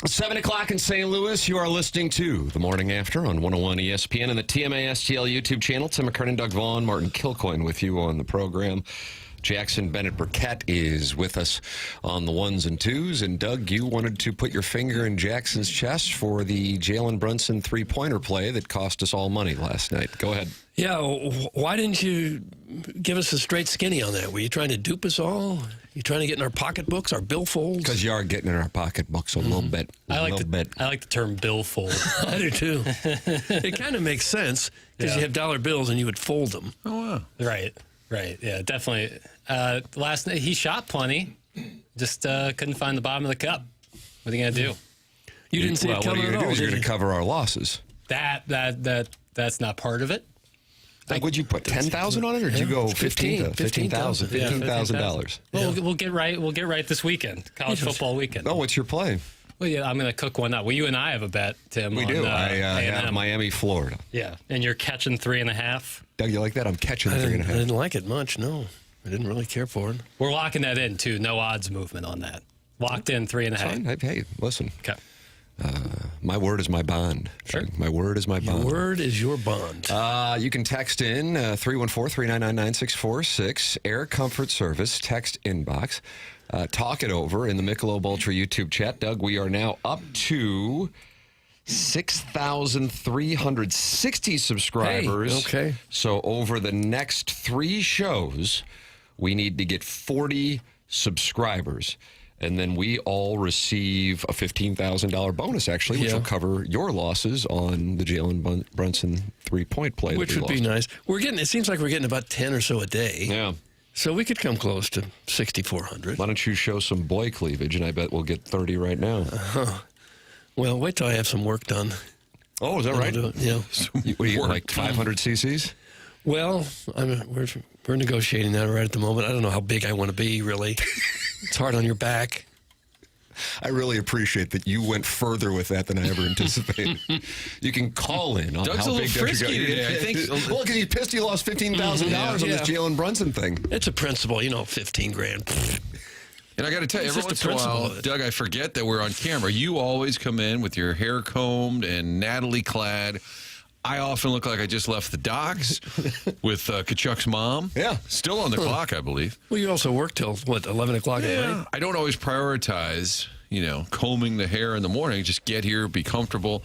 7 o'clock in St. Louis. You are listening to The Morning After on 101 ESPN and the TMA STL YouTube channel. Tim McKernan, Doug Vaughn, Martin Kilcoyne with you on the program. Jackson Burkett is with us on the ones and twos. And, Doug, you wanted to put your finger in Jackson's chest for the Jalen Brunson three-pointer play that cost us all money last night. Go ahead. Yeah, why didn't you give us a straight skinny on that? Were you trying to dupe us all? You trying to get in our pocketbooks, our billfolds? Because you are getting in our pocketbooks a little bit. I like the term billfold. I do too. It kind of makes sense because you have dollar bills and you would fold them. Oh, wow. Right. Yeah, definitely. Last night, he shot plenty. Just couldn't find the bottom of the cup. What are you going to do? You didn't see it coming at all. You're going to cover our losses. That's not part of it. Like, would you put 10,000 on it, or did you go 15,000? $15,000. Well, we'll get right this weekend, college football weekend. Oh, what's your play? Well, yeah, I'm going to cook one up. Well, you and I have a bet, Tim. We do. I have Miami, Florida. Yeah, and you're catching 3.5. Doug, you like that? I'm catching 3.5. I didn't like it much. No, I didn't really care for it. We're locking that in too. No odds movement on that. Locked in 3.5. Hey, listen. Okay. My word is my bond. Sure. My word is my bond. Your word is your bond. You can text in 314-399-9646. Air Comfort Service, text inbox. Talk it over in the Michelob Ultra YouTube chat. Doug, we are now up to 6,360 subscribers. Hey, okay. So over the next 3 shows, we need to get 40 subscribers. And then we all receive a $15,000 bonus, actually, which will cover your losses on the Jalen Brunson three-point play. Which would be nice. It seems like we're getting about 10 or so a day. Yeah. So we could come close to 6,400. Why don't you show some boy cleavage, and I bet we'll get 30 right now. Well, wait till I have some work done. Oh, is that right? Yeah. What do you like 500 cc's? Well, we're negotiating that right at the moment. I don't know how big I want to be, really. It's hard on your back. I really appreciate that you went further with that than I ever anticipated. You can call in on Doug's how a big little frisky today, I think. Well, because he's pissed he lost $15,000 on this Jalen Brunson thing. It's a principle, $15,000. And I got to tell you, every once in a while, Doug, I forget that we're on camera. You always come in with your hair combed and Natalie clad. I often look like I just left the docks with Kachuk's mom. Yeah. Still on the clock, I believe. Well, you also work till, 11 o'clock at night? I don't always prioritize, combing the hair in the morning. Just get here, be comfortable.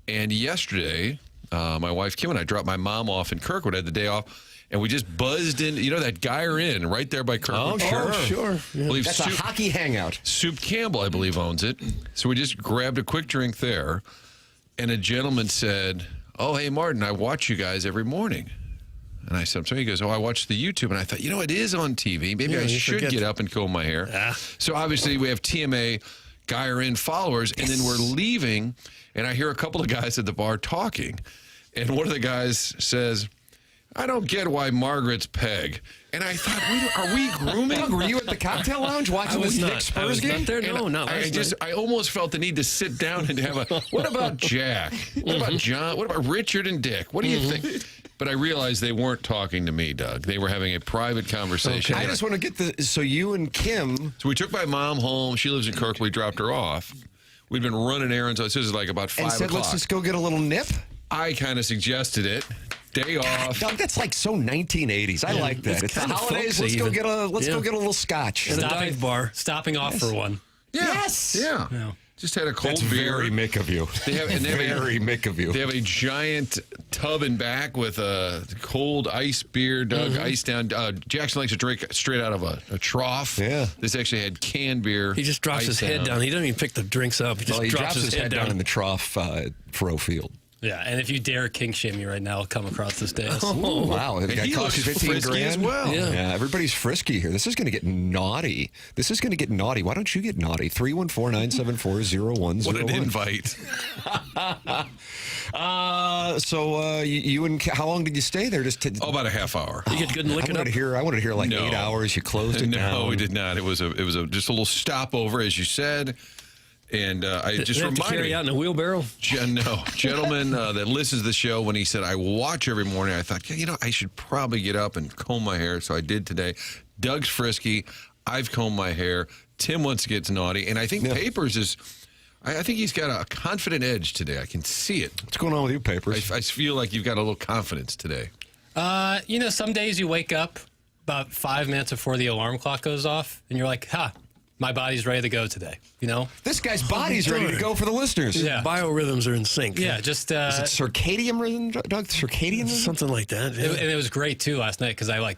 And yesterday, my wife Kim and I dropped my mom off in Kirkwood. I had the day off. And we just buzzed in, that Geyer Inn right there by Kirkwood. Oh, sure. Yeah. That's a hockey hangout. Soup Campbell, I believe, owns it. So we just grabbed a quick drink there. And a gentleman said, "Oh, hey, Martin, I watch you guys every morning." And I said, "So?" He goes, "Oh, I watch the YouTube." And I thought, it is on TV. Maybe I should get up and comb my hair. So obviously we have TMA Geyer Inn followers. And then we're leaving, and I hear a couple of guys at the bar talking. And one of the guys says, "I don't get why Margaret's peg." And I thought, are we grooming? Doug, were you at the cocktail lounge watching this Knicks Spurs game? I almost felt the need to sit down and have what about Jack? What about John? What about Richard and Dick? What do you think? But I realized they weren't talking to me, Doug. They were having a private conversation. Okay. I just want to get so you and Kim. So we took my mom home. She lives in Kirk. We dropped her off. We'd been running errands. This is like about 5 o'clock. And said, let's just go get a little nip? I kind of suggested it. Day off. Doug, that's like so 1980s. I like that. It's the holidays. Let's go get a little scotch. At a dive bar. Stopping off for one. Yeah. Yes. Yeah. Just had a cold beer. Very Mick of you. Very Mick of you. They have a giant tub in back with a cold ice beer, Doug, ice down. Jackson likes to drink straight out of a trough. Yeah. This actually had canned beer. He just drops his head down. He doesn't even pick the drinks up. He just drops his head down in the trough Fro Field. Yeah, and if you dare kink shame me right now, I'll come across this day. Oh, wow. And he looks frisky as well. Yeah, everybody's frisky here. This is going to get naughty. Why don't you get naughty? 314-974-0101. What an invite. So you and how long did you stay there? About a half hour. You get good and licking up? I wanted to hear like 8 hours. You closed it down. No, we did not. It was just a little stopover, as you said. And I just reminded to carry out in a wheelbarrow. Gentleman that listens to the show, when he said I watch every morning, I thought, I should probably get up and comb my hair. So I did today. Doug's frisky. I've combed my hair. Tim wants to get naughty, and I think Papers is I think he's got a confident edge today. I can see it. What's going on with you, Papers? I feel like you've got a little confidence today. Some days you wake up about 5 minutes before the alarm clock goes off, and you're like, my body's ready to go today, This guy's body's ready to go for the listeners. Yeah. Biorhythms are in sync. Yeah, just... Is it circadian rhythm, Doug? Circadian rhythm? Something like that. Yeah. And it was great, too, last night, because I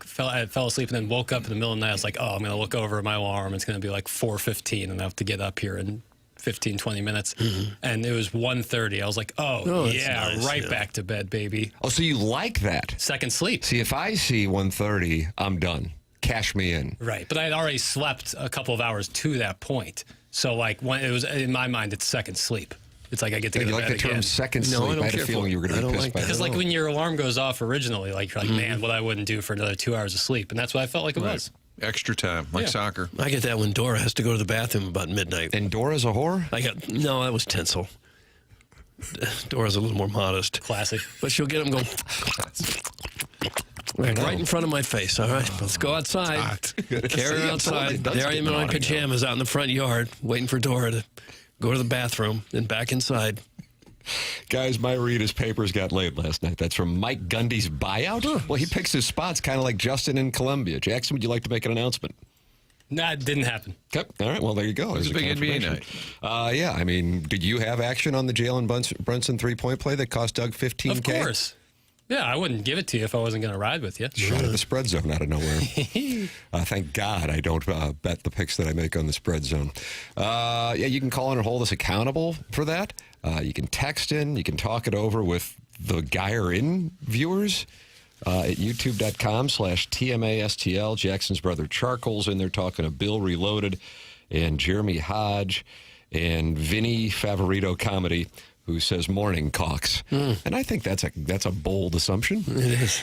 fell asleep and then woke up in the middle of the night. I was like, I'm going to look over at my alarm. It's going to be like 4:15, and I have to get up here in 15, 20 minutes. Mm-hmm. And it was 1:30. I was like, nice, right back to bed, baby. Oh, so you like that? Second sleep. See, if I see 1:30, I'm done. Cash me in. Right, but I had already slept a couple of hours to that point. So, when it was, in my mind, it's second sleep. It's like I get to go to You bed like the term again. second No, sleep? I don't I had a care feeling for it. you were going I to be don't pissed like by that. that. Because when your alarm goes off originally, you're like, man, what I wouldn't do for another 2 hours of sleep. And that's what I felt like it was. Extra time, like soccer. I get that when Dora has to go to the bathroom about midnight. And Dora's a whore? No, that was tinsel. Dora's a little more modest. Classic. But she'll get him going right in front of my face. All right, let's go outside. Carry her outside. There I am in my pajamas out in the front yard, waiting for Dora to go to the bathroom and back inside. Guys, my read is Papers got laid last night. That's from Mike Gundy's buyout? Well, he picks his spots kind of like Justin in Columbia. Jackson, would you like to make an announcement? No, it didn't happen. Okay. All right. Well, there you go. It was a big NBA night. Yeah. I mean, did you have action on the Jalen Brunson three-point play that cost Doug $15K? Of course. Yeah, I wouldn't give it to you if I wasn't going to ride with you. Shot at the spread zone out of nowhere. Thank God I don't bet the picks that I make on the spread zone. You can call in and hold us accountable for that. You can text in. You can talk it over with the Geyer In viewers at youtube.com/TMASTL. Jackson's brother Charcoal's in there talking to Bill Reloaded and Jeremy Hodge and Vinny Favorito Comedy, who says morning cocks. And I think that's a bold assumption. It is.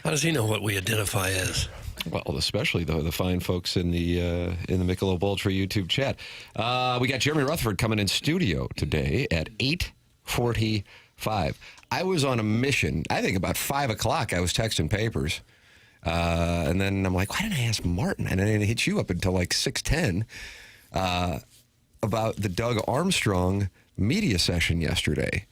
How does he know what we identify as? Well, especially the fine folks in the Michelob Ultra YouTube chat. We got Jeremy Rutherford coming in studio today at 8:45. I was on a mission. I think about 5 o'clock I was texting Papers. And then I'm like, why didn't I ask Martin? And I didn't hit you up until like 6:10 about the Doug Armstrong media session yesterday.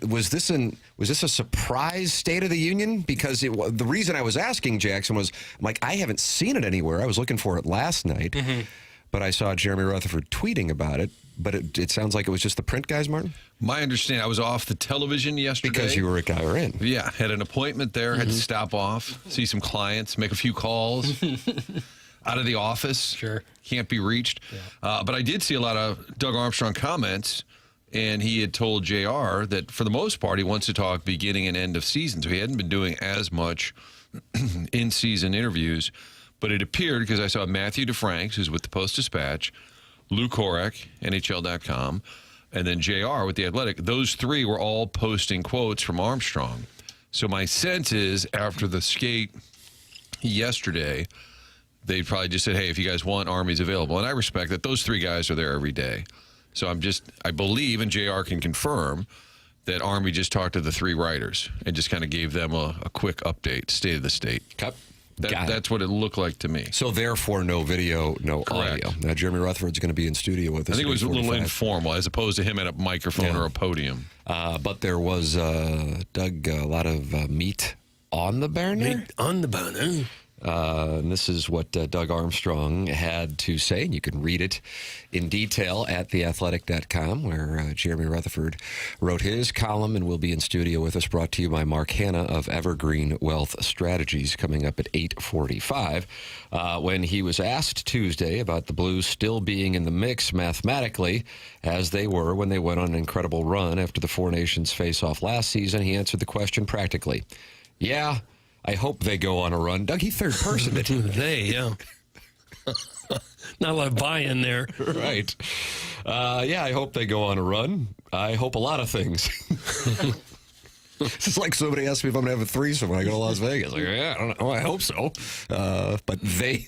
Was this a surprise State of the Union? Because the reason I was asking Jackson was, I'm like, I haven't seen it anywhere. I was looking for it last night, but I saw Jeremy Rutherford tweeting about it. But it sounds like it was just the print guys, Martin? My understanding, I was off the television yesterday. Because you were at Geyer In. Yeah, had an appointment there, had to stop off, see some clients, make a few calls. Out of the office. Sure. Can't be reached. Yeah. But I did see a lot of Doug Armstrong comments, and he had told JR that for the most part he wants to talk beginning and end of season. So he hadn't been doing as much in-season interviews. But it appeared, because I saw Matthew DeFranks, who's with the Post-Dispatch, Lou Korek, NHL.com, and then JR with The Athletic. Those three were all posting quotes from Armstrong. So my sense is after the skate yesterday, they probably just said, hey, if you guys want, Army's available. And I respect that those three guys are there every day. So I believe, and JR can confirm, that Army just talked to the three writers and just kind of gave them a quick update, state of the state. Cut. That's what it looked like to me. So therefore, no video, no Correct. audio. Now, Jeremy Rutherford's going to be in studio with us. I think it was a little 8:45. informal as opposed to him at a microphone or a podium. But there was, Doug, a lot of meat on the burner. Meat on the bone. And this is what Doug Armstrong had to say, and you can read it in detail at theathletic.com, where Jeremy Rutherford wrote his column and will be in studio with us, brought to you by Mark Hanna of Evergreen Wealth Strategies, coming up at 8:45. When he was asked Tuesday about the Blues still being in the mix mathematically, as they were when they went on an incredible run after the Four Nations face-off last season, he answered the question practically. Yeah, I hope they go on a run. Doug, he third person it. Yeah. Not a lot of buy-in there. Right. I hope they go on a run. I hope a lot of things. It's just like somebody asked me if I'm going to have a threesome when I go to Las Vegas. Like, yeah, I don't know. I hope so. But they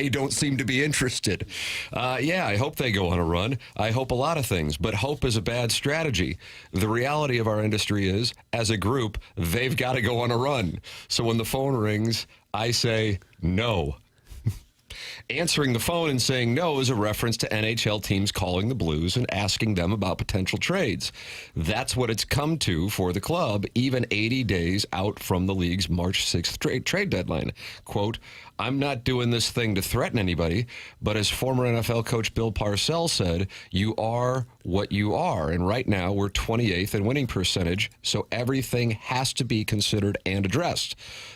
don't seem to be interested. I hope they go on a run. I hope a lot of things. But hope is a bad strategy. The reality of our industry is, as a group, they've got to go on a run. So when the phone rings, I say no. Answering the phone and saying no is a reference to NHL teams calling the Blues and asking them about potential trades. That's what it's come to for the club, even 80 days out from the league's March 6th trade deadline. Quote, I'm not doing this thing to threaten anybody, but as former NFL coach Bill Parcells said, you are what you are. And right now we're 28th in winning percentage, so everything has to be considered and addressed.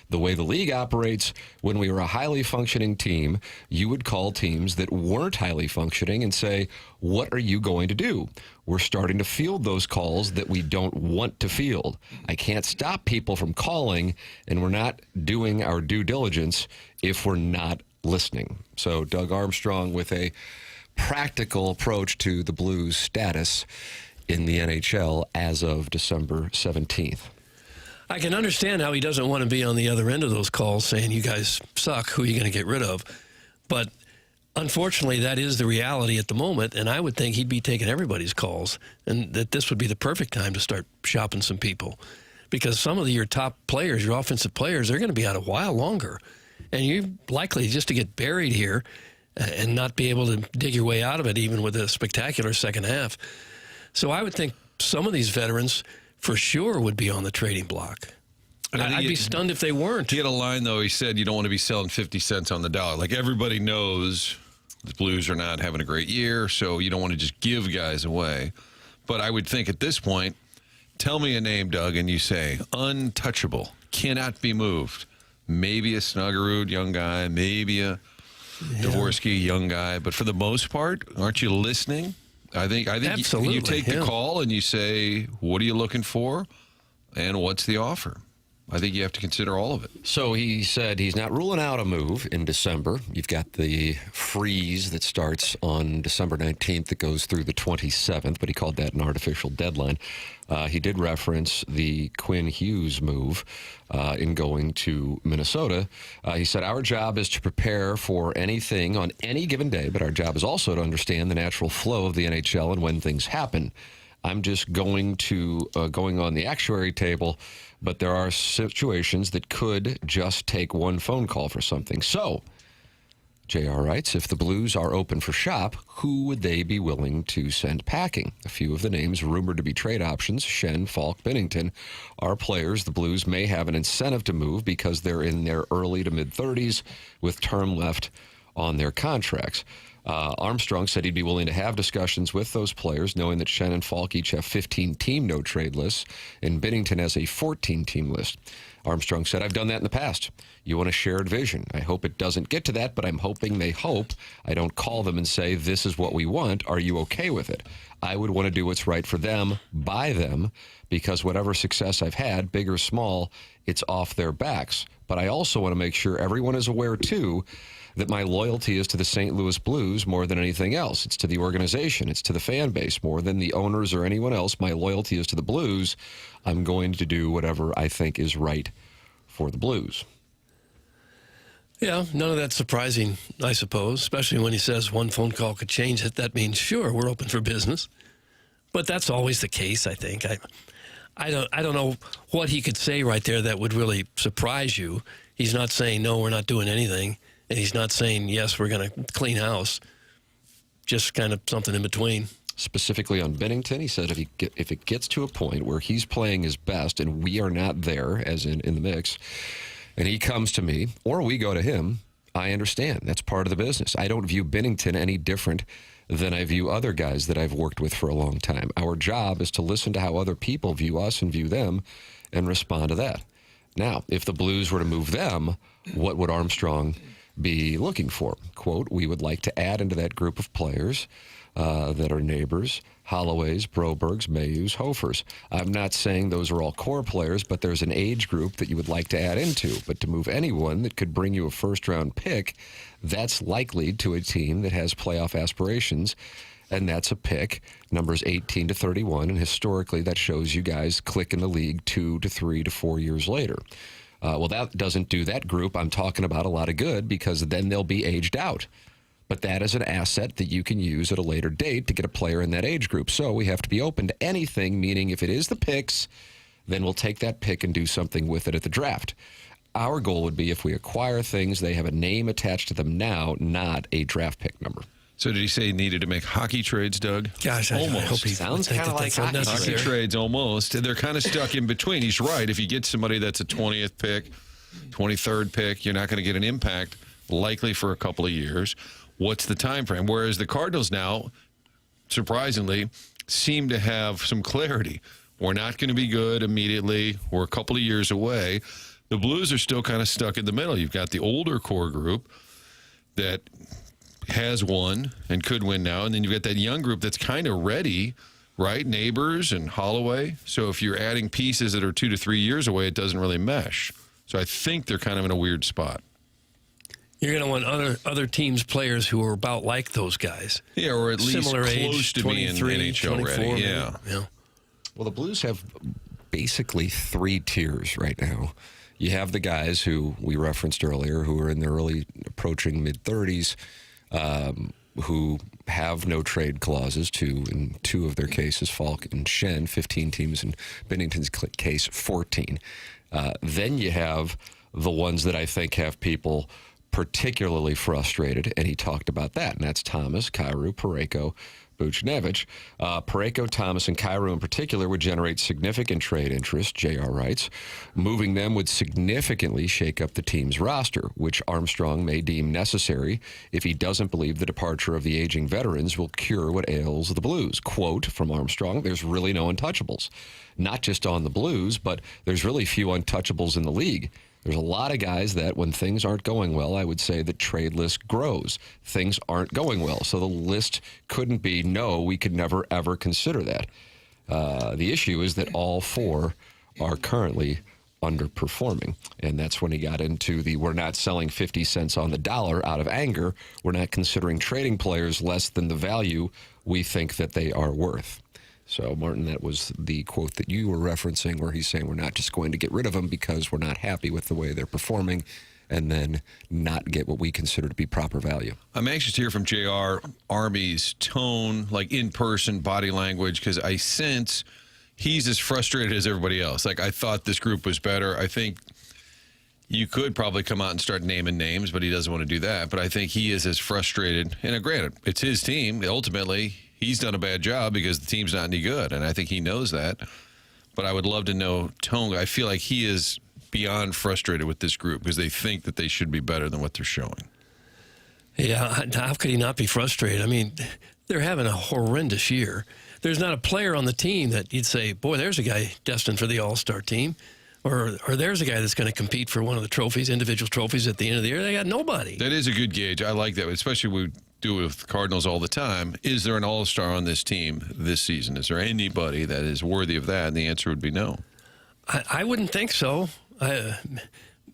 The way the league operates, when we were a highly functioning team, you would call teams that weren't highly functioning and say, what are you going to do? We're starting to field those calls that we don't want to field. I can't stop people from calling, and we're not doing our due diligence if we're not listening. So Doug Armstrong with a practical approach to the Blues' status in the NHL as of December 17th. I can understand how he doesn't want to be on the other end of those calls saying, you guys suck, who are you going to get rid of? But unfortunately, that is the reality at the moment, and I would think he'd be taking everybody's calls, and that this would be the perfect time to start shopping some people. Because some of your top players, your offensive players, they're going to be out a while longer. And you're likely just to get buried here and not be able to dig your way out of it, even with a spectacular second half. So I would think some of these veterans for sure would be on the trading block. And I'd be stunned if they weren't. He had a line, though. He said you don't want to be selling 50 cents on the dollar. Like, everybody knows the Blues are not having a great year, so you don't want to just give guys away. But I would think at this point, tell me a name, Doug, and you say, untouchable, cannot be moved. Maybe a Snuggerud, young guy, maybe a Dvorsky, young guy. But for the most part, aren't you listening? I think Absolutely, you take the call and you say, what are you looking for and what's the offer? I think you have to consider all of it. So he said he's not ruling out a move in December. You've got the freeze that starts on December 19th that goes through the 27th, but he called that an artificial deadline. He did reference the Quinn Hughes move in going to Minnesota. He said, our job is to prepare for anything on any given day, but our job is also to understand the natural flow of the NHL and when things happen. I'm just going on the actuary table, but there are situations that could just take one phone call for something. So, JR writes, if the Blues are open for shop, who would they be willing to send packing? A few of the names rumored to be trade options, Schenn, Falk, Binnington, are players the Blues may have an incentive to move because they're in their early to mid-30s with term left on their contracts. Armstrong said he'd be willing to have discussions with those players, knowing that Schenn and Falk each have 15-team no-trade lists, and Binnington has a 14-team list. Armstrong said, I've done that in the past. You want a shared vision. I hope it doesn't get to that, but I'm hoping they hope. I don't call them and say, this is what we want. Are you okay with it? I would want to do what's right for them, by them, because whatever success I've had, big or small, it's off their backs. But I also want to make sure everyone is aware, too, that my loyalty is to the St. Louis Blues more than anything else. It's to the organization. It's to the fan base more than the owners or anyone else. My loyalty is to the Blues. I'm going to do whatever I think is right for the Blues. Yeah, none of that's surprising, I suppose, especially when he says one phone call could change it. That means, sure, we're open for business. But that's always the case, I think. I don't know what he could say right there that would really surprise you. He's not saying, no, we're not doing anything. And he's not saying, yes, we're going to clean house. Just kind of something in between. Specifically on Binnington, he said if it gets to a point where he's playing his best and we are not there, as in the mix, and he comes to me or we go to him, I understand. That's part of the business. I don't view Binnington any different than I view other guys that I've worked with for a long time. Our job is to listen to how other people view us and view them and respond to that. Now, if the Blues were to move them, what would Armstrong be looking for? Quote, we would like to add into that group of players that are neighbors, Holloways, Brobergs, Mayhews, Hofers. I'm not saying those are all core players, but there's an age group that you would like to add into. But to move anyone that could bring you a first-round pick, that's likely to a team that has playoff aspirations, and that's a pick, numbers 18 to 31, and historically that shows you guys click in the league 2 to 3 to 4 years later. Well, that doesn't do that group. I'm talking about a lot of good because then they'll be aged out. But that is an asset that you can use at a later date to get a player in that age group. So we have to be open to anything, meaning if it is the picks, then we'll take that pick and do something with it at the draft. our goal would be if we acquire things, they have a name attached to them now, not a draft pick number. So did he say he needed to make hockey trades, Doug? Gosh, I hope he Sounds think kinda that like that's unnecessary. Hockey trades almost. They're kind of stuck in between. He's right. If you get somebody that's a 20th pick, 23rd pick, you're not going to get an impact likely for a couple of years. What's the time frame? Whereas the Cardinals now, surprisingly, seem to have some clarity. We're not going to be good immediately. We're a couple of years away. The Blues are still kind of stuck in the middle. You've got the older core group that has won and could win now, and then you've got that young group that's kind of ready, right? Neighbors and Holloway. So if you're adding pieces that are 2 to 3 years away, it doesn't really mesh. So I think they're kind of in a weird spot. You're going to want other teams' players who are about like those guys. Yeah, or at least Similar close age, to being 23, NHL 24, ready. maybe. Yeah. Well, the Blues have basically 3 tiers right now. You have the guys who we referenced earlier who are in their early approaching mid-30s, who have no trade clauses in 2 of their cases, Falk and Shen, 15 teams, in Bennington's case, 14. Then you have the ones that I think have people particularly frustrated, and he talked about that, and that's Thomas, Kyrou, Parayko, Buchnevich. Parayko, Thomas, and Kyrou in particular would generate significant trade interest, JR writes. Moving them would significantly shake up the team's roster, which Armstrong may deem necessary if he doesn't believe the departure of the aging veterans will cure what ails the Blues. Quote from Armstrong, there's really no untouchables. Not just on the Blues, but there's really few untouchables in the league. There's a lot of guys that when things aren't going well, I would say the trade list grows. Things aren't going well. So the list couldn't be, no, we could never, ever consider that. The issue is that all 4 are currently underperforming. And that's when he got into the we're not selling 50 cents on the dollar out of anger. We're not considering trading players less than the value we think that they are worth. So, Martin, that was the quote that you were referencing where he's saying we're not just going to get rid of them because we're not happy with the way they're performing and then not get what we consider to be proper value. I'm anxious to hear from JR Army's tone, like in-person body language, because I sense he's as frustrated as everybody else. Like, I thought this group was better. I think you could probably come out and start naming names, but he doesn't want to do that. But I think he is as frustrated. And granted, it's his team. Ultimately, he's done a bad job because the team's not any good, and I think he knows that. But I would love to know tone. I feel like he is beyond frustrated with this group because they think that they should be better than what they're showing. Yeah, how could he not be frustrated? I mean, they're having a horrendous year. There's not a player on the team that you'd say, boy, there's a guy destined for the All-Star team. Or there's a guy that's going to compete for one of the trophies, individual trophies at the end of the year. They got nobody. That is a good gauge. I like that, especially we do it with Cardinals all the time. Is there an all-star on this team this season? Is there anybody that is worthy of that? And the answer would be no. I wouldn't think so.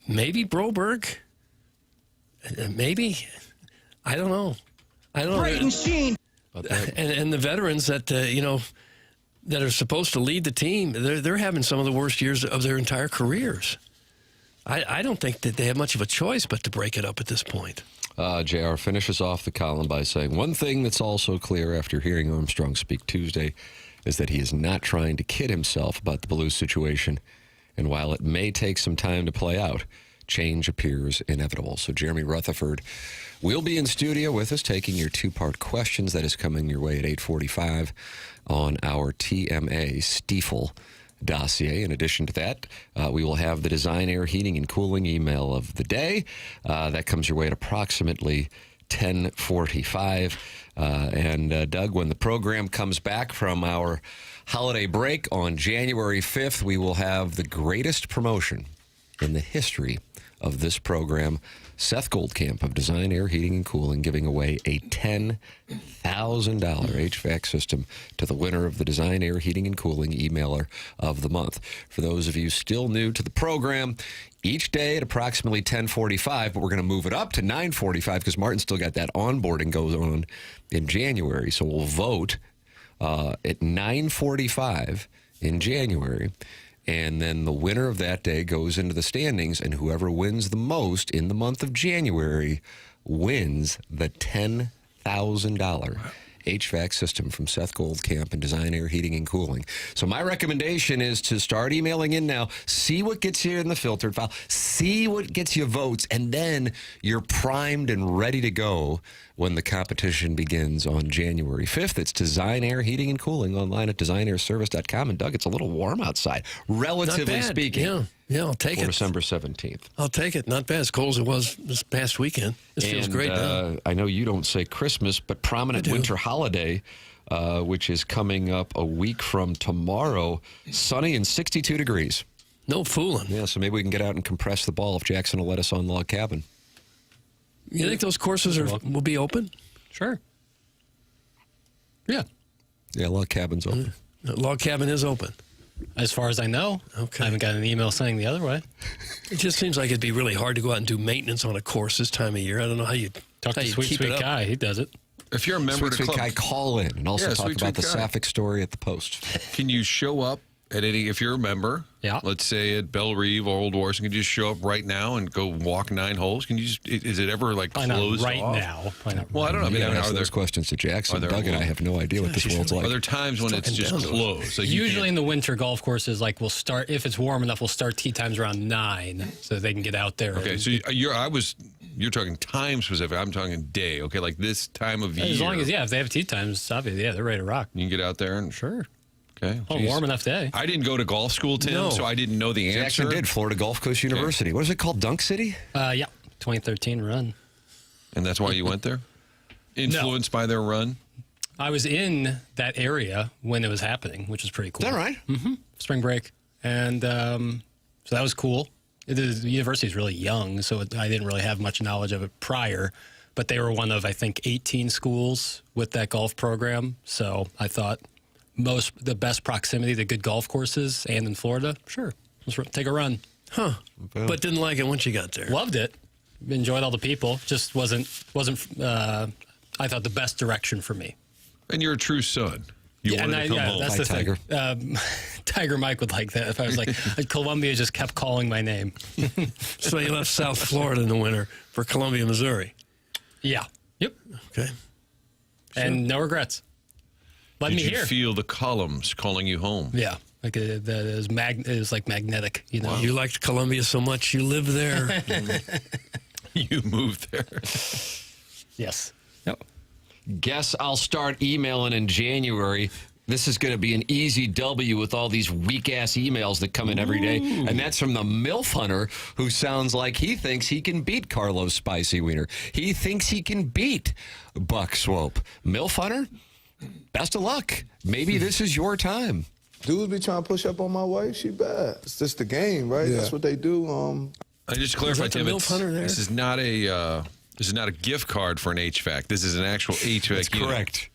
Maybe Broberg. Maybe. I don't know. Great machine. And the veterans that, that are supposed to lead the team, they're having some of the worst years of their entire careers. I don't think that they have much of a choice but to break it up at this point. JR finishes off the column by saying, one thing that's also clear after hearing Armstrong speak Tuesday is that he is not trying to kid himself about the Blues situation. And while it may take some time to play out, change appears inevitable. So Jeremy Rutherford will be in studio with us taking your 2-part questions. That is coming your way at 8:45 on our TMA Stiefel dossier. In addition to that, we will have the Design, Air, Heating, and Cooling email of the day. That comes your way at approximately 10:45. And Doug, when the program comes back from our holiday break on January 5th, we will have the greatest promotion in the history of this program. Seth Goldcamp of Design, Air, Heating, and Cooling giving away a $10,000 HVAC system to the winner of the Design, Air, Heating, and Cooling emailer of the month. For those of you still new to the program, each day at approximately 10:45, but we're going to move it up to 9:45 because Martin still got that onboarding goes on in January. So we'll vote at 9:45 in January. And then the winner of that day goes into the standings, and whoever wins the most in the month of January wins the $10,000 HVAC system from Seth Goldcamp and Design, Air, Heating, and Cooling. So my recommendation is to start emailing in now. See what gets here in the filtered file. see what gets you votes, and then you're primed and ready to go when the competition begins on January 5th. It's Design Air Heating and Cooling online at designairservice.com. And, Doug, it's a little warm outside, relatively speaking. Yeah, I'll take for it. December 17th. I'll take it. Not bad. As cold as it was this past weekend. This feels great now. I know you don't say Christmas, but prominent winter holiday, which is coming up a week from tomorrow, sunny and 62 degrees. No fooling. Yeah, so maybe we can get out and compress the ball if Jackson will let us on Log Cabin. You think those courses will be open? Sure. Yeah. Yeah, Log Cabin's open. Log Cabin is open. As far as I know. Okay. I haven't got an email saying the other way. It just seems like it'd be really hard to go out and do maintenance on a course this time of year. I don't know how you Talk to Sweet Guy. He does it. If you're a member of the Sweet club, Guy, call in and also talk about the Sapphic story at the Post. can you show up at any, if you're a member, let's say at Belle Reve or Old Warson, can you just show up right now and go walk 9 holes? Can you just, is it ever like closed right off? now. Well, I don't know. I mean, ask those questions to Jackson. Doug and I have no idea what this world's like. Are there times when it's just closed? Like Usually in the winter, golf courses we'll start, if it's warm enough, we'll start tee times around 9 so they can get out there. Okay, so you're talking time specific. I'm talking day. Okay, like this time of year. As long as, if they have tee times, obviously, they're ready to rock. You can get out there and Sure. Okay. Oh, warm enough day. I didn't go to golf school, Tim, so I didn't know the answer. Jackson did, Florida Gulf Coast University. What is it called, Dunk City? Yeah, 2013 run. And that's why you went there? Influenced by their run? I was in that area when it was happening, which was pretty cool. Is that right? Mm-hmm. Spring break. And so that was cool. The university is really young, so I didn't really have much knowledge of it prior. But they were one of, I think, 18 schools with that golf program. So I thought the best proximity to good golf courses and in Florida, sure, let's take a run. Huh. But didn't like it once you got there. Loved it. Enjoyed all the people. Just wasn't I thought the best direction for me. And you're a true son. You wanted to come home. That's the Tiger. thing. Tiger Mike would like that if I was like, Columbia just kept calling my name. So you left South Florida in the winter for Columbia, Missouri. Yeah. Yep. Okay. And no regrets. Let me Did you hear. feel the columns calling you home? Yeah. Like it was like magnetic, you know. Wow. You liked Columbia so much you lived there. You moved there. Yes. Yep. Guess I'll start emailing in January. This is going to be an easy W with all these weak-ass emails that come in every day. And that's from the MILF Hunter, who sounds like he thinks he can beat Carlos Spicy Wiener. He thinks he can beat Buck Swope. MILF Hunter, best of luck. Maybe this is your time. Dudes be trying to push up on my wife. She bad. It's just the game, right? Yeah. That's what they do. I just clarify, Tim. MILF Hunter there? This is not a gift card for an HVAC. This is an actual HVAC That's unit. correct.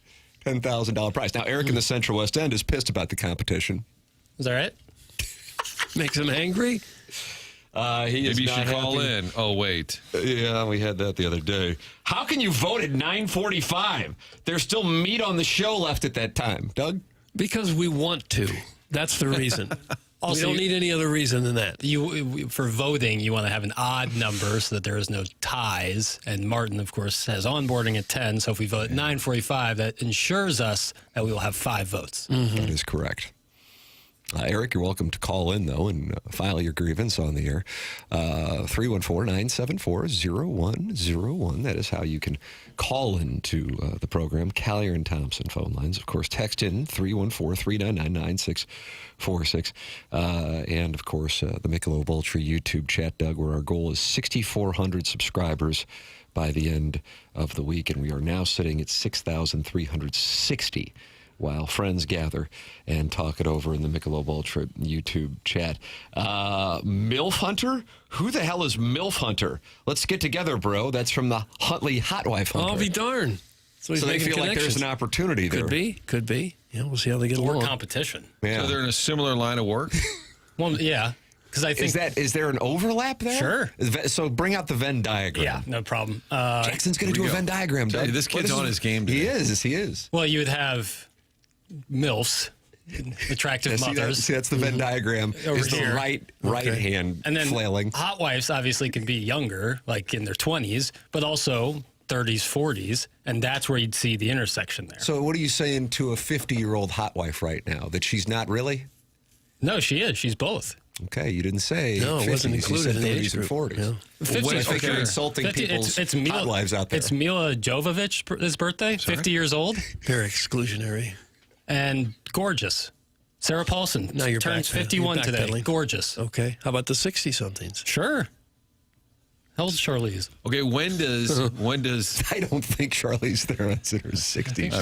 $10,000 prize. Now, Eric in the Central West End is pissed about the competition. Is that right? Makes him angry. He is Maybe you not should call happy. in. Oh, wait. Yeah, we had that the other day. How can you vote at 9:45? There's still meat on the show left at that time. Doug? Because we want to. That's the reason. Also, we don't need any other reason than that. For voting, you want to have an odd number so that there is no ties. And Martin, of course, has onboarding at 10. So if we vote at 9:45, that ensures us that we will have 5 votes. Mm-hmm. That is correct. Eric, you're welcome to call in, though, and file your grievance on the air. 314-974-0101. That is how you can call into the program. Callier and Thompson phone lines. Of course, text in 314-399-9646. And, of course, the Michelob Ultra YouTube chat, Doug, where our goal is 6,400 subscribers by the end of the week. And we are now sitting at 6,360. While friends gather and talk it over in the Michelob Ultra YouTube chat. MILF Hunter? Who the hell is MILF Hunter? Let's get together, bro. That's from the Huntley Hot Wife Hunter. I'll be darned. So they feel like there's an opportunity there. Could be. Yeah, we'll see how they get along. Or competition. Yeah. So they're in a similar line of work? Well, yeah. Because I think is there an overlap there? Sure. So bring out the Venn diagram. Yeah, no problem. Jackson's going to do a Venn diagram, Doug. This kid's on his game today. He is. He is. Well, you would have MILFs, attractive mothers. See, that's the Venn diagram. Over Is the here. right hand And then flailing. hot wives obviously can be younger, like in their 20s, but also 30s, 40s, and that's where you'd see the intersection there. So what are you saying to a 50-year-old hot wife right now? That she's not really? No, she is. She's both. Okay, you didn't say No, it 50s. wasn't You included said in the 30s age and group. 40s. Yeah. What I think you're okay. insulting 50 people's it's hot wives out there. It's Mila Jovovich's birthday, 50 years old, Very exclusionary. and gorgeous. Sarah Paulson Now you're turns back- 51 you're today. backpedaling. Gorgeous. Okay. How about the 60-somethings? Sure. How old's Charlize? Okay, when does I don't think Charlize Theron's in her 60s.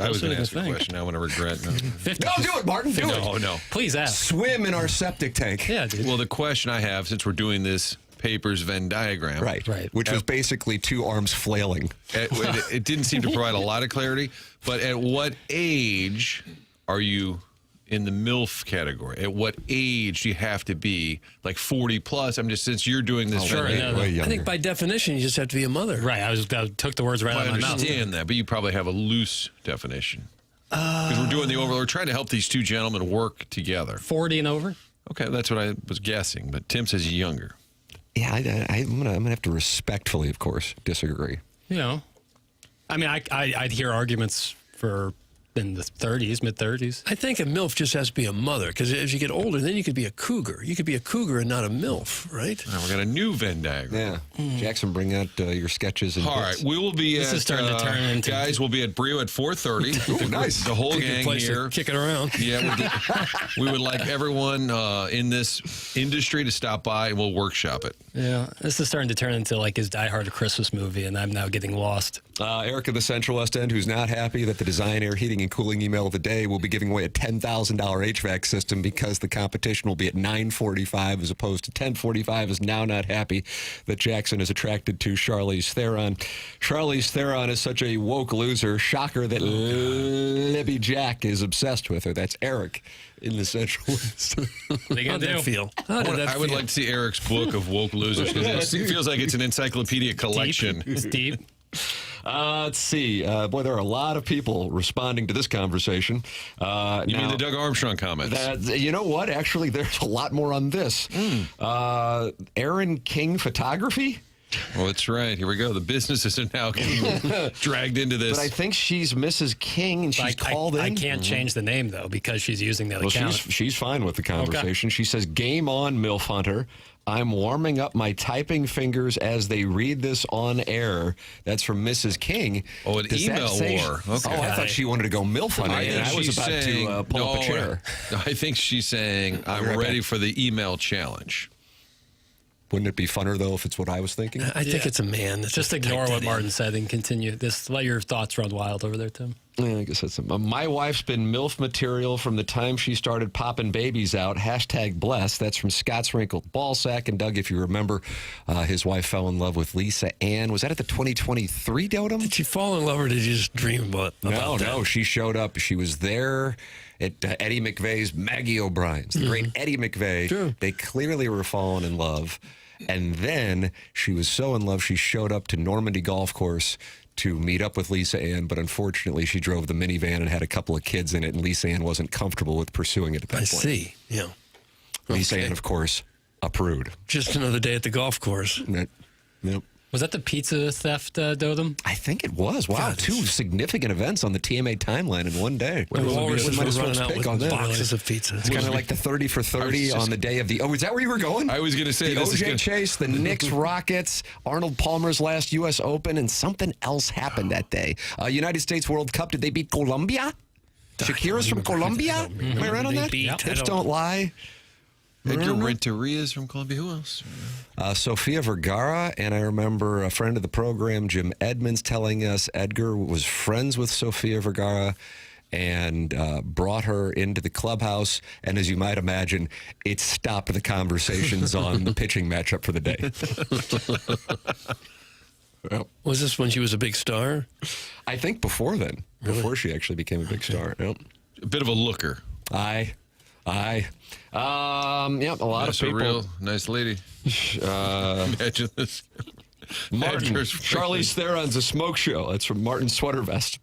I was going to ask what I a think. question. I want to regret. No. 50. No, do it, Martin. Do it. No. Please ask. Swim in our septic tank. Yeah, dude. Well, the question I have, since we're doing this Papers Venn diagram, Right. Right. Which was basically two arms flailing. It didn't seem to provide a lot of clarity. But at what age are you in the MILF category? At what age do you have to be, like 40 plus? I'm just, since you're doing this. Sure, Venn no, diagram, Way I younger. think by definition, you just have to be a mother. Right. I took the words right I out of my mouth. understand that, but you probably have a loose definition. Because we're doing the overall. We're trying to help these two gentlemen work together. 40 and over. Okay, that's what I was guessing. But Tim says he's younger. Yeah, I'm gonna have to respectfully, of course, disagree. You know, I mean, I'd hear arguments for in the 30s, mid 30s. I think a MILF just has to be a mother, because as you get older, then you could be a cougar. You could be a cougar and not a MILF, right? Now we got a new Venn diagram. Yeah. Jackson, bring out your sketches and All right, bits. we will be This at is starting to turn into- guys. We'll be at Brio at 4:30. Ooh, nice. The whole Good gang place here. to kick it around. Yeah, we would like everyone in this industry to stop by, and we'll workshop it. Yeah, this is starting to turn into like his Die Hard Christmas movie, and I'm now getting lost. Eric of the Central West End, who's not happy that the Design Air Heating and Cooling email of the day will be giving away a $10,000 HVAC system because the competition will be at 9:45 as opposed to 10:45, is now not happy that Jackson is attracted to Charlize Theron. Charlize Theron is such a woke loser. Shocker that Libby Jack is obsessed with her. That's Eric in the Central West. What are you How gonna did do? that feel? How did that I would feel? like to see Eric's book of woke losers because it feels like it's an encyclopedia collection. Deep. It's deep. Let's see. Boy, there are a lot of people responding to this conversation. You mean the Doug Armstrong comments? You know what? Actually, there's a lot more on this. Aaron King Photography? Well, that's right. Here we go. The businesses are now getting dragged into this. But I think she's Mrs. King, and she's called in. I can't change the name though because she's using that Well, account. she's fine with the conversation. She says, "Game on, MILF Hunter. I'm warming up my typing fingers as they read this on air." That's from Mrs. King. Oh, an Does that email say- war. Okay. Oh, I thought she wanted to go MILF Hunter, and I was she's about saying, to pull up a chair. I think she's saying, I'm right ready back. for the email challenge. Wouldn't it be funner, though, if it's what I was thinking? I think it's a man. That's Just ignore typed what that in. Martin said and continue. Just let your thoughts run wild over there, Tim. Yeah, I guess that's my wife's been MILF material from the time she started popping babies out. #bless. That's from Scott's Wrinkled Ballsack. And Doug, if you remember, his wife fell in love with Lisa Ann. Was that at the 2023 Dotem? Did you fall in love or did you just dream about that? No. She showed up. She was there at Eddie McVeigh's Maggie O'Brien's. The great Eddie McVeigh. True. They clearly were falling in love. And then she was so in love, she showed up to Normandy Golf Course to meet up with Lisa Ann, but unfortunately she drove the minivan and had a couple of kids in it, and Lisa Ann wasn't comfortable with pursuing it at that I point. see. Yeah. Lisa Okay. Ann, of course, a prude. Just another day at the golf course. Yep. Was that the pizza theft, Dotem? I think it was. Wow, God, two it's- significant events on the TMA timeline in one day. The walruses What were might running folks out pick with on that? boxes of pizza. It's kind of like the 30 for 30 on the day of the... Oh, is that where you were going? I was going to say The this is OJ gonna- Chase, the Knicks Rockets, Arnold Palmer's last U.S. Open, and something else happened that day. United States World Cup, did they beat Colombia? Shakira's from Colombia? Am I right on They that? beat- Hips don't lie. Edgar Renteria's from Columbia. Who else? Sofia Vergara, and I remember a friend of the program, Jim Edmonds, telling us Edgar was friends with Sofia Vergara and brought her into the clubhouse. And as you might imagine, it stopped the conversations on the pitching matchup for the day. Well, Was this when she was a big star? I think before then, before she actually became a big star. Yep. A bit of a looker. Yep, a lot That's of a people. real nice lady. Imagine this. Martin, Edgar's Charlize Theron's a smoke show. That's from Martin Sweater Vest.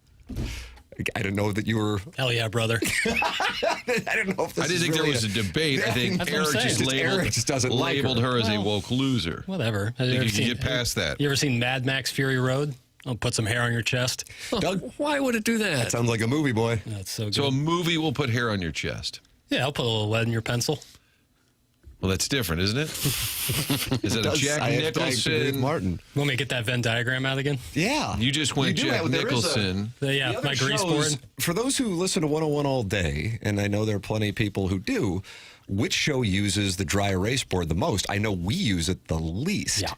I didn't know that you were... Hell yeah, brother. I didn't know if this I didn't is think really there was a debate. I think That's what I'm Eric saying. just It's labeled, Eric just doesn't like labeled her. her as a Well, woke loser. Whatever. I think you can get past that. You ever seen Mad Max Fury Road? I'll put some hair on your chest. Doug? Why would it do that? Sounds like a movie, boy. That's so good. So a movie will put hair on your chest. Yeah, I'll put a little lead in your pencil. Well, that's different, isn't it? Is it a Jack I agree with Nicholson? Martin. Want me to get that Venn diagram out again? Yeah. You just went You do Jack have- there is a- Nicholson. Yeah, The other my grease shows, board. for those who listen to 101 all day, and I know there are plenty of people who do, which show uses the dry erase board the most? I know we use it the least. Yeah.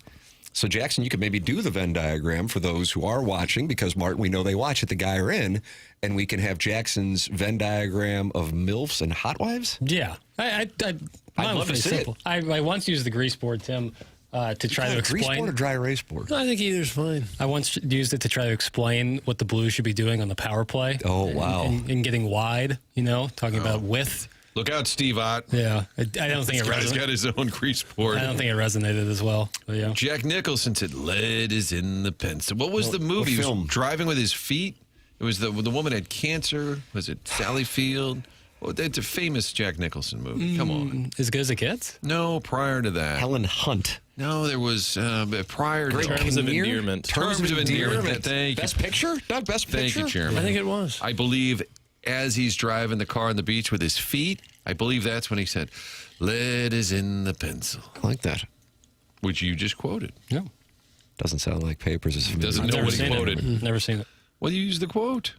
So, Jackson, you could maybe do the Venn diagram for those who are watching, because, Martin, we know they watch it, the guy are in, and we can have Jackson's Venn diagram of MILFs and hot wives? Yeah. Mine love was to pretty see it. simple. I once used the grease board, Tim, to try to Grease board or explain. dry erase board? I think either's fine. I once used it to try to explain what the Blues should be doing on the power play. Oh, wow. And getting wide, talking about width. Look out, Steve Ott. Yeah. I don't think This it guy's resonated. got his own grease board. I don't think it resonated as well. But yeah. Jack Nicholson said, "Lead is in the pencil." What was the movie? He was film? driving with his feet. It was the woman had cancer. Was it Sally Field? Well, it's a famous Jack Nicholson movie. Come on. As good as it gets? No, prior to that. Helen Hunt. No, there was prior Great to Terms of Kinnear? endearment. Terms of Endearment. Thank you. Best picture? Doug, best Thank picture? you, Chairman. I think it was. I believe as he's driving the car on the beach with his feet, I believe that's when he said, "Lead is in the pencil," I like that. which you just quoted. No. Doesn't sound like Papers is familiar. Doesn't I've know never what he seen quoted. it. Never seen it. Well, you used the quote.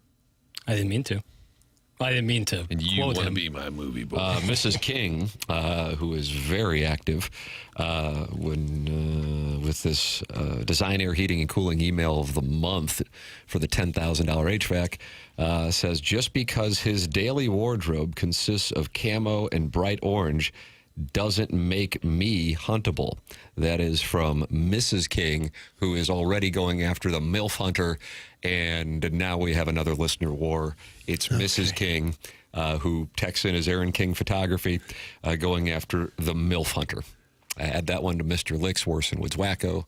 I didn't mean to. I didn't mean to. And you quote want to him. be my movie boy. Mrs. King, who is very active with this Design Air Heating and Cooling email of the month for the $10,000 HVAC, says just because his daily wardrobe consists of camo and bright orange doesn't make me huntable. That is from Mrs. King, who is already going after the MILF hunter, and now we have another listener war. It's Mrs. King, who texts in as Aaron King Photography, going after the MILF hunter. I add that one to Mr. Licks, Warson Woods Wacko,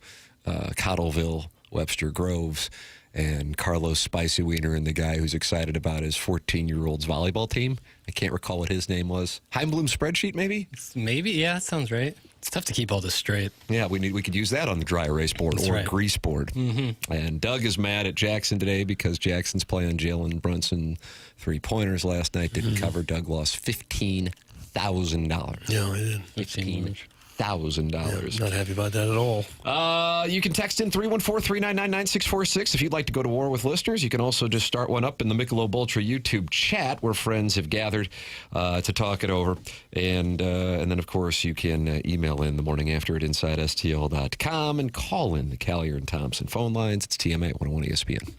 Cottleville, Webster Groves, and Carlos Spicy Wiener, and the guy who's excited about his 14-year-old's volleyball team. I can't recall what his name was. Heimblum spreadsheet, maybe? Maybe. Yeah, that sounds right. It's tough to keep all this straight. Yeah, we could use that on the dry erase board That's or right. grease board. Mm-hmm. And Doug is mad at Jackson today because Jackson's playing Jalen Brunson 3-pointers last night. Didn't cover. Doug lost $15,000. No, I didn't. $15,000. Not happy about that at all. You can text in 314-399-9646 if you'd like to go to war with listeners. You can also just start one up in the Michelob Ultra YouTube chat where friends have gathered to talk it over. And then, of course, you can email in the morning after at InsideSTL.com and call in the Callier and Thompson phone lines. It's TMA at 101 ESPN.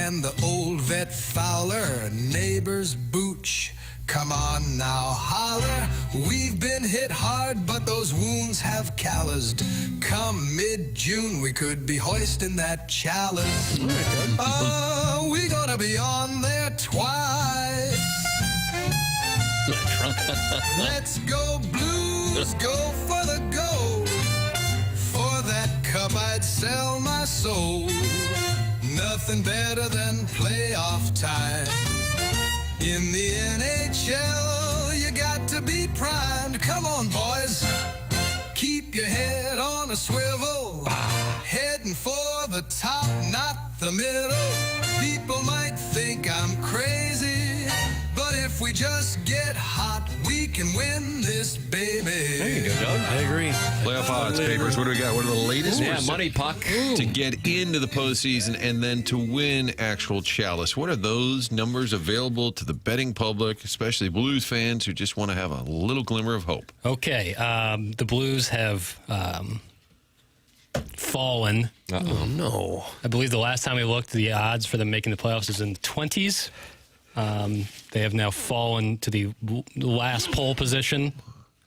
and the old vet Fowler, neighbors Booch. Come on now, holler. We've been hit hard, but those wounds have calloused. Come mid-June, we could be hoisting that chalice. Oh, we gonna be on there twice. Let's go Blues, go for the gold. For that cup I'd sell my soul. Nothing better than playoff time. In the NHL, you got to be primed. Come on, boys. Keep your head on a swivel. Heading for the top, not the middle. People might think I'm crazy, but if we just get hot, we can win this, baby. There you go, Doug. I agree. Playoff odds, Papers. What do we got? What are the latest? Yeah, money puck. To get into the postseason and then to win actual chalice. What are those numbers available to the betting public, especially Blues fans who just want to have a little glimmer of hope? Okay, the Blues have fallen. Oh, no. I believe the last time we looked, the odds for them making the playoffs is in the 20s. They have now fallen to the last pole position,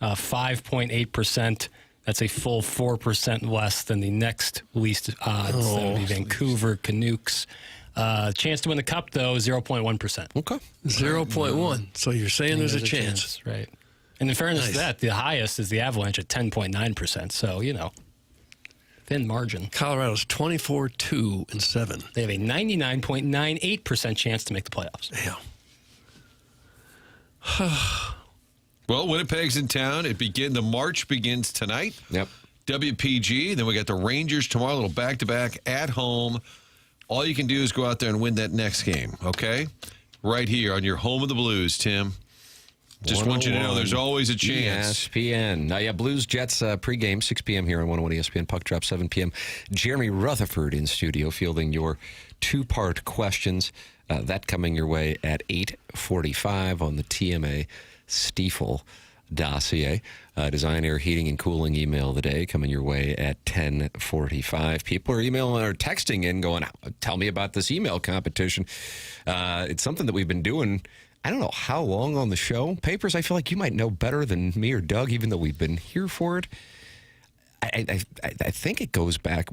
5.8%. That's a full 4% less than the next least odds. That would be Vancouver Canucks. Chance to win the cup, though, 0.1%. Okay. 0.1. So you're saying there's a chance. Right. And in fairness to that, the highest is the Avalanche at 10.9%. So, thin margin. Colorado's 24-2-7. They have a 99.98% chance to make the playoffs. Yeah. Well, Winnipeg's in town. The March begins tonight. Yep. WPG. Then we got the Rangers tomorrow, a little back-to-back at home. All you can do is go out there and win that next game, okay? Right here on your home of the Blues, Tim. Just want you to know there's always a chance. ESPN. Yeah, Blues Jets pregame, 6 p.m. here on 101 ESPN. Puck drop, 7 p.m. Jeremy Rutherford in studio fielding your two-part questions. That coming your way at 8:45 on the TMA Stiefel dossier. Design, Air, Heating, and Cooling email of the day coming your way at 10:45. People are emailing or texting in going, tell me about this email competition. It's something that we've been doing, I don't know how long on the show. Papers, I feel like you might know better than me or Doug, even though we've been here for it. I think it goes back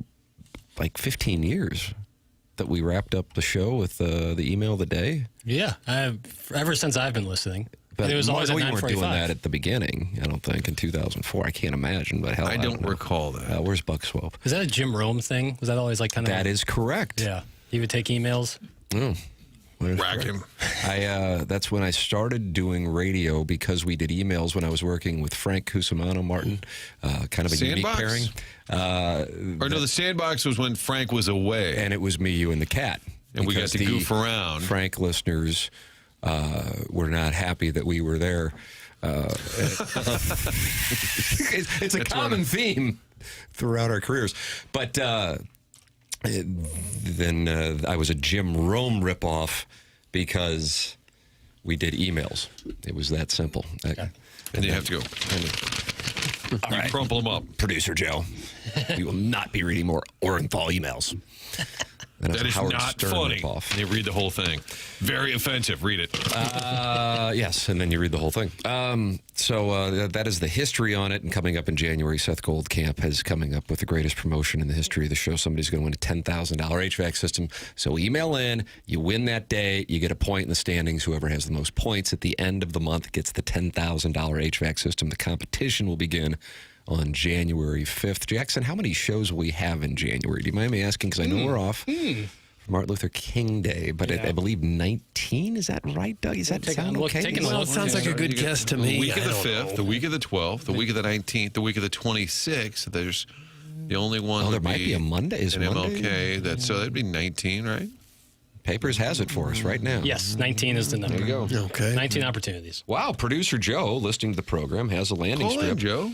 like 15 years that we wrapped up the show with the email of the day. Yeah, ever since I've been listening. But it was always at we weren't 9:45. doing that at the beginning, I don't think, in 2004. I can't imagine, but hell, I don't know. recall that. Where's Buck Swope? Is that a Jim Rome thing? Was that always like kind of... That is correct. Yeah. He would take emails? Oh, Rack him. That's when I started doing radio because we did emails when I was working with Frank Cusimano Martin, kind of a Sandbox? unique pairing. Or no, the Sandbox was when Frank was away. And it was me, you, and the cat. And we got to goof around. Frank listeners were not happy that we were there. It's a common theme throughout our careers. But then I was a Jim Rome ripoff because we did emails. It was that simple. And you have to go. All You right. crumple them up. Producer Joe, you will not be reading more Orenthal emails. That is Howard not Stern funny. ripoff. You read the whole thing. Very offensive. Read it. Yes, and then you read the whole thing. So that is the history on it. And coming up in January, Seth Goldcamp is coming up with the greatest promotion in the history of the show. Somebody's going to win a $10,000 HVAC system. So email in. You win that day. You get a point in the standings. Whoever has the most points at the end of the month gets the $10,000 HVAC system. The competition will begin on January 5th. Jackson, how many shows will we have in January? Do you mind me asking? Because I know we're off for Martin Luther King Day, but I believe 19. Is that right, Doug? Does that sound okay? Well, it sounds like a good guess to me. The week of the I don't 5th, know. the week of the 12th, the week of the 19th, the week of the 26th. There's the only one. Oh, there would might be a Monday. Is an Monday? MLK. So that'd be 19, right? Papers has it for us right now. Yes, 19 is the number. There you go. Okay. 19 opportunities. Wow, producer Joe, listening to the program, has a landing Call in, strip. Joe.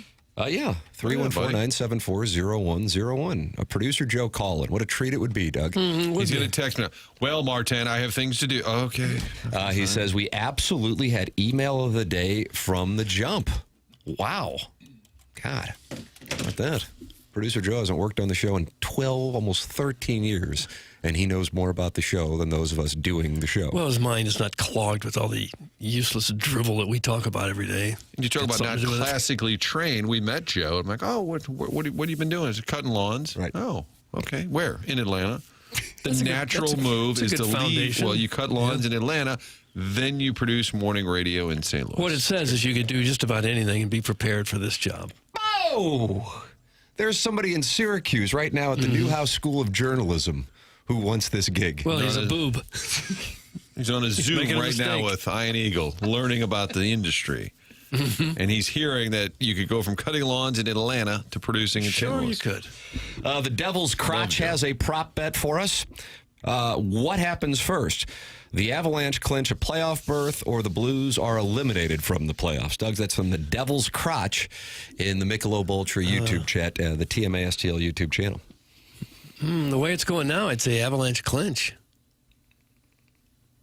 Yeah, 314-974-0101. Producer Joe calling. What a treat it would be, Doug. He's going to text me. Well, Martin, I have things to do. Okay. He says, we absolutely had email of the day from the jump. Wow. God, how about that? Producer Joe hasn't worked on the show in 12, almost 13 years, and he knows more about the show than those of us doing the show. Well, his mind is not clogged with all the useless drivel that we talk about every day. You talk It's about not something to do with it. classically trained. We met Joe. I'm like, oh, what have you been doing? Is it cutting lawns? Right. Oh, okay. Where? In Atlanta. The That's a good- natural that's a- move that's a is to good leave. foundation. Well, you cut lawns in Atlanta, then you produce morning radio in St. Louis. What it says is you can do just about anything and be prepared for this job. Oh! There's somebody in Syracuse right now at the Newhouse School of Journalism who wants this gig. Well, he's a boob. He's on a Zoom making a right now mistake. with Iron Eagle, learning about the industry. And he's hearing that you could go from cutting lawns in Atlanta to producing in St. Sure, Louis. you could. The Devil's Crotch has a prop bet for us. What happens first? The Avalanche clinch a playoff berth, or the Blues are eliminated from the playoffs? Doug, that's from the Devil's Crotch in the Michelob Ultra YouTube chat, the TMA STL YouTube channel. The way it's going now, I'd say Avalanche clinch.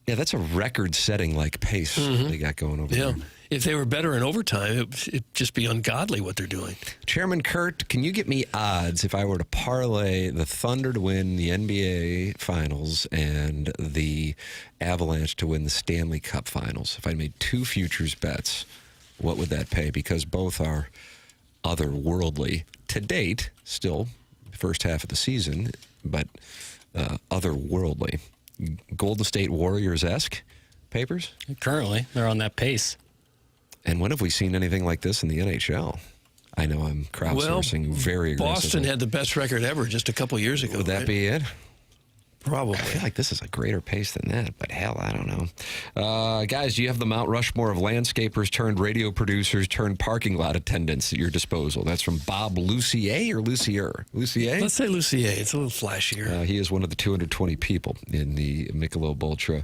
Yeah, that's a record-setting like pace they got going over Yeah. there. If they were better in overtime, it'd just be ungodly what they're doing. Chairman Kurt, can you get me odds if I were to parlay the Thunder to win the NBA Finals and the Avalanche to win the Stanley Cup Finals? If I made two futures bets, what would that pay? Because both are otherworldly to date, still first half of the season, but otherworldly. Golden State Warriors-esque papers? Currently, they're on that pace. And when have we seen anything like this in the NHL? I know I'm crowdsourcing very aggressively. Boston had the best record ever just a couple years ago. Would that right? be it? Probably. I feel like this is a greater pace than that, but hell, I don't know. Guys, do you have the Mount Rushmore of landscapers turned radio producers turned parking lot attendants at your disposal? That's from Bob Lucier or Lucier? Lucier? Let's say Lucier. It's a little flashier. He is one of the 220 people in the Michelob Ultra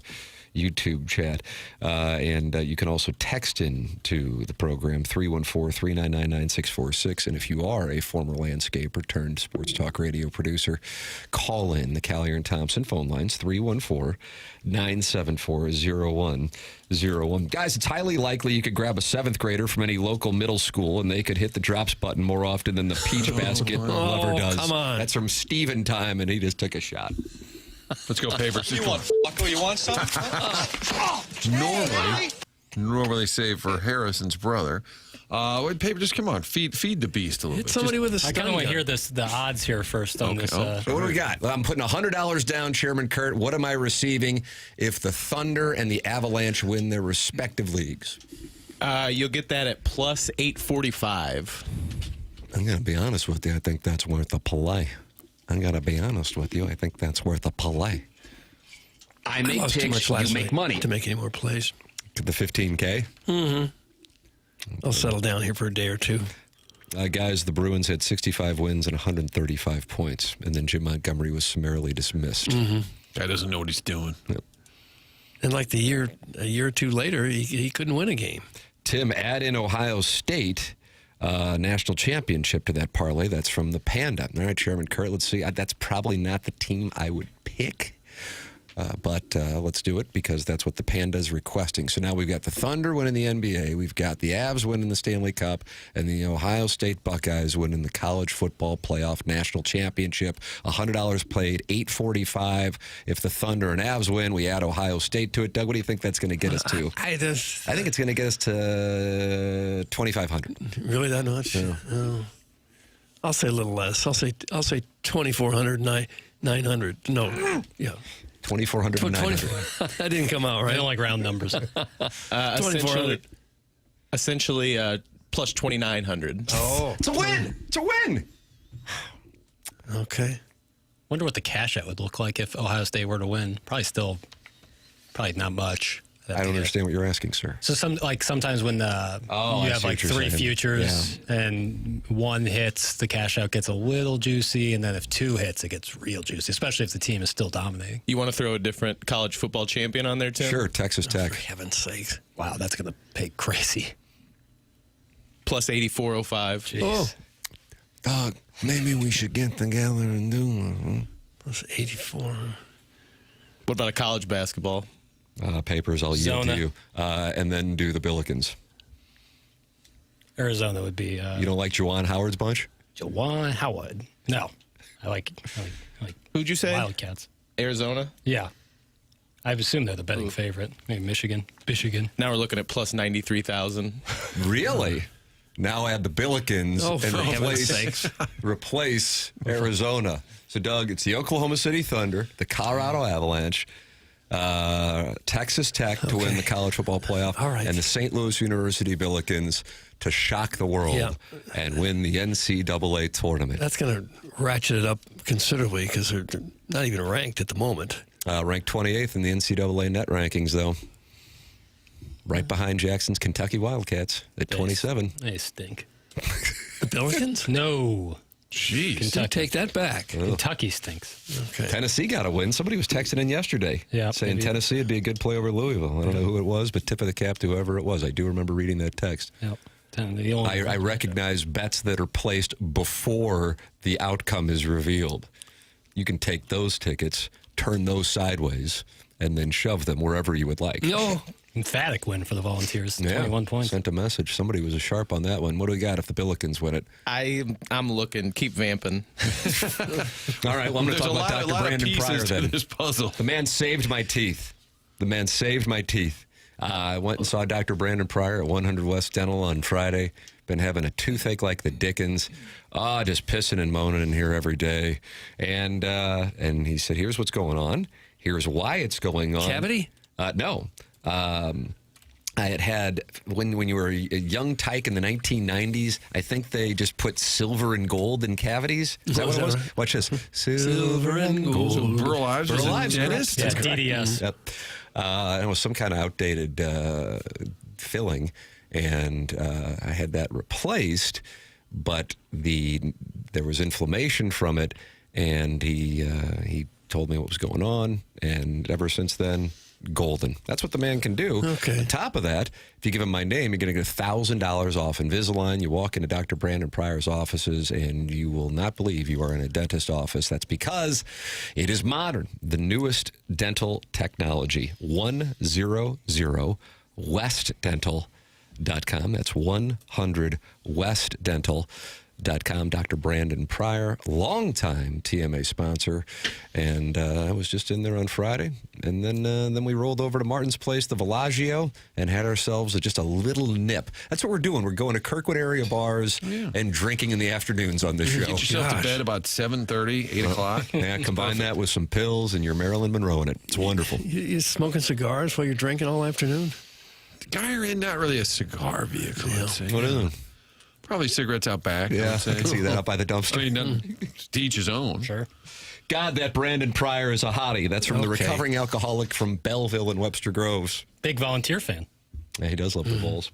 YouTube chat. And you can also text in to the program, 314-399-9646. And if you are a former landscaper turned sports talk radio producer, call in the Callier and Thompson phone lines, 314-974-0101. Guys, it's highly likely you could grab a seventh grader from any local middle school and they could hit the drops button more often than the peach basket lover does. Come on. That's from Steven Time, and he just took a shot. Let's go, papers. You want you want some? Normally save for Harrison's brother. Wait, paper, just come on. Feed the beast a little Hit bit. somebody with a I stun kind of want to gun. hear the odds here first on this. So what do we got? I'm putting $100 down, Chairman Kurt. What am I receiving if the Thunder and the Avalanche win their respective leagues? You'll get that at plus 845. I'm going to be honest with you. I think that's worth a play. I'm going to be honest with you. I think that's worth a play. I make Lost too picks, much you last make night money. to make any more plays. The 15K? I'll settle down here for a day or two. Guys, the Bruins had 65 wins and 135 points, and then Jim Montgomery was summarily dismissed. Guy doesn't know what he's doing. And like a year or two later, he couldn't win a game. Tim, add in Ohio State national championship to that parlay. That's from the Panda. All right, Chairman Kurt, let's see. That's probably not the team I would pick, but let's do it because that's what the Panda is requesting. So now we've got the Thunder winning the NBA, we've got the Avs winning the Stanley Cup, and the Ohio State Buckeyes winning the college football playoff national championship. $100 played, $845. If the Thunder and Avs win, we add Ohio State to it. Doug, what do you think that's going to get us to? I think it's going to get us to 2,500. Really that much? Yeah. Oh. I'll say a little less. I'll say 2,400, 900. No, yeah. 2,400 and 900. That didn't come out I right. don't like round numbers. 2,400. Essentially, plus 2,900. Oh, It's a win! It's a win! okay. Wonder what the cash out would look like if Ohio State were to win. Probably not much. I don't understand what you're asking, sir. So sometimes when you I have see like what you're three saying. futures and one hits, the cash out gets a little juicy, and then if two hits, it gets real juicy, especially if the team is still dominating. You want to throw a different college football champion on there, Tim? Sure, Texas Tech. For heaven's sakes. Wow, that's gonna pay crazy. Plus 8,405. Oh, Doug, maybe we should get together and do one. plus 84. What about a college basketball? Papers, I'll yield to Zona. you. And then do the Billikens. Arizona would be. You don't like Juwan Howard's bunch? Jawan Howard. No. I like Who'd you say? Wildcats. Arizona. Yeah. I assume they're the betting favorite. Maybe Michigan. Now we're looking at plus 93,000. Really? Now add the Billikens Oh, for heaven's sakes. replace Arizona. So, Doug, it's the Oklahoma City Thunder, the Colorado Avalanche, Texas Tech to win the college football playoff, All right. and the St. Louis University Billikens to shock the world and win the NCAA tournament. That's going to ratchet it up considerably because they're not even ranked at the moment. Ranked 28th in the NCAA net rankings, though. Right behind Jackson's Kentucky Wildcats at 27. They stink. The Billikens? No. Jeez. Kentucky. Take that back. Kentucky stinks. Okay. Tennessee got a win. Somebody was texting in yesterday saying maybe. Tennessee would be a good play over Louisville. I don't know who it was, but tip of the cap to whoever it was. I do remember reading that text. Yep. The only I recognize bets that are placed before the outcome is revealed. You can take those tickets, turn those sideways, and then shove them wherever you would like. No. emphatic win for the Volunteers. Yeah, 21 points. Sent a message. Somebody was sharp on that one. What do we got if the Billikens win it? I'm looking. Keep vamping. All right, well, I'm going to talk about Dr. Brandon Pryor then. This puzzle. The man saved my teeth. The man saved my teeth. I went and saw Dr. Brandon Pryor at 100 West Dental on Friday. Been having a toothache like the Dickens. Just pissing and moaning in here every day. And he said, here's what's going on. Here's why it's going on. Cavity? No. I had when you were a young tyke in the 1990s, I think they just put silver and gold in cavities. Is that what it was? Right? Watch this. Silver and gold. So Burl Ives was a dentist? Yeah, DDS. Yep. It was some kind of outdated filling, and I had that replaced, but there was inflammation from it, and he told me what was going on, and ever since then, golden. That's what the man can do. Okay. On top of that, if you give him my name, you're going to get $1,000 off Invisalign. You walk into Dr. Brandon Pryor's offices, and you will not believe you are in a dentist office. That's because it is modern. The newest dental technology. 100westdental.com. That's 100westdental.com. Dr. Brandon Pryor, longtime TMA sponsor, and I was just in there on Friday, and then we rolled over to Martin's Place, the Villaggio, and had ourselves just a little nip. That's what we're doing. We're going to Kirkwood area bars and drinking in the afternoons on this show. Get yourself to bed about 7:30, 8 o'clock. Yeah, combine that with some pills, and you're Marilyn Monroe in it. It's wonderful. You smoking cigars while you're drinking all afternoon? Gyre, not really a cigar vehicle, I'd say. What is it? Probably cigarettes out back. Yeah, I'd say. I can see that up by the dumpster. I mean, to each his own. Sure. God, that Brandon Pryor is a hottie. That's from the Okay. recovering alcoholic from Belleville and Webster Groves. Big Volunteer fan. Yeah, he does love the Bulls.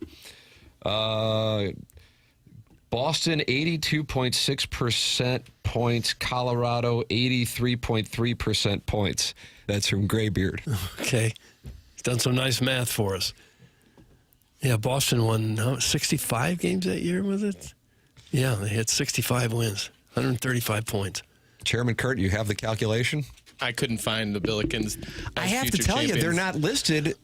Boston, 82.6% points. Colorado, 83.3% points. That's from Graybeard. Okay. He's done some nice math for us. Yeah, Boston won 65 games that year, was it? Yeah, they had 65 wins, 135 points. Chairman Kurt, you have the calculation? I couldn't find the Billikens. I have to tell you, they're not listed.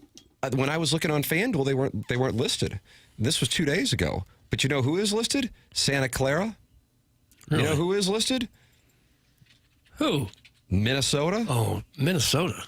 When I was looking on FanDuel, they weren't listed. This was 2 days ago. But you know who is listed? Santa Clara. Really? You know who is listed? Who? Minnesota. Oh, Minnesota.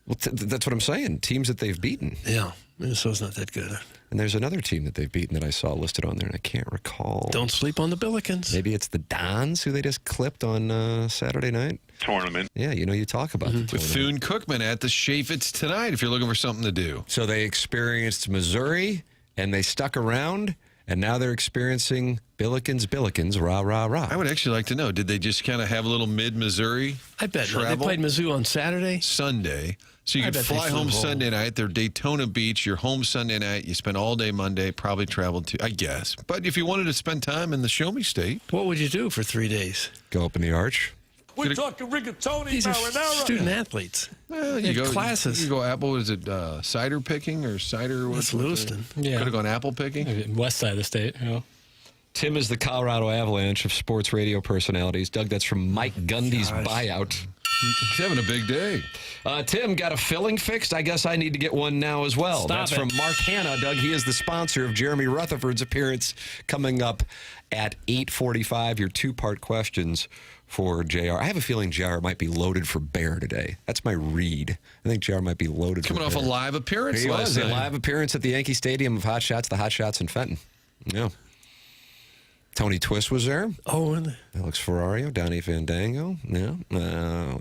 Well, that's what I'm saying. Teams that they've beaten. Yeah, Minnesota's not that good. And there's another team that they've beaten that I saw listed on there, and I can't recall. Don't sleep on the Billikens. Maybe it's the Dons who they just clipped on Saturday night. Tournament. Yeah, you talk about the tournament. Bethune-Cookman at the Chaffetz tonight if you're looking for something to do. So they experienced Missouri, and they stuck around, and now they're experiencing Billikens, rah, rah, rah. I would actually like to know, did they just kind of have a little mid-Missouri I bet not. They travel? played Mizzou on Saturday. Sunday. So you I could bet they fly flew home home. Sunday night. They're Daytona Beach. You're home Sunday night. You spend all day Monday, probably traveled to, I guess. But if you wanted to spend time in the Show Me State, What would you do for 3 days? Go up in the arch. We're talking rigatoni These are marinara. student athletes. well, They had classes. You go apple, is it cider picking or cider? That's Lewiston. Yeah. Could have gone apple picking. West side of the state. You know. Tim is the Colorado Avalanche of sports radio personalities. Doug, that's from Mike Gundy's Gosh. buyout. He's having a big day. Tim, got a filling fixed? I guess I need to get one now as well. Stop That's it. from Mark Hanna. Doug, he is the sponsor of Jeremy Rutherford's appearance coming up at 8:45. Your two-part questions for JR. I have a feeling JR might be loaded for bear today. That's my read. I think JR might be loaded Coming for off bear. a live appearance He last was a night. live appearance at the Yankee Stadium of Hot Shots, the Hot Shots in Fenton. Yeah. Tony Twist was there. Oh, and Alex Ferrario, Donnie Fandango. Yeah.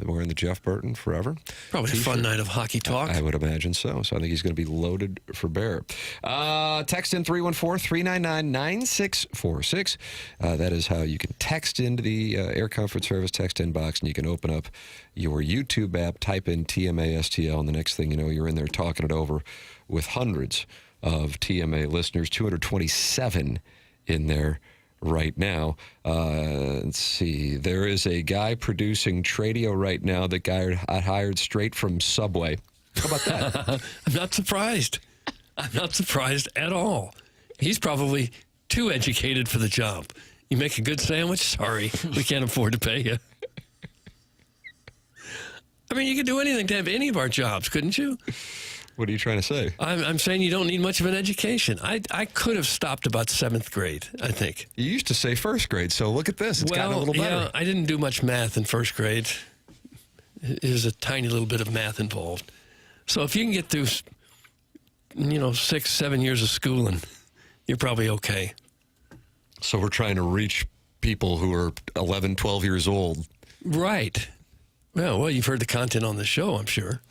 Wearing the Jeff Burton forever. probably a fun night of hockey talk. I would imagine so. So I think he's going to be loaded for bear. Text in 314-399-9646. That is how you can text into the Air Comfort Service text inbox, and you can open up your YouTube app, type in TMA STL, and the next thing you know, you're in there talking it over with hundreds of TMA listeners, 227 in there right now. Let's see. There is a guy producing Tradio right now that got hired straight from Subway. How about that? I'm not surprised. I'm not surprised at all. He's probably too educated for the job. You make a good sandwich? Sorry, we can't afford to pay you. I mean, you could do anything to have any of our jobs, couldn't you? What are you trying to say? I'm saying you don't need much of an education. I could have stopped about 7th grade, I think. You used to say first grade, so look at this. It's gotten a little better. Yeah, I didn't do much math in 1st grade. There's a tiny little bit of math involved. So if you can get through, 6, 7 years of schooling, you're probably okay. So we're trying to reach people who are 11, 12 years old. Right. Well, you've heard the content on the show, I'm sure.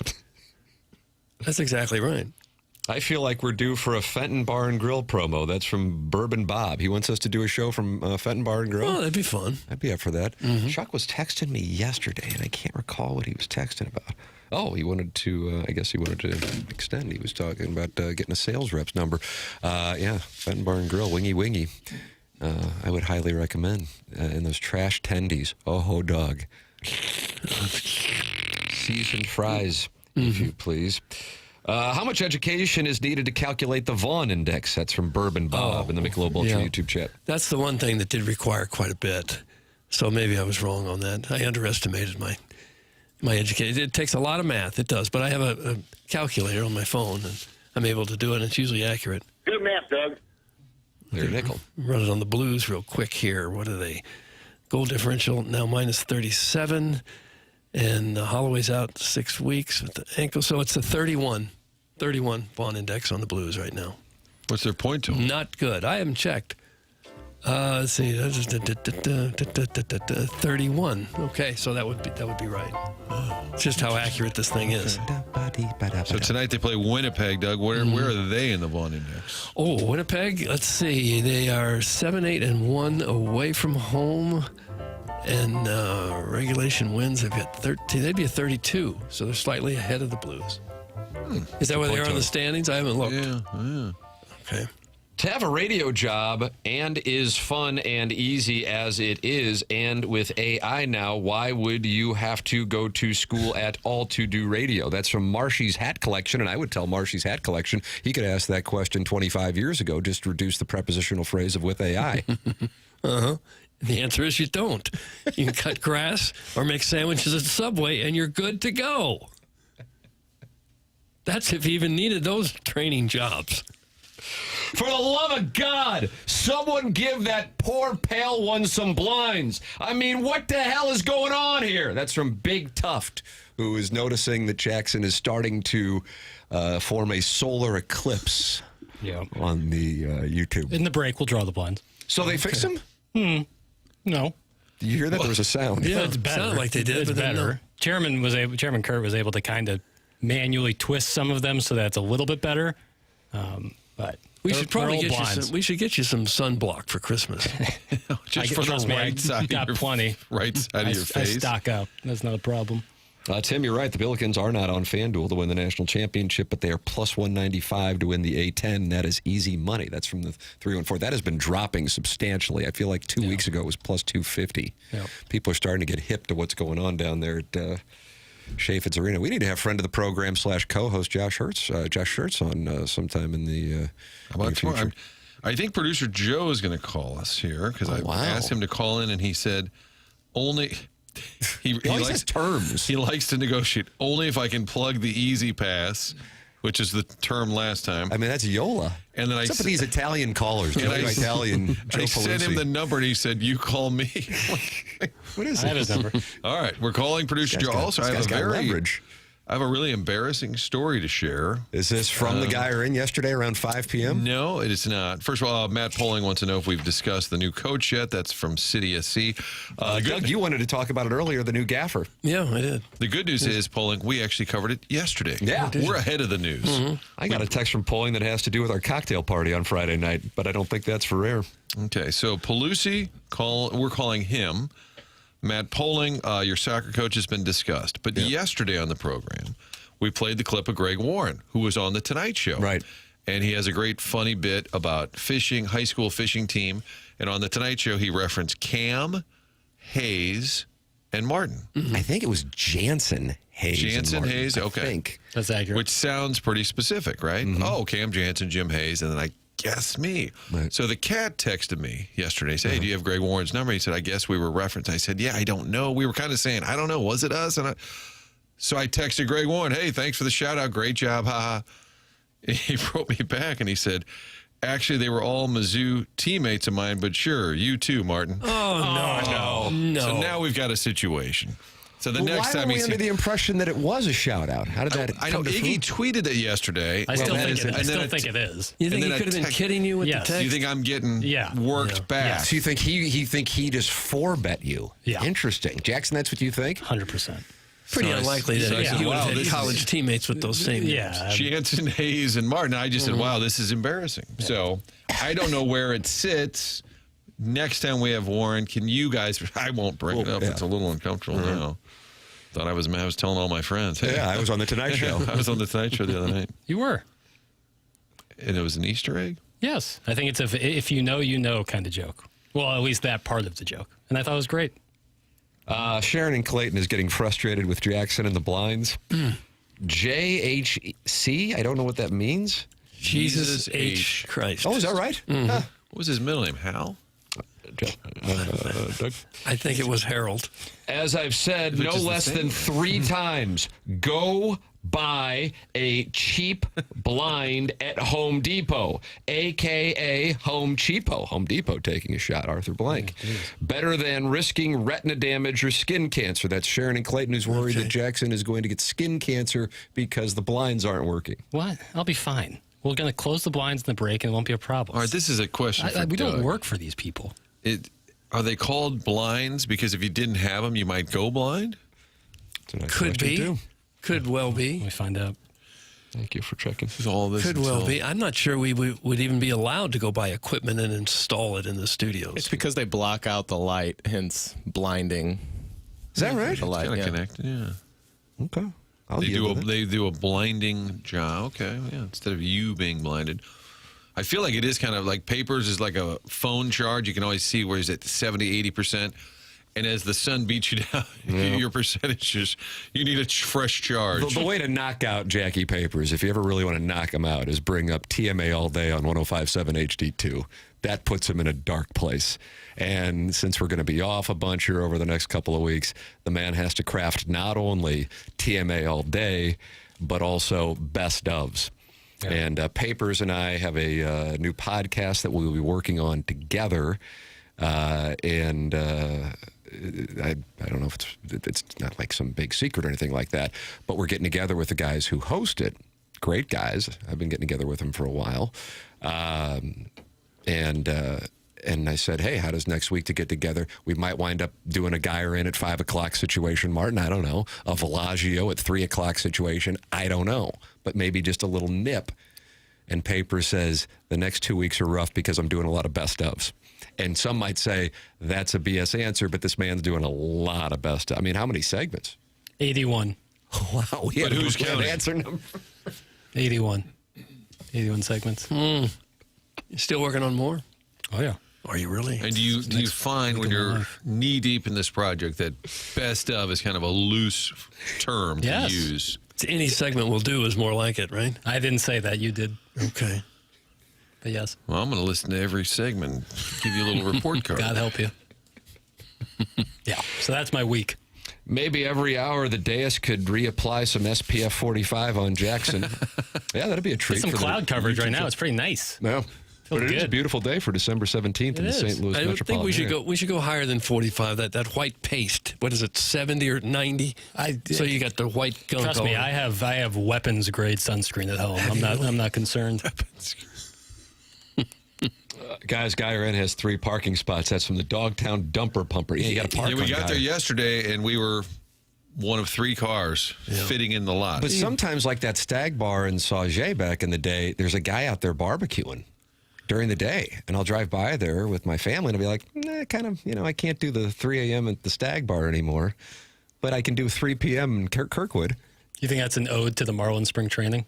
That's exactly right. I feel like we're due for a Fenton Bar and Grill promo. That's from Bourbon Bob. He wants us to do a show from Fenton Bar and Grill. Oh, that'd be fun. I'd be up for that. Chuck was texting me yesterday, and I can't recall what he was texting about. Oh, he wanted to, I guess he wanted to extend. He was talking about getting a sales rep's number. Yeah, Fenton Bar and Grill, wingy. I would highly recommend. And those trash tendies. Oh, dog. Seasoned fries, if you please. How much education is needed to calculate the Vaughn index? That's from Bourbon Bob in the Michelob Ultra YouTube chat. That's the one thing that did require quite a bit. So maybe I was wrong on that. I underestimated my education. It takes a lot of math. It does. But I have a calculator on my phone, and I'm able to do it, and it's usually accurate. Good math, Doug. There, nickel. Run it on the Blues real quick here. What are they? Goal differential now minus 37. And Holloway's out 6 weeks with the ankle. So it's a 31 Vaughn index on the Blues right now. What's their point to him? Not good. I haven't checked. Let's see. 31. Okay, so that would be right. It's just how accurate this thing is. So tonight they play Winnipeg, Doug. Where are they in the Vaughn Index? Oh, Winnipeg. Let's see. They are 7-8-1 away from home. And regulation wins, they've got 13. They'd be a 32, so they're slightly ahead of the Blues. Is that where they are on the standings? I haven't looked. Yeah. Okay. To have a radio job and is fun and easy as it is, and with AI now, why would you have to go to school at all to do radio? That's from Marshy's Hat Collection, and I would tell Marshy's Hat Collection he could ask that question 25 years ago, just reduce the prepositional phrase of with AI. Uh-huh. The answer is you don't. You can cut grass or make sandwiches at Subway, and you're good to go. That's if you even needed those training jobs. For the love of God, someone give that poor pale one some blinds. I mean, what the hell is going on here? That's from Big Tuft, who is noticing that Jackson is starting to form a solar eclipse on the YouTube. In the break, we'll draw the blinds. So they fixed him? No. Did you hear that? There was a sound. Yeah, It's better. sounded like they did, It's but then better. Chairman Kurt was able to kind of manually twist some of them so that it's a little bit better. But We they're- should probably they're get old you blinds. some. We should get you some sunblock for Christmas. Just for the trust me, right side got of your, plenty. right side of your I face. stock up. That's not a problem. Tim, you're right. The Billikens are not on FanDuel to win the national championship, but they are plus 195 to win the A10. That is easy money. That's from the 314. That has been dropping substantially. I feel like 2 weeks ago it was plus 250. Yep. People are starting to get hip to what's going on down there at Chaffetz Arena. We need to have friend of the program / co-host Josh Hertz on sometime in the How about near tomorrow? future. I think producer Joe is going to call us here because I wow. asked him to call in, and he said only. He always has terms. He likes to negotiate only if I can plug the Easy Pass, which is the term last time. I mean, that's Yola. And then Except for these Italian callers. Joe Italian, Joe I sent him Paluzzi. the number, and he said, "You call me." What is I it? have his number. All right, we're calling producer Joe. Also, I have leverage. I have a really embarrassing story to share. Is this from the guy who were in yesterday around 5 p.m.? No, it is not. First of all, Matt Poling wants to know if we've discussed the new coach yet. That's from City SC. Doug, you wanted to talk about it earlier, the new gaffer. Yeah, I did. The good news is, Poling, we actually covered it yesterday. Yeah. We're ahead of the news. I got a text from Poling that has to do with our cocktail party on Friday night, but I don't think that's for air. Okay, so Paluzzi, we're calling him. Matt Poling, your soccer coach has been discussed. But yesterday on the program, we played the clip of Greg Warren, who was on The Tonight Show. Right. And he has a great funny bit about fishing, high school fishing team. And on The Tonight Show, he referenced Cam, Hayes, and Martin. I think it was Jansen Hayes. and Jansen Martin, Hayes, I okay. think. That's accurate. Which sounds pretty specific, right? Oh, Cam Jansen, Jim Hayes, and then I guess me. Right. So the cat texted me yesterday. He said, "Hey, do you have Greg Warren's number?" He said, "I guess we were referenced." I said, "Yeah, I don't know." We were kind of saying, "I don't know. Was it us?" And so I texted Greg Warren, "Hey, thanks for the shout out. Great job. Haha." He wrote me back and he said, "Actually, they were all Mizzou teammates of mine, but sure, you too, Martin." Oh, no. So now we've got a situation. So the Well, next why time were we he's under the impression that it was a shout out? How did that I know come to Iggy fruit? tweeted it yesterday. I still that think is it, it. I And then still it- think it is. You think And he then could have a been text- kidding you with Yes. the text? You think I'm getting Yeah. worked back? So you think he just four-bet you? Yeah. Interesting. Jackson, that's what you think? 100%. Pretty So I- unlikely so that I said, he would wow, have this had is- college teammates with those same names. Yeah. Jansen, Hayes, and Martin. I just said, wow, this is embarrassing. So I don't know where it sits. Next time we have Warren, can you guys, I won't bring it up. yeah. It's a little uncomfortable now. Thought I was telling all my friends. Hey, Yeah, I was on the Tonight Show. I was on the Tonight Show the other night. You were. And it was an Easter egg? Yes. I think it's a if you know kind of joke. Well, at least that part of the joke. And I thought it was great. Sharon and Clayton is getting frustrated with Jackson and the blinds. JHC? I don't know what that means. Jesus H. Christ. Oh, is that right? What was his middle name? Hal? Doug? I think it was Harold. As I've said no is the less same. than 3 times, go buy a cheap blind at Home Depot, a.k.a. Home Cheapo. Home Depot taking a shot, Arthur Blank. Better than risking retina damage or skin cancer. That's Sharon and Clayton, who's worried that Jackson is going to get skin cancer because the blinds aren't working. What? I'll be fine. We're going to close the blinds in the break and it won't be a problem. All right, this is a question for we Doug. don't work for these people. Are they called blinds because if you didn't have them, you might go blind? It's a nice Could question, be. too. Could well Let be. me find out. Thank you for checking. Is all this Could well until- be. I'm not sure we would even be allowed to go buy equipment and install it in the studios. It's because they block out the light, hence blinding Is that right? the light. Kind of Yeah. connected, yeah. Okay. I'll They deal do with it. they do a blinding job. Okay, yeah. Instead of you being blinded, I feel like it is kind of like papers is like a phone charge. You can always see where he's at 70, 80%, and as the sun beats you down, your percentages, you need a fresh charge. The way to knock out Jackie Papers, if you ever really want to knock him out, is bring up TMA all day on 105.7 HD2. That puts him in a dark place. And since we're going to be off a bunch here over the next couple of weeks, the man has to craft not only TMA all day, but also best ofs. Yeah. And Papers and I have a new podcast that we'll be working on together. I don't know if it's not like some big secret or anything like that, but we're getting together with the guys who host it. Great guys. I've been getting together with them for a while. And I said, hey, how does next week to get together? We might wind up doing a Geyer in at 5 o'clock situation, Martin. I don't know. A Villaggio at 3 o'clock situation. I don't know. But maybe just a little nip. And Paper says the next 2 weeks are rough because I'm doing a lot of best ofs. And some might say that's a BS answer, but this man's doing a lot of best. I mean, how many segments? 81. Wow. But who's counting? Answer number. 81. 81 segments. You still working on more? Oh, yeah. Are you really? And do you find when you're knee deep in this project that best of is kind of a loose term Yes. to use? Any segment we'll do is more like it, right? I didn't say that. You did. Okay. But yes. Well, I'm going to listen to every segment, give you a little report card. God help you. Yeah. So that's my week. Maybe every hour the dais could reapply some SPF 45 on Jackson. Yeah, that'd be a treat. Get some for cloud the coverage right YouTube now. channel. It's pretty nice. No. But it is a good. beautiful day for December 17th in the is. St. Louis I metropolitan think we should area. go. We should go higher than 45. That white paste. What is it? 70 or 90? So you got the white gunk. Trust me, I have weapons grade sunscreen at home. I'm not concerned. Guys, Guy Ren has 3 parking spots. That's from the Dogtown Dumper Pumper. Yeah, you got to park Yeah, we on got Guy. there yesterday, and we were one of 3 cars fitting in the lot. But sometimes, like that Stag Bar in Sauget back in the day, there's a guy out there barbecuing during the day. And I'll drive by there with my family and I'll be like, I can't do the 3 a.m. at the Stag Bar anymore, but I can do 3 p.m. in Kirkwood. You think that's an ode to the Marlin spring training?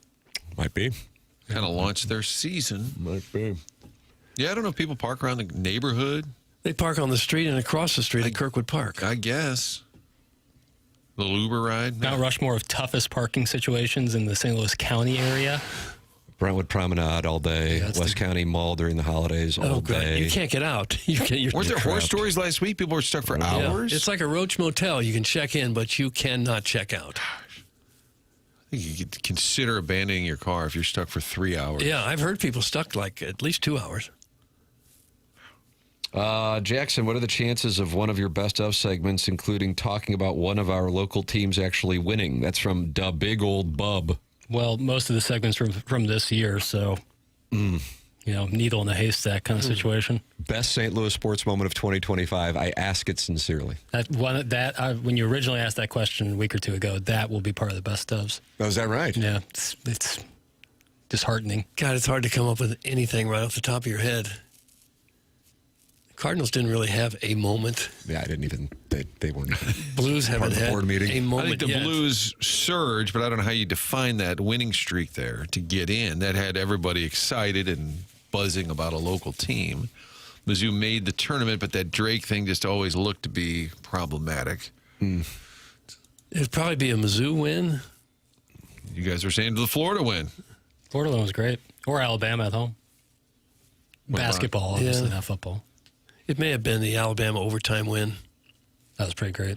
Might be. Kind of launched their season. Might be. Yeah, I don't know if people park around the neighborhood. They park on the street and across the street at Kirkwood Park. I guess. Little Uber ride. Mount Rushmore of toughest parking situations in the St. Louis County area. Brentwood Promenade all day. that's West County Mall during the holidays all good. day. You can't get out. You're Weren't there horror trapped. stories last week? People were stuck for Yeah. hours. It's like a Roach Motel. You can check in, but you cannot check out. I think you could consider abandoning your car if you're stuck for 3 hours. Yeah, I've heard people stuck like at least 2 hours. Jackson, what are the chances of one of your best of segments, including talking about one of our local teams actually winning? That's from Da Big Old Bub. Well, most of the segments from this year, so needle in a haystack kind of situation. Best St. Louis sports moment of 2025. I ask it sincerely. When you originally asked that question a week or 2 ago, that will be part of the best ofs. Oh, is that right? Yeah, it's disheartening. God, it's hard to come up with anything right off the top of your head. Cardinals didn't really have a moment. Yeah, I didn't even. They weren't. Blues haven't of the had board meeting. a I moment think the yet. Blues surged, but I don't know how you define that winning streak there to get in. That had everybody excited and buzzing about a local team. Mizzou made the tournament, but that Drake thing just always looked to be problematic. It'd probably be a Mizzou win. You guys were saying the Florida win. Florida was great. Or Alabama at home. What about- Basketball, obviously, Yeah. not football. It may have been the Alabama overtime win. That was pretty great.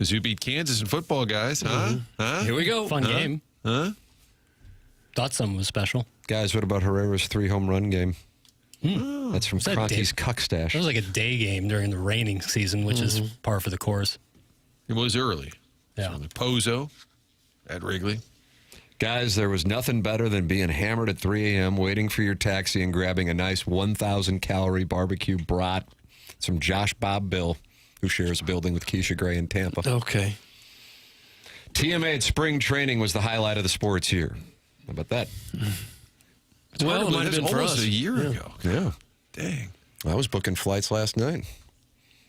Mizzou beat Kansas in football, guys. Huh? Huh? Here we go. Fun game. Huh? Thought something was special. Guys, what about Herrera's 3-home run game? That's from that Cronky's Dave? Cuck Stash. It was like a day game during the raining season, which is par for the course. It was early. Yeah. So the Pozo at Wrigley. Guys, there was nothing better than being hammered at 3 a.m., waiting for your taxi and grabbing a nice 1,000-calorie barbecue brat. It's from Josh Bob Bill, who shares a building with Keisha Gray in Tampa. Okay. TMA at spring training was the highlight of the sports year. How about that? It's hard to Well, it believe might have that's been for almost us. a year ago. Yeah. Dang. I was booking flights last night.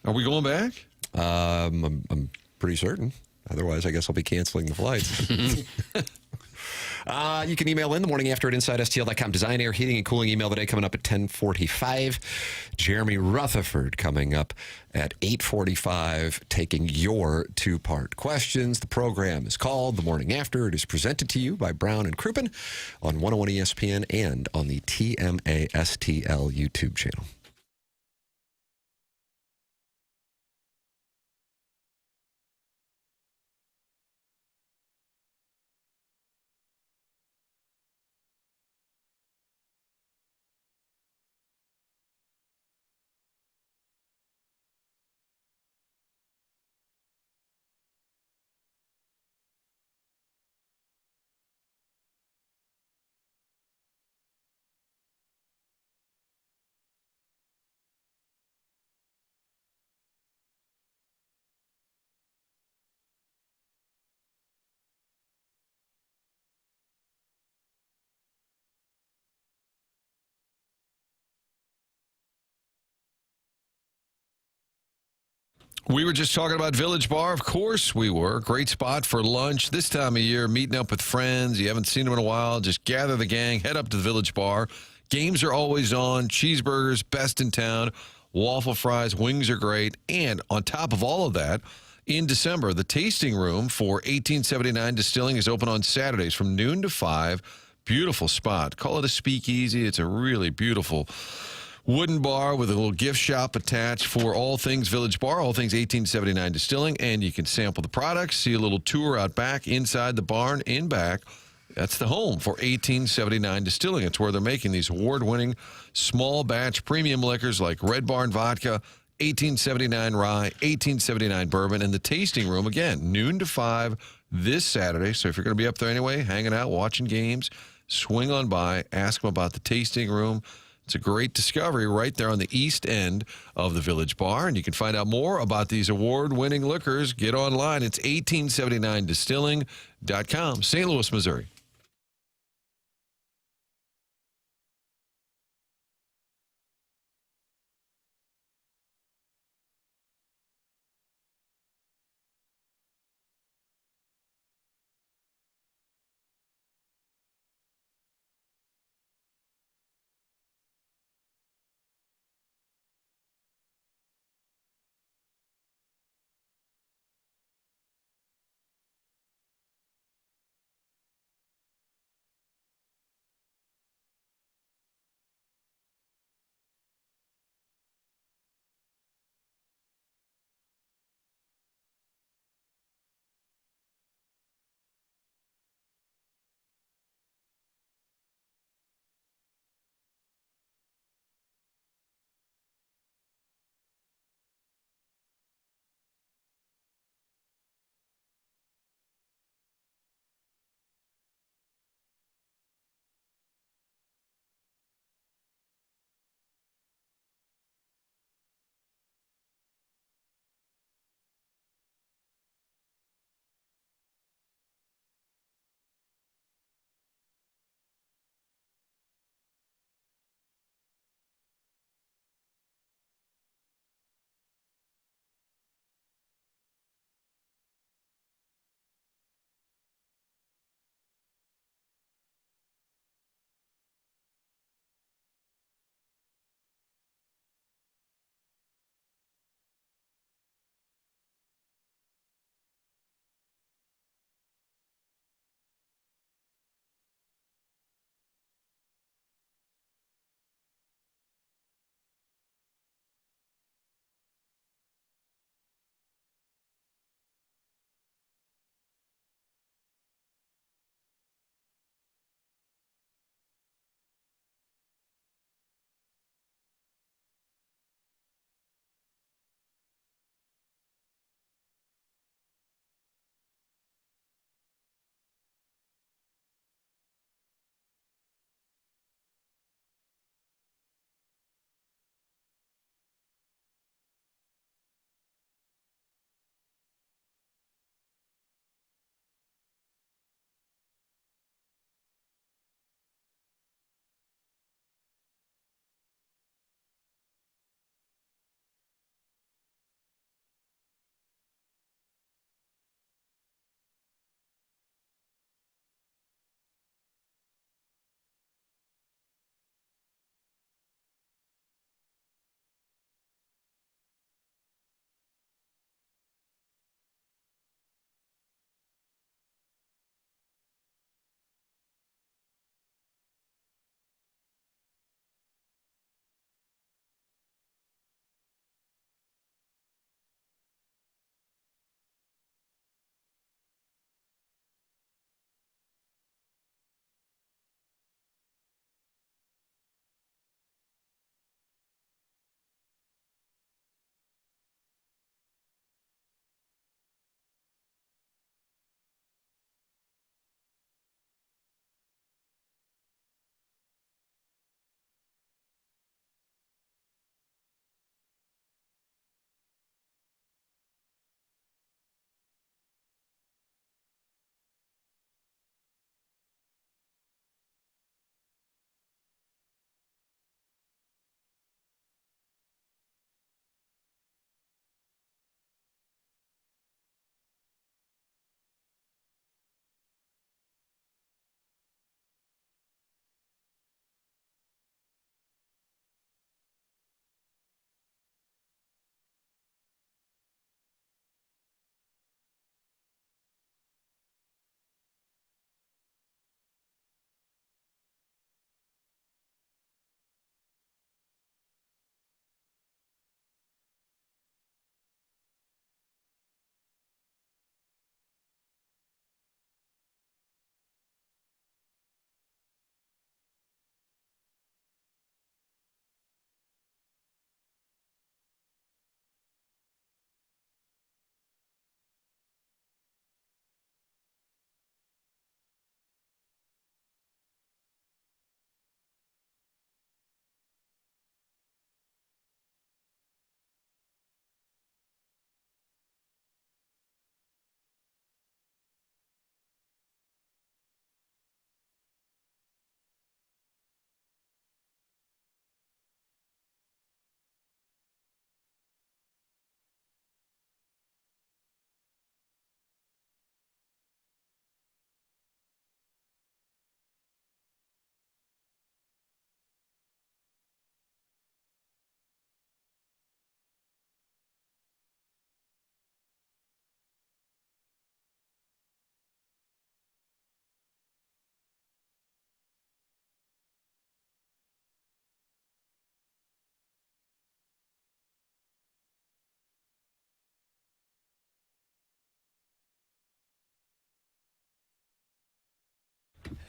Are we going back? I'm pretty certain. Otherwise, I guess I'll be canceling the flights. You can email in the morning after at InsideSTL.com. Design, air, heating, and cooling email today coming up at 10:45. Jeremy Rutherford coming up at 8:45, taking your 2-part questions. The program is called The Morning After. It is presented to you by Brown and Crouppen on 101 ESPN and on the TMA STL YouTube channel. We were just talking about Village Bar. Of course we were. Great spot for lunch this time of year, meeting up with friends. You haven't seen them in a while. Just gather the gang, head up to the Village Bar. Games are always on. Cheeseburgers, best in town. Waffle fries, wings are great. And on top of all of that, in December, the tasting room for 1879 Distilling is open on Saturdays from noon to 5. Beautiful spot. Call it a speakeasy. It's a really beautiful wooden bar with a little gift shop attached for all things Village Bar, all things 1879 Distilling, and you can sample the products, see a little tour out back, inside the barn, in back. That's the home for 1879 Distilling. It's where they're making these award-winning small batch premium liquors like Red Barn Vodka, 1879 Rye, 1879 Bourbon, and the tasting room, again, noon to 5 this Saturday. So if you're going to be up there anyway, hanging out, watching games, swing on by, ask them about the tasting room. It's a great discovery right there on the east end of the Village Bar. And you can find out more about these award-winning liquors. Get online. It's 1879distilling.com, St. Louis, Missouri.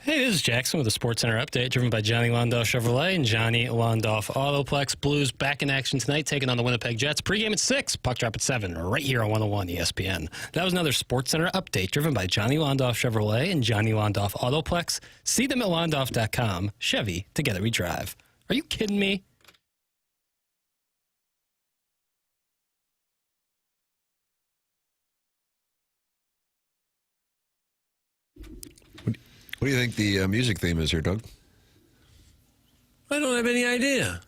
Hey, this is Jackson with a Sports Center update driven by Johnny Londoff Chevrolet and Johnny Londoff Autoplex. Blues back in action tonight, taking on the Winnipeg Jets. Pregame at 6, puck drop at 7, right here on 101 ESPN. That was another Sports Center update driven by Johnny Londoff Chevrolet and Johnny Londoff Autoplex. See them at londoff.com. Chevy, together we drive. Are you kidding me? What do you think the music theme is here, Doug? I don't have any idea.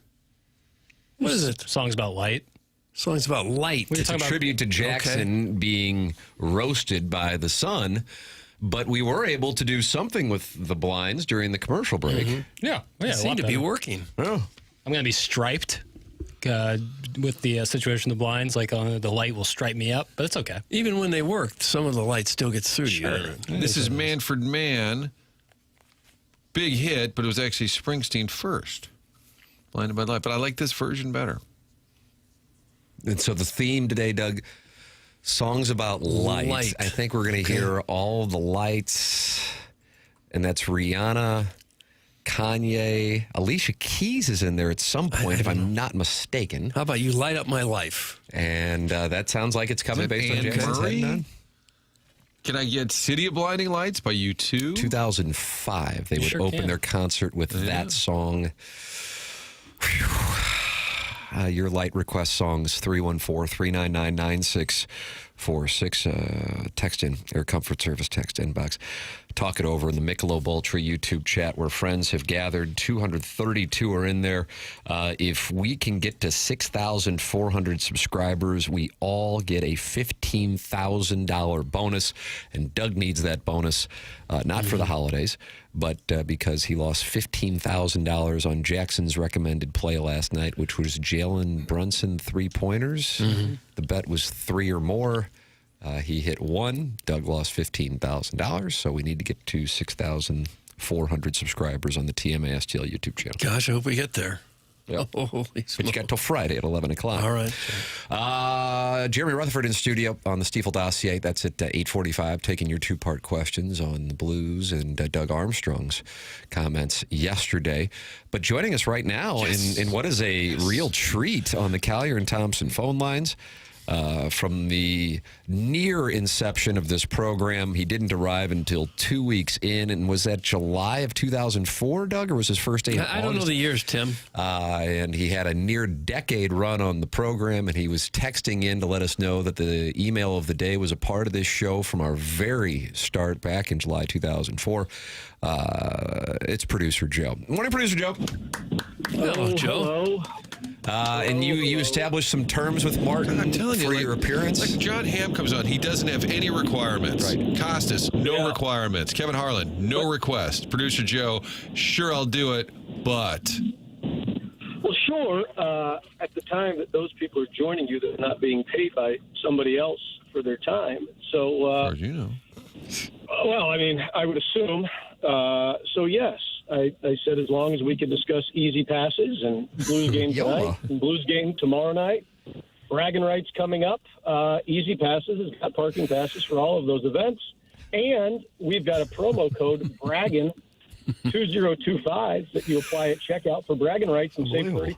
What is it? Songs about light. Songs about light. It's a tribute to Jackson being roasted by the sun, but we were able to do something with the blinds during the commercial break. Yeah. It seemed to be working. Oh. I'm going to be striped with the situation of the blinds. Like the light will stripe me up, but it's okay. Even when they work, some of the light still gets through to you. This is Manfred Mann. Big hit, but it was actually Springsteen first. Blinded by Light. But I like this version better. And so the theme today, Doug, songs about light. I think we're going to hear all the lights. And that's Rihanna, Kanye, Alicia Keys is in there at some point, if I'm not mistaken. How about You Light Up My Life? And that sounds like it's coming based on Anne Jackson's Murray? heading on. Can I get City of Blinding Lights by U2? 2005, they would Sure open can. their concert with that song. Your light request songs, 314-399-9646. Text in, Air Comfort Service text inbox. Talk it over in the Michelob Ultra YouTube chat where friends have gathered. 232 are in there. If we can get to 6,400 subscribers, we all get a $15,000 bonus. And Doug needs that bonus, not for the holidays, but because he lost $15,000 on Jackson's recommended play last night, which was Jalen Brunson three-pointers. The bet was 3 or more. He hit 1. Doug lost $15,000, so we need to get to 6,400 subscribers on the TMA STL YouTube channel. Gosh, I hope we get there. Yep. Holy But you got till Friday at 11 o'clock. All right. Jeremy Rutherford in studio on the Stiefel dossier. That's at 8:45, taking your two-part questions on the Blues and Doug Armstrong's comments yesterday. But joining us right now in what is a real treat on the Collier and Thompson phone lines. From the near inception of this program, he didn't arrive until 2 weeks in. And was that July of 2004, Doug, or was his first day in I don't know the years, Tim. and he had a near decade run on the program, and he was texting in to let us know that the email of the day was a part of this show from our very start back in July 2004. It's producer Joe. Morning, producer Joe. Hello, Joe. Hello. And you established some terms with Martin I'm telling you, for like, your appearance? Like John Hamm comes on, he doesn't have any requirements. Right. Costas, no requirements. Kevin Harlan, no request. Producer Joe, sure, I'll do it, but... Well, sure. At the time that those people are joining you, they're not being paid by somebody else for their time. So, As far as you know. well, I mean, I would assume. So, yes, I said as long as we could discuss easy passes and Blues game tonight and Blues game tomorrow night, bragging rights coming up, easy passes has got parking passes for all of those events. And we've got a promo code, bragging 2025, that you apply at checkout for bragging rights and save 30%.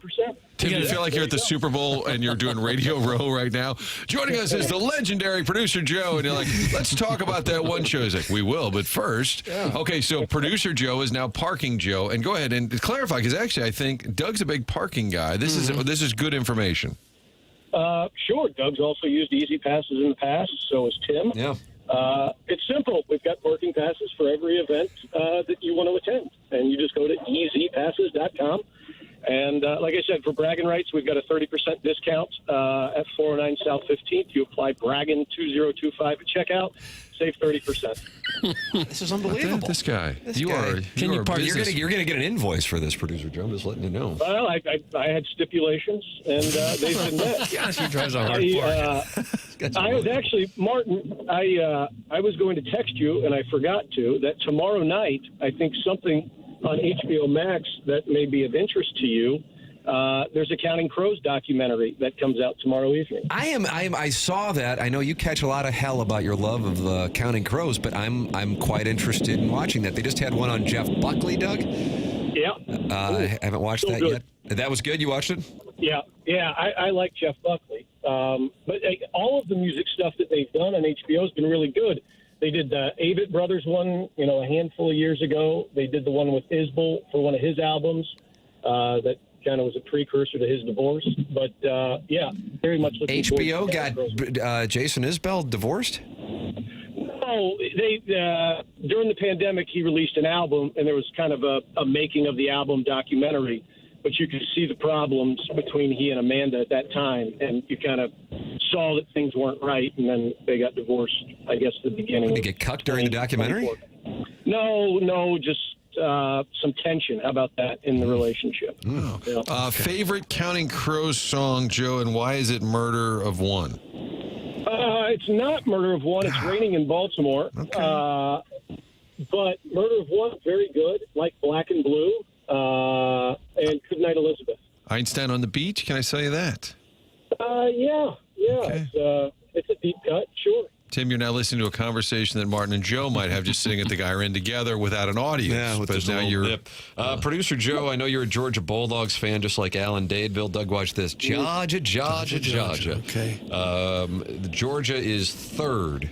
Tim, do you feel like you're at the Super Bowl and you're doing Radio Row right now? Joining us is the legendary producer Joe, and you're like, let's talk about that one show. He's like, we will, but first. Okay, so producer Joe is now parking Joe, and go ahead and clarify, because actually I think Doug's a big parking guy. This is good information. Sure. Doug's also used easy passes in the past, so has Tim. Yeah. It's simple. We've got parking passes for every event that you want to attend. And you just go to easypasses.com. And like I said, for bragging rights, we've got a 30% discount at 409 South 15th. You apply bragging 2025 at checkout, save 30%. This is unbelievable. This guy. You're going to get an invoice for this, producer Joe. I'm just letting you know. Well, I had stipulations, and they've been met. Gosh, he drives a hard park. I was actually, Martin, I was going to text you, and I forgot to, that tomorrow night, I think something on HBO Max that may be of interest to you there's a Counting Crows documentary that comes out tomorrow evening. I saw that. I know you catch a lot of hell about your love of the Counting Crows, but I'm quite interested in watching that. They just had one on Jeff Buckley, Doug. Yeah. I haven't watched that good. yet. That was good. You watched it? Yeah. I like Jeff Buckley. But all of the music stuff that they've done on HBO has been really good. They did the Avett Brothers one, a handful of years ago. They did the one with Isbell for one of his albums that kind of was a precursor to his divorce. But, very much looking HBO forward to got Jason Isbell divorced? No, during the pandemic, he released an album, and there was kind of a making of the album documentary. But you could see the problems between he and Amanda at that time, and you kind of saw that things weren't right, and then they got divorced, I guess, at the beginning. Did they get cucked during the documentary? No, just some tension. How about that in the relationship? Oh. Yeah. Favorite Counting Crows song, Joe, and why is it Murder of One? It's not Murder of One. It's Raining in Baltimore. Okay. But Murder of One, very good, like Black and Blue. And Goodnight Elizabeth. Einstein on the Beach, can I say that? Yeah. Okay. It's a deep cut, sure. Tim, you're now listening to a conversation that Martin and Joe might have just sitting at the guy in together without an audience. Yeah, with but now you're producer Joe, I know you're a Georgia Bulldogs fan, just like Alan Dadeville. Doug, watch this. Georgia. Okay. Georgia is third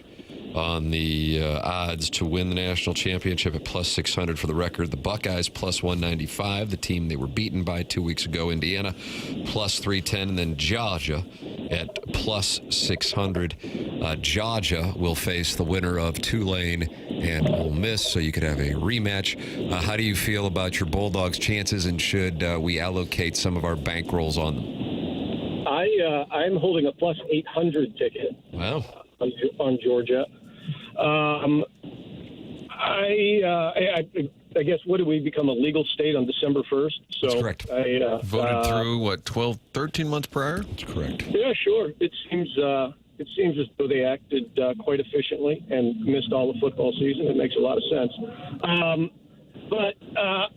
on the odds to win the national championship at plus 600 for the record. The Buckeyes plus 195, the team they were beaten by 2 weeks ago, Indiana, plus 310, and then Georgia at plus 600. Georgia will face the winner of Tulane and Ole Miss, so you could have a rematch. How do you feel about your Bulldogs' chances, and should we allocate some of our bankrolls on them? I'm holding a plus 800 ticket. Wow. On Georgia. I guess, what do we become a legal state on December 1st? So That's correct. voted through, 13 months prior? That's correct. Yeah, sure. It seems as though they acted quite efficiently and missed all the football season. It makes a lot of sense. But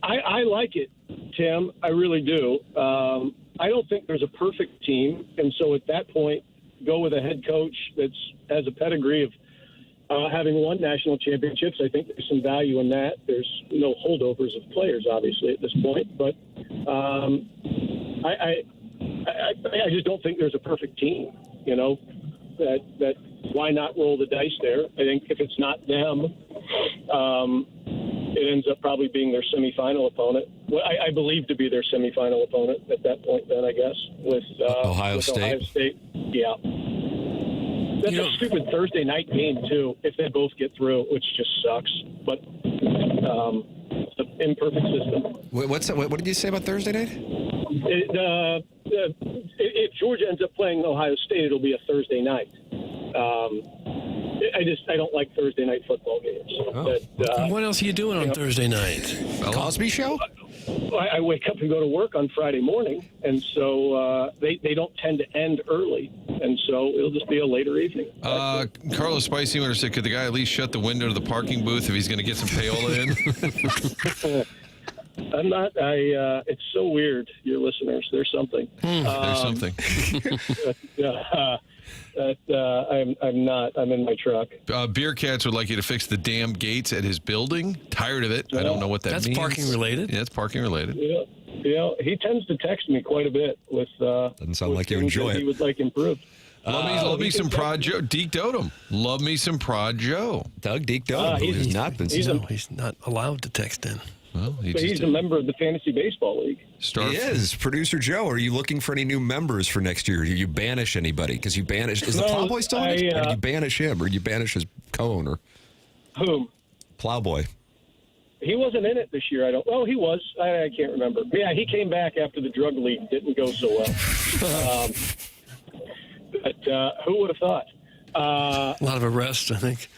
I like it, Tim. I really do. I don't think there's a perfect team. And so at that point, go with a head coach that has a pedigree of having won national championships. I think there's some value in that. There's no holdovers of players, obviously, at this point. But I just don't think there's a perfect team. That why not roll the dice there? I think if it's not them, it ends up probably being their semifinal opponent. Well, I believe to be their semifinal opponent at that point. Then I guess with Ohio State. Ohio State, yeah. That's a stupid Thursday night game too. If they both get through, which just sucks. But it's an imperfect system. What did you say about Thursday night? If Georgia ends up playing Ohio State, it'll be a Thursday night. I don't like Thursday night football games. What else are you doing on Thursday night? Cosby Show? I wake up and go to work on Friday morning, and so they don't tend to end early, and so it'll just be a later evening. Carlos Spicy wanted to say, could the guy at least shut the window to the parking booth if he's going to get some payola in? I'm not. It's so weird, your listeners. There's something. There's something. I'm not. I'm in my truck. Beer Cats would like you to fix the damn gates at his building. Tired of it. I don't know what that means. That's parking related. Yeah, it's parking related. Yeah. He tends to text me quite a bit with. Doesn't sound like you enjoy it. He would like improved. Love me some Prod Joe. Deke Dotem. Love me some Prod Joe. Doug Deke Dotem, who has not been. He's not allowed to text in. Well, he's a member of the Fantasy Baseball League. He is. Producer Joe, are you looking for any new members for next year? Do you banish anybody? Because you banish. Is the Plowboy still in it? Or do you banish him? Or do you banish his co-owner? Whom? Plowboy. He wasn't in it this year. He was. I can't remember. Yeah, he came back after the drug league didn't go so well. But who would have thought? A lot of arrests, I think.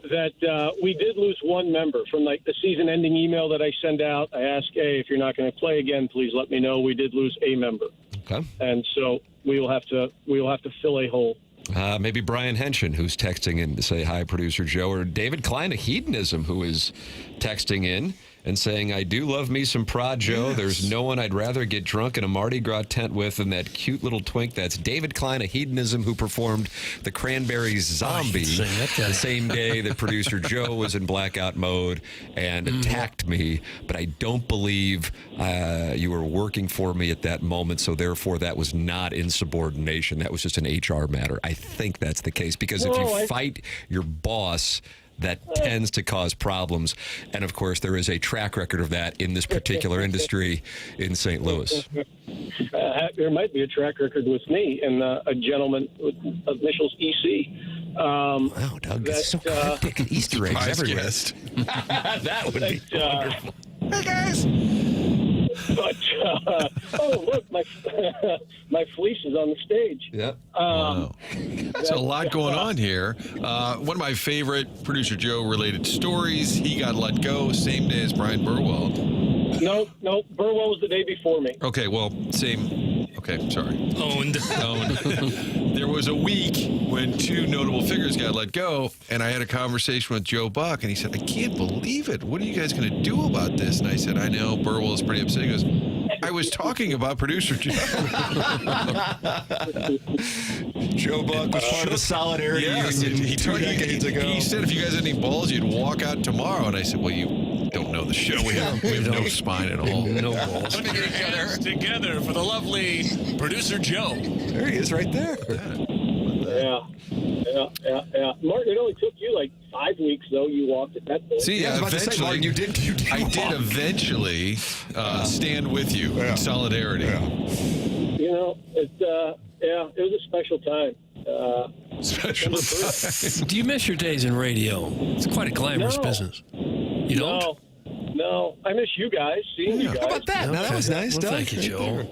That we did lose one member from the season-ending email that I send out. I ask, hey, if you're not going to play again, please let me know. We did lose a member, okay, and so we will have to fill a hole. Maybe Brian Henshin, who's texting in to say hi, Producer Joe, or David Klein of Hedonism, who is texting in. and saying, I do love me some Prod Joe. There's no one I'd rather get drunk in a Mardi Gras tent with than that cute little twink. That's David Klein of Hedonism, who performed the Cranberries' Zombie the same day that producer Joe was in blackout mode and attacked me. But I don't believe you were working for me at that moment, so therefore that was not insubordination. That was just an HR matter. I think that's the case, because if you fight your boss, that tends to cause problems. And, of course, there is a track record of that in this particular industry in St. Louis. There might be a track record with me and a gentleman with initials EC. Wow, Doug, that's so cryptic. Easter eggs everywhere. That would be wonderful. Hey, guys! But, oh, look, my fleece is on the stage. Yep. Wow. There's a lot going on here. One of my favorite producer Joe-related stories, he got let go same day as Brian Burwell. No, Burwell was the day before me. Okay, well, same. Okay, sorry. Owned. There was a week when two notable figures got let go, and I had a conversation with Joe Buck, and he said, I can't believe it. What are you guys going to do about this? And I said, I know, Burwell is pretty upset. He goes, I was talking about producer Joe. Joe Buck was part of the Solidarity Union 2 decades ago. He said, if you guys had any balls, you'd walk out tomorrow. And I said, well, you don't know the show. We have no spine at all. No balls. Put your hands together for the lovely producer Joe. There he is right there. Yeah. Martin, it only took you like 5 weeks, though. You walked at that point. See, eventually, Martin, you did I did eventually stand with you in solidarity. You know, it was a special time. Special time. Do you miss your days in radio? It's quite a glamorous business. You don't? No, I miss you guys, seeing you guys. How about that? Okay. No, that was nice, Well, Doug. thank you, Joe.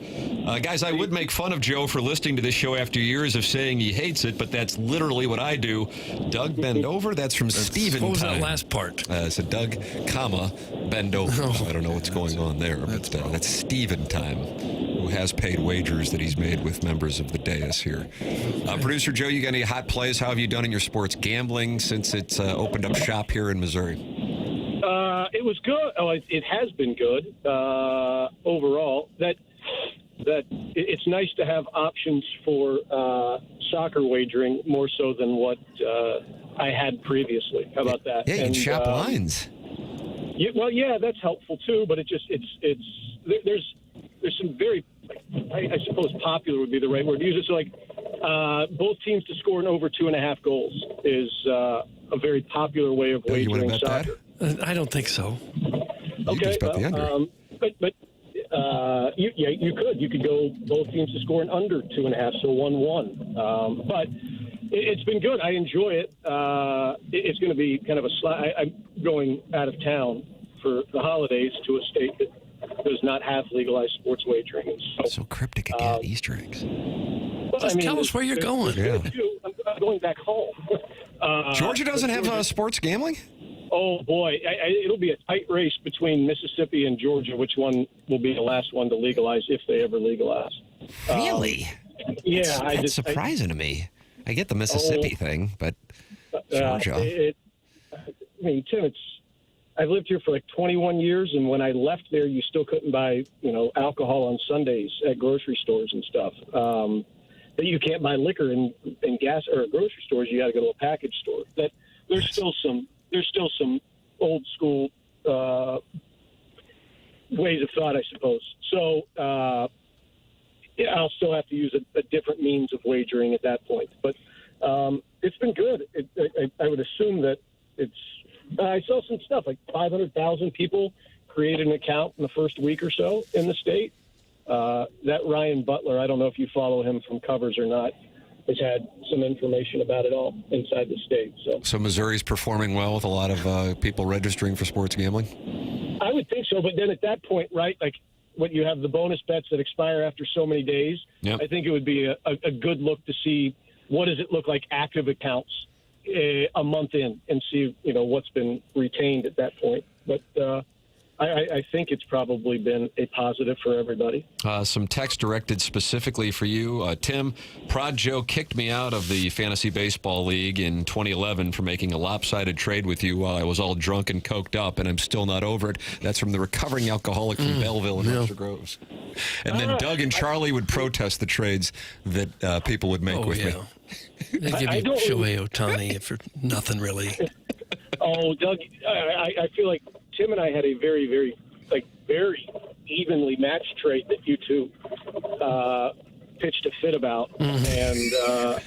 Guys, I would make fun of Joe for listening to this show after years of saying he hates it, but that's literally what I do. Doug, bend over. That's from Steven What was time. that last part? So Doug, comma, bend over. I don't know what's going on there, but that's Steven time, who has paid wagers that he's made with members of the dais here. Producer Joe, you got any hot plays? How have you done in your sports gambling since it's opened up shop here in Missouri? It was good. Oh, it has been good overall. That it's nice to have options for soccer wagering more so than what I had previously. How about that? Yeah, you can shop lines. Yeah, that's helpful too. But there's some very, I suppose popular would be the right word to use it. So like both teams to score in over 2.5 goals is a very popular way of wagering you want to bet soccer. that? I don't think so. Okay, bet the under. but you could go both teams to score in under 2.5, so 1-1. But it's been good. I enjoy it. It's going to be kind of a I'm going out of town for the holidays to a state that does not have legalized sports wagering. So cryptic again, Easter eggs. Just tell us where you're going. Yeah. I'm going back home. Georgia doesn't have sports gambling? Oh, boy. It'll be a tight race between Mississippi and Georgia, which one will be the last one to legalize if they ever legalize. Really? Yeah. That's surprising to me. I get the Mississippi thing, but Georgia. Tim, I've lived here for like 21 years, and when I left there, you still couldn't buy, alcohol on Sundays at grocery stores and stuff. But you can't buy liquor in gas or grocery stores. You got to go to a package store. There's still some old school ways of thought, I suppose. So I'll still have to use a different means of wagering at that point. But it's been good. I would assume that I saw some stuff like 500,000 people created an account in the first week or so in the state. That Ryan Butler, I don't know if you follow him from Covers or not, has had some information about it all inside the state. So Missouri's performing well with a lot of people registering for sports gambling? I would think so, but then at that point, right, like when you have the bonus bets that expire after so many days, yep. I think it would be a good look to see what does it look like active accounts a month in and see, what's been retained at that point. But I think it's probably been a positive for everybody. Some text directed specifically for you. Tim, Prod Joe kicked me out of the Fantasy Baseball League in 2011 for making a lopsided trade with you while I was all drunk and coked up, and I'm still not over it. That's from the recovering alcoholic from Belleville and Webster Groves. And then Doug and Charlie would protest the trades that people would make with me. They give you Shohei Ohtani for nothing, really. Oh, Doug, I feel like Tim and I had a very, very evenly matched trade that you two pitched a fit about. And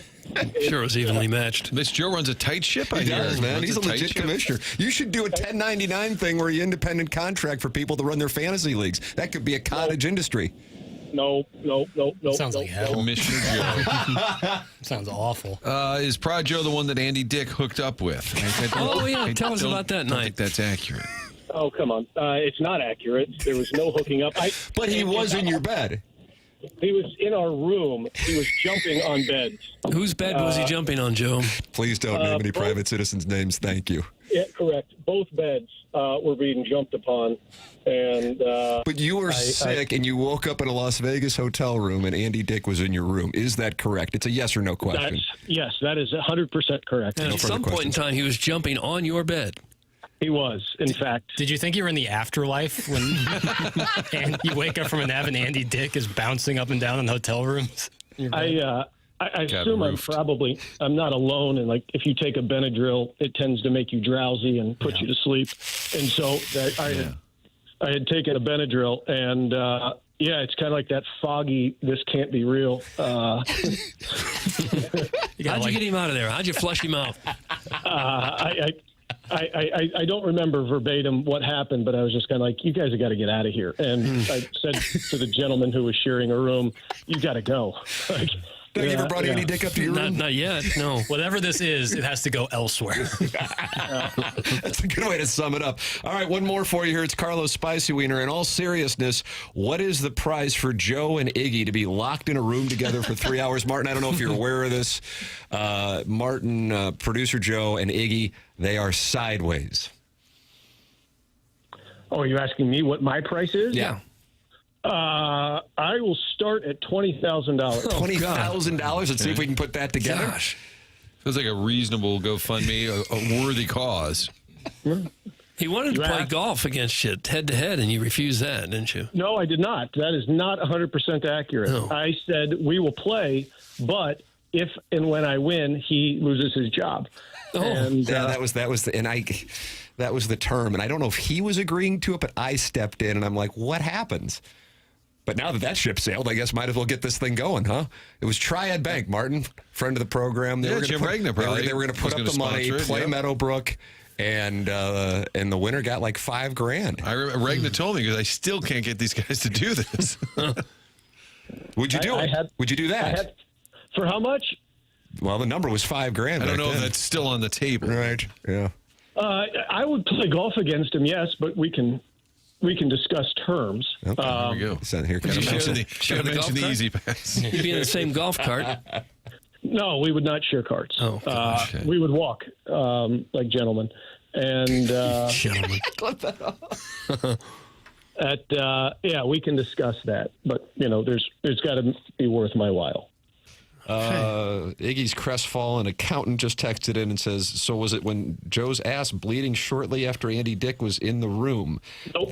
Sure, it was evenly matched. This Joe runs a tight ship, I He hear. does, man. He's a tight legit ship. commissioner. You should do a 1099 thing where you independent contract for people to run their fantasy leagues. That could be a cottage industry. no. Sounds like hell. Commissioner Joe. Sounds awful. Is Prod Joe the one that Andy Dick hooked up with? Oh, yeah. Tell us about that I don't night. think that's accurate. Oh, come on. It's not accurate. There was no hooking up. But he was in your bed. He was in our room. He was jumping on beds. Whose bed was he jumping on, Joe? Please don't name any private citizens' names. Thank you. Yeah, correct. Both beds were being jumped upon. And But you were sick and you woke up in a Las Vegas hotel room and Andy Dick was in your room. Is that correct? It's a yes or no question. yes, that is 100% correct. And at some point in time, he was jumping on your bed. He was, in fact. Did you think you were in the afterlife when and you wake up from a nap and Andy Dick is bouncing up and down in hotel rooms? I assume I'm not alone, and like if you take a Benadryl, it tends to make you drowsy and put you to sleep. And so I had taken a Benadryl, and it's kind of like that foggy. This can't be real. How'd you get him out of there? How'd you flush him out? I don't remember verbatim what happened, but I was just kind of like, you guys have got to get out of here. And I said to the gentleman who was sharing a room, you got to go. Like, Have you ever brought Andy Dick up to your room? Not yet, no. Whatever this is, it has to go elsewhere. That's a good way to sum it up. All right, one more for you here. It's Carlos Spicy Wiener. In all seriousness, what is the prize for Joe and Iggy to be locked in a room together for 3 hours? Martin, I don't know if you're aware of this. Martin, producer Joe, and Iggy, they are sideways. Oh, are you asking me what my price is? Yeah. I will start at $20,000. $20,000? Let's see if we can put that together. Gosh. Feels like a reasonable GoFundMe, a worthy cause. He wanted to play golf against you head-to-head, and you refused that, didn't you? No, I did not. That is not 100% accurate. No. I said we will play, but if and when I win, he loses his job. Oh, and, that was the term, and I don't know if he was agreeing to it, but I stepped in, and I'm like, what happens? But now that ship sailed, I guess might as well get this thing going, huh? It was Triad Bank, Martin, friend of the program. They were Jim Regner probably. They were going to put up the money, play Meadowbrook, and the winner got like $5,000. I remember Regner told me because I still can't get these guys to do this. Would you do it? Would you do that? For how much? Well, the number was $5,000. I don't know if that's still on the table. Right. Yeah. I would play golf against him, yes, but we can discuss terms. Okay, Here we go. So here Gotta comes mention the easy pass. You'd be in the same golf cart. No, we would not share carts. Oh, okay. We would walk like gentlemen. And Gentlemen. we can discuss that. But, there's got to be worth my while. Iggy's crestfallen accountant just texted in and says, so was it when Joe's ass bleeding shortly after Andy Dick was in the room? Nope.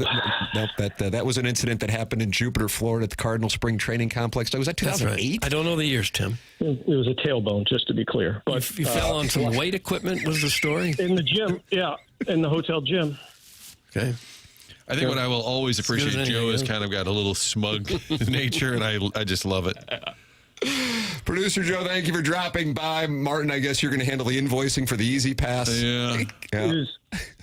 Nope, that was an incident that happened in Jupiter, Florida at the Cardinal Spring Training Complex. Was that That's 2008? right. I don't know the years, Tim. It was a tailbone, just to be clear. But You fell on some weight equipment, was the story? in the gym, in the hotel gym. Okay. I think what I will always appreciate, as Joe, has anything. kind of got a little smug nature, and I just love it. Producer Joe, thank you for dropping by. Martin, I guess you're going to handle the invoicing for the Easy Pass. Yeah. It is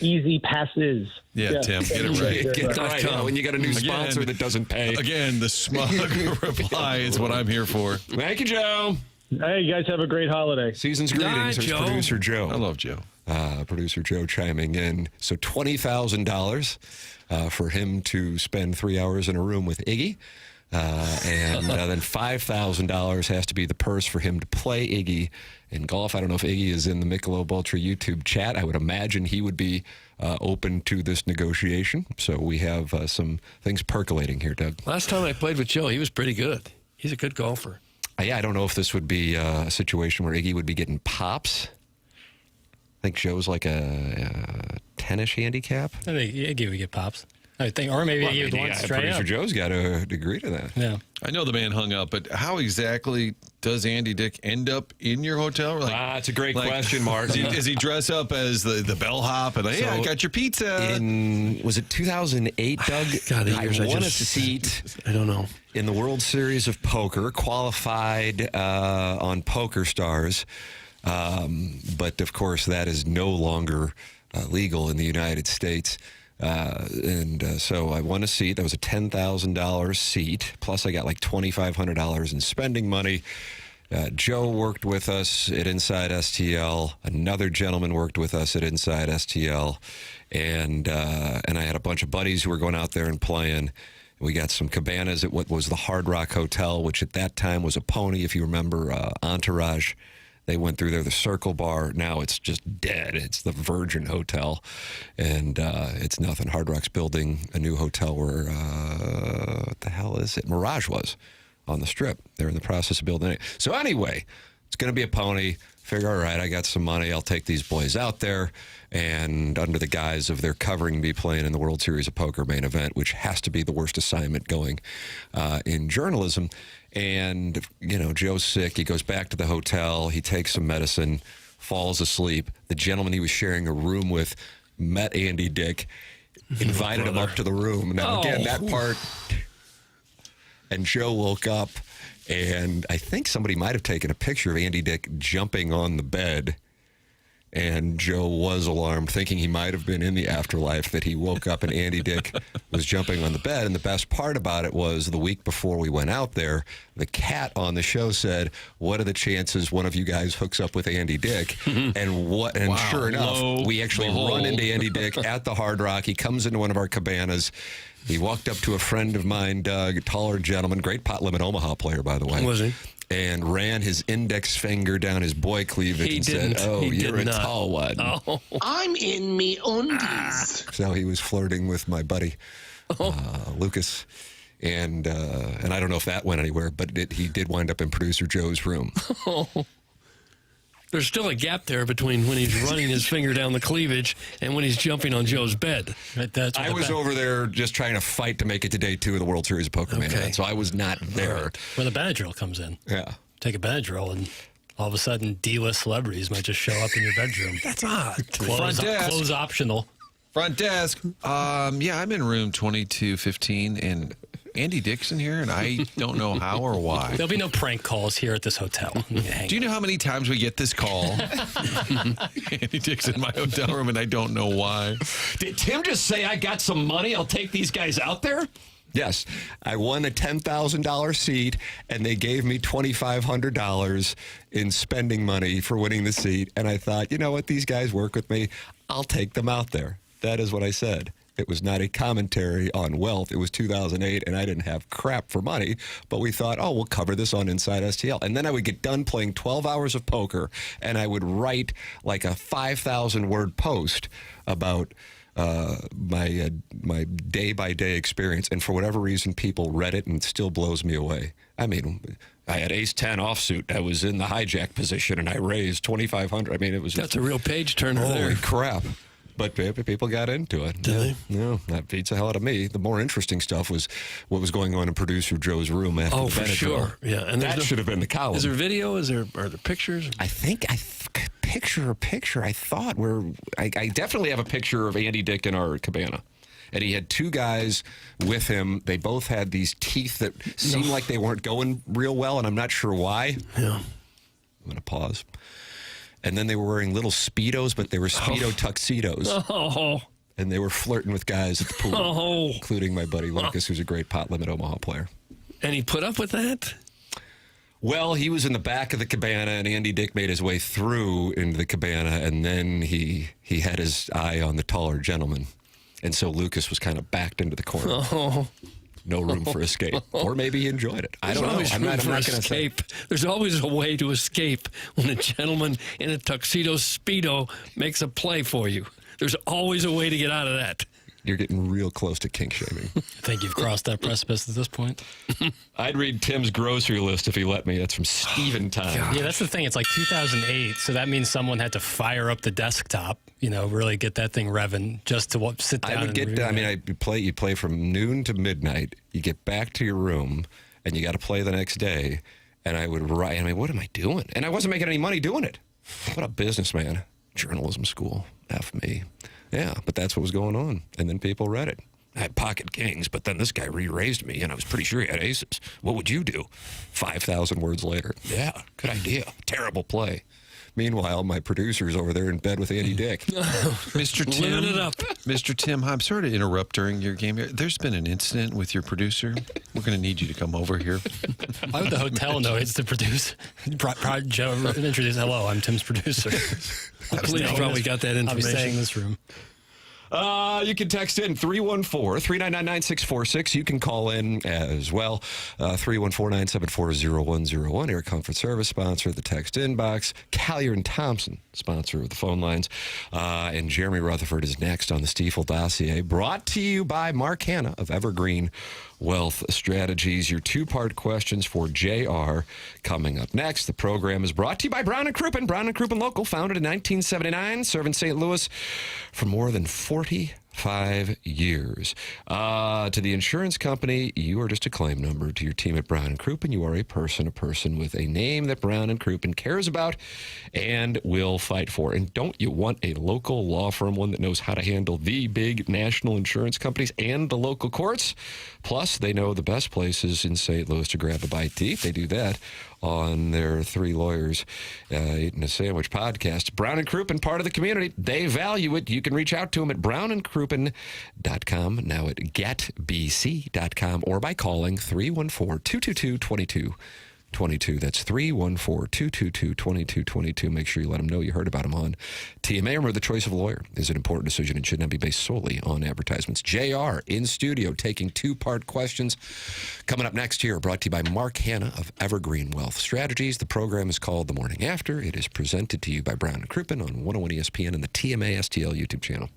Easy Passes. Yeah, Tim, get it right. Get it right. .com. When you got a new Again. sponsor that doesn't pay. Again, the smug reply is what I'm here for. Thank you, Joe. Hey, you guys have a great holiday. Season's Good greetings. night, There's Joe. Producer Joe. I love Joe. Producer Joe chiming in. So $20,000 for him to spend 3 hours in a room with Iggy. And then $5,000 has to be the purse for him to play Iggy in golf. I don't know if Iggy is in the Michelob Ultra YouTube chat. I would imagine he would be open to this negotiation. So we have some things percolating here, Doug. Last time I played with Joe, he was pretty good. He's a good golfer. Yeah, I don't know if this would be a situation where Iggy would be getting pops. I think Joe's like a 10-ish handicap. I think Iggy would get pops. I think, or maybe he would want straight Producer up. Joe's got to agree to that. Yeah. I know the man hung up, but how exactly does Andy Dick end up in your hotel? Like, It's a great question, Mark. Does he dress up as the bellhop and hey, I got your pizza? Was it 2008, Doug? God, I won a seat. I don't know. In the World Series of Poker, qualified on Poker Stars. But, of course, that is no longer legal in the United States. So I won a seat. That was a $10,000 seat. Plus, I got like $2,500 in spending money. Joe worked with us at Inside STL. Another gentleman worked with us at Inside STL. And I had a bunch of buddies who were going out there and playing. We got some cabanas at what was the Hard Rock Hotel, which at that time was a pony, if you remember, Entourage. They went through there, the Circle Bar. Now it's just dead. It's the Virgin Hotel, and it's nothing. Hard Rock's building a new hotel where, what the hell is it? Mirage was on the Strip. They're in the process of building it. So anyway, it's going to be a pony. Figure, all right, I got some money. I'll take these boys out there, and under the guise of their covering me playing in the World Series of Poker main event, which has to be the worst assignment going in journalism. And, you know, Joe's sick. He goes back to the hotel. He takes some medicine, falls asleep. The gentleman he was sharing a room with met Andy Dick, invited him up to the room. Now, again, that part. And Joe woke up, and I think somebody might have taken a picture of Andy Dick jumping on the bed. And Joe was alarmed, thinking he might have been in the afterlife, that he woke up and Andy Dick was jumping on the bed. And the best part about it was the week before we went out there, the cat on the show said, what are the chances one of you guys hooks up with Andy Dick? And sure enough, we actually run into Andy Dick at the Hard Rock. He comes into one of our cabanas. He walked up to a friend of mine, Doug, a taller gentleman, great pot limit Omaha player, by the way. Was he? And ran his index finger down his boy cleavage said, you're a tall one. Oh. I'm in me undies. So he was flirting with my buddy, Lucas. And I don't know if that went anywhere, but he did wind up in producer Joe's room. There's still a gap there between when he's running his finger down the cleavage and when he's jumping on Joe's bed. I was over there just trying to fight to make it to day 2 of the World Series of Poker main event, so I was not there. When the Benadryl comes in. Yeah. Take a Benadryl, and all of a sudden, D-list celebrities might just show up in your bedroom. That's odd. Clothes optional. Front desk. Yeah, I'm in room 2215, and Andy Dick's here, and I don't know how or why. There'll be no prank calls here at this hotel. Do you know how many times we get this call? Andy Dick's in my hotel room, and I don't know why. Did Tim just say, I got some money, I'll take these guys out there? Yes. I won a $10,000 seat, and they gave me $2,500 in spending money for winning the seat. And I thought, you know what, these guys work with me. I'll take them out there. That is what I said. It was not a commentary on wealth. It was 2008, and I didn't have crap for money. But we thought, we'll cover this on Inside STL. And then I would get done playing 12 hours of poker, and I would write like a 5,000-word post about my day-by-day experience. And for whatever reason, people read it, and it still blows me away. I mean, I had ace-10 offsuit. I was in the hijack position, and I raised $2,500. I mean, it was just... That's a real page turner there. Holy crap. But people got into it. Did they? No, that beats the hell out of me. The more interesting stuff was what was going on in producer Joe's room after the for Benadryl. sure. Yeah, and that should have been the column. Is there video? Are there pictures? I think picture. I thought I definitely have a picture of Andy Dick in our cabana. And he had 2 guys with him. They both had these teeth that seemed like they weren't going real well, and I'm not sure why. Yeah. I'm going to pause. And then they were wearing little Speedos, but they were Speedo tuxedos. Oh. And they were flirting with guys at the pool, including my buddy Lucas, who's a great pot limit Omaha player. And he put up with that? Well, he was in the back of the cabana, and Andy Dick made his way through into the cabana, and then he had his eye on the taller gentleman. And so Lucas was kind of backed into the corner. Oh. no room for escape. Or maybe he enjoyed it. I There's don't know. always I'm room not for going to say. escape. There's always a way to escape when a gentleman in a tuxedo Speedo makes a play for you. There's always a way to get out of that. You're getting real close to kink shaming. I think you've crossed that precipice at this point. I'd read Tim's grocery list if he let me. That's from Steven Time. Yeah, that's the thing. It's like 2008, so that means someone had to fire up the desktop, really get that thing revving just to sit down. I would get. You play from noon to midnight. You get back to your room, and you got to play the next day. And I would write. What am I doing? And I wasn't making any money doing it. What a businessman! Journalism school. F me. Yeah, but that's what was going on. And then people read it. I had pocket kings, but then this guy re-raised me, and I was pretty sure he had aces. What would you do? 5,000 words later. Yeah, good idea. Terrible play. Meanwhile, my producer's over there in bed with Andy Dick. Mr. Tim, Living it up. Mr. Tim, I'm sorry to interrupt during your game here. There's been an incident with your producer. We're going to need you to come over here. Why would the hotel know it's the producer? Joe introduce, hello, I'm Tim's producer. Police probably got that I'll be information. staying in this room. You can text in 314-399-9646. You can call in as well. 314-974-0101. Air Comfort Service sponsor of the text inbox. Collier and Thompson, sponsor of the phone lines. And Jeremy Rutherford is next on the Stiefel dossier. Brought to you by Mark Hanna of Evergreen Wealth Strategies. Your two-part questions for JR coming up next. The program is brought to you by Brown & Crouppen. Brown & Crouppen Local, founded in 1979, serving St. Louis for more than 45 years. To the insurance company, you are just a claim number. To your team at Brown & Crouppen, you are a person with a name that Brown & Crouppen cares about and will fight for. And don't you want a local law firm, one that knows how to handle the big national insurance companies and the local courts? Plus, they know the best places in St. Louis to grab a bite to eat. They do that on their Three Lawyers Eating a Sandwich podcast. Brown & Crouppen, part of the community. They value it. You can reach out to them at brownandcrouppen.com, now at getbc.com, or by calling 314-222-2222. That's 314-222-2222. Make sure you let them know you heard about them on TMA. Remember, the choice of a lawyer is an important decision and should not be based solely on advertisements. JR in studio taking two-part questions. Coming up next here, brought to you by Mark Hanna of Evergreen Wealth Strategies. The program is called The Morning After. It is presented to you by Brown & Crouppen on 101 ESPN and the TMA STL YouTube channel.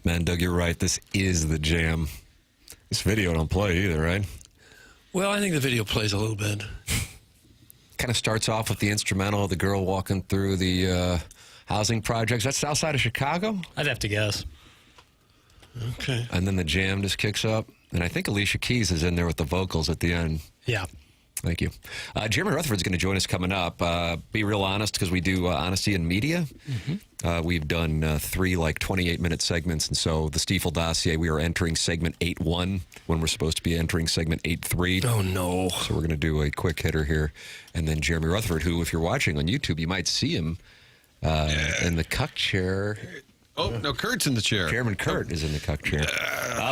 Man, Doug, you're right. This is the jam. This video don't play either, right? Well, I think the video plays a little bit. Kind of starts off with the instrumental of the girl walking through the housing projects. That's south side of Chicago? I'd have to guess. Okay. And then the jam just kicks up. And I think Alicia Keys is in there with the vocals at the end. Yeah. Thank you. Jeremy Rutherford's going to join us coming up. Be real honest, because we do honesty in media. We've done 3 28-minute segments, and so the Stiefel dossier, we are entering segment 8-1 when we're supposed to be entering segment 8-3. Oh, no. So we're going to do a quick hitter here. And then Jeremy Rutherford, who, if you're watching on YouTube, you might see him in the cuck chair. Oh, no, Kurt's in the chair. Chairman Kurt is in the cuck chair.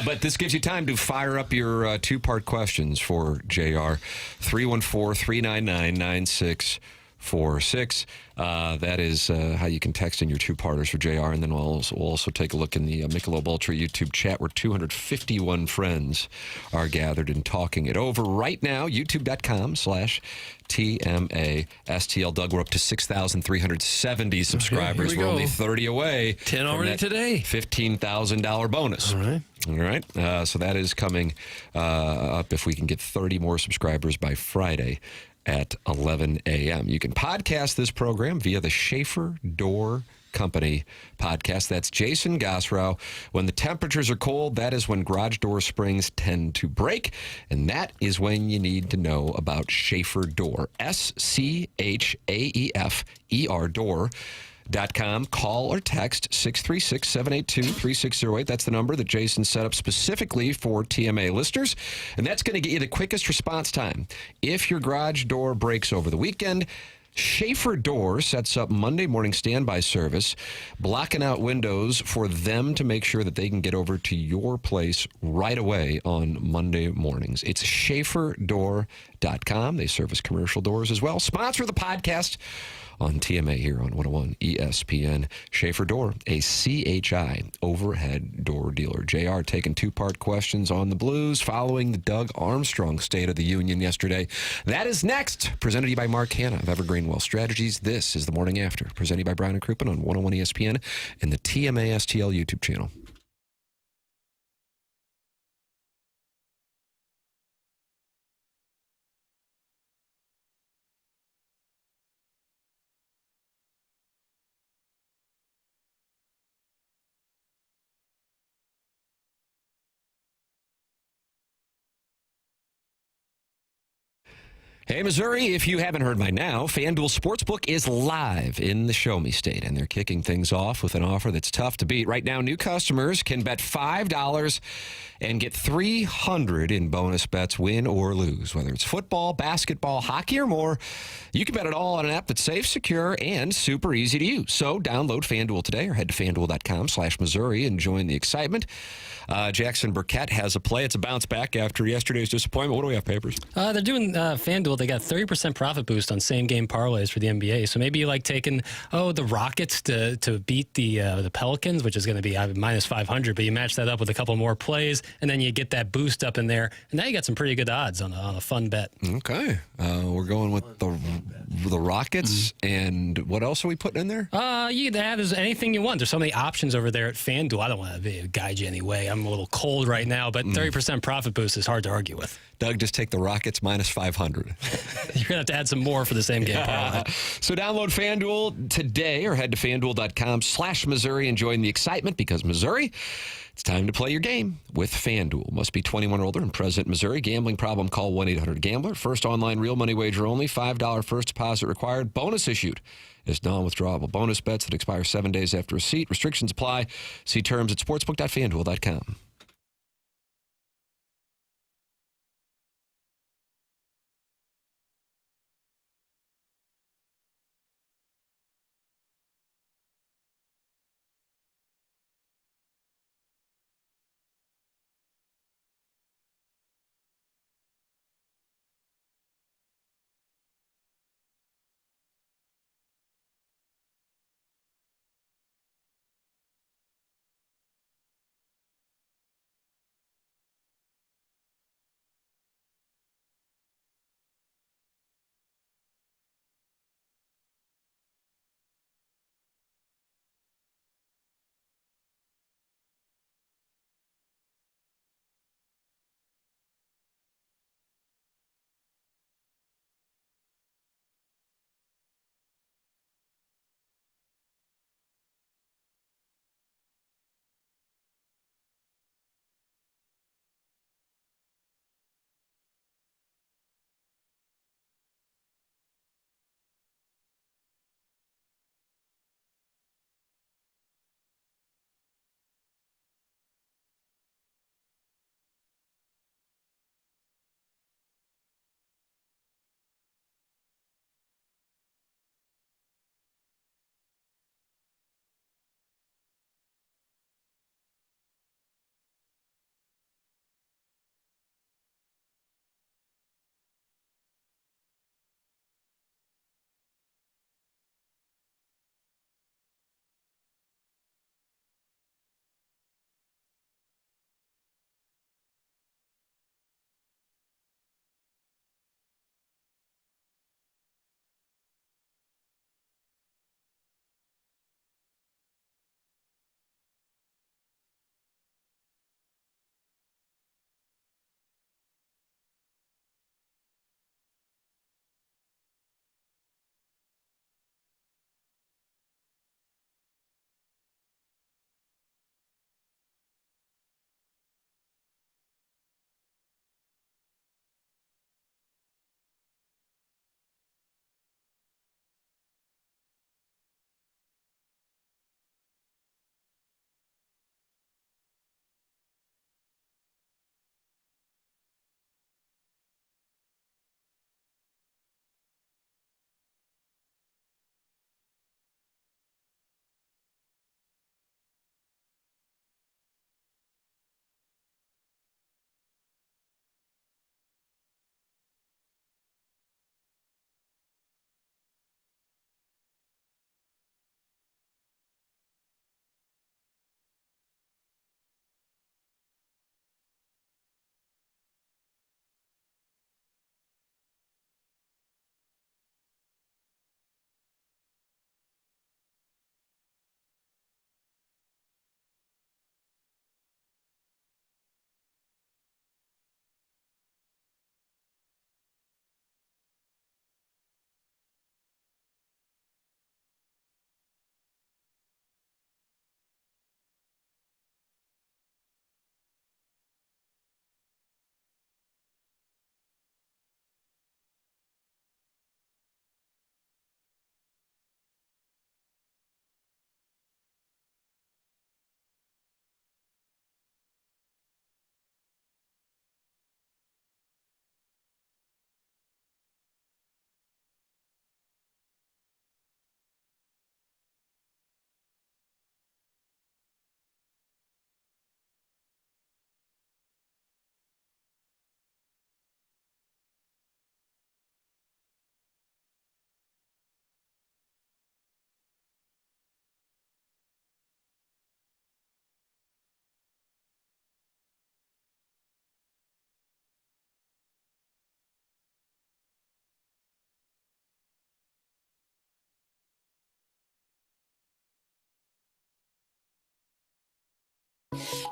But this gives you time to fire up your 2-part questions for JR. 314-399-9646. That is how you can text in your 2-parters for JR. And then we'll also take a look in the Michelob Ultra YouTube chat where 251 friends are gathered and talking it over right now. YouTube.com/TMASTL. Doug, we're up to 6,370 subscribers. Here we We're go. only 30 away. 10 from already that today. $15,000 bonus. All right. All right. So that is coming up if we can get 30 more subscribers by Friday at 11 a.m. You can podcast this program via the Schaefer Door Company podcast. That's Jason Gosrow. When the temperatures are cold, that is when garage door springs tend to break, and that is when you need to know about Schaefer Door. SCHAEFER Door.com. Call or text 636-782-3608. That's the number that Jason set up specifically for TMA listeners, and that's going to get you the quickest response time. If your garage door breaks over the weekend, Schaefer Door sets up Monday morning standby service, blocking out windows for them to make sure that they can get over to your place right away on Monday mornings. It's SchaeferDoor.com. They service commercial doors as well. Sponsor the podcast on TMA here on 101 ESPN. Schaefer Door, a CHI overhead door dealer. JR taking 2-part questions on the Blues following the Doug Armstrong State of the Union yesterday. That is next. Presented to you by Mark Hanna of Evergreen Wealth Strategies. This is the Morning After. Presented by Brian and Crouppen on 101 ESPN and the TMA STL YouTube channel. Hey, Missouri, if you haven't heard by now, FanDuel Sportsbook is live in the Show Me State, and they're kicking things off with an offer that's tough to beat. Right now, new customers can bet $5 and get $300 in bonus bets, win or lose. Whether it's football, basketball, hockey, or more, you can bet it all on an app that's safe, secure, and super easy to use. So download FanDuel today or head to FanDuel.com/Missouri and join the excitement. Jackson Burkett has a play. It's a bounce back after yesterday's disappointment. What do we have, Papers? They're doing FanDuel. They got 30% profit boost on same-game parlays for the NBA. So maybe you like taking, the Rockets to beat the Pelicans, which is going to be minus 500, but you match that up with a couple more plays, and then you get that boost up in there, and now you got some pretty good odds on a fun bet. Okay. We're going with the Rockets, and what else are we putting in there? You can have anything you want. There's so many options over there at FanDuel. I don't want to guide you anyway. I'm a little cold right now, but 30% profit boost is hard to argue with. Doug, just take the Rockets minus 500. You're going to have to add some more for the same game parlay. So download FanDuel today or head to FanDuel.com/Missouri and join the excitement because Missouri, it's time to play your game with FanDuel. Must be 21 or older and present in Missouri. Gambling problem, call 1-800-GAMBLER. First online real money wager only. $5 first deposit required. Bonus issued is non-withdrawable. Bonus bets that expire 7 days after receipt. Restrictions apply. See terms at sportsbook.fanduel.com.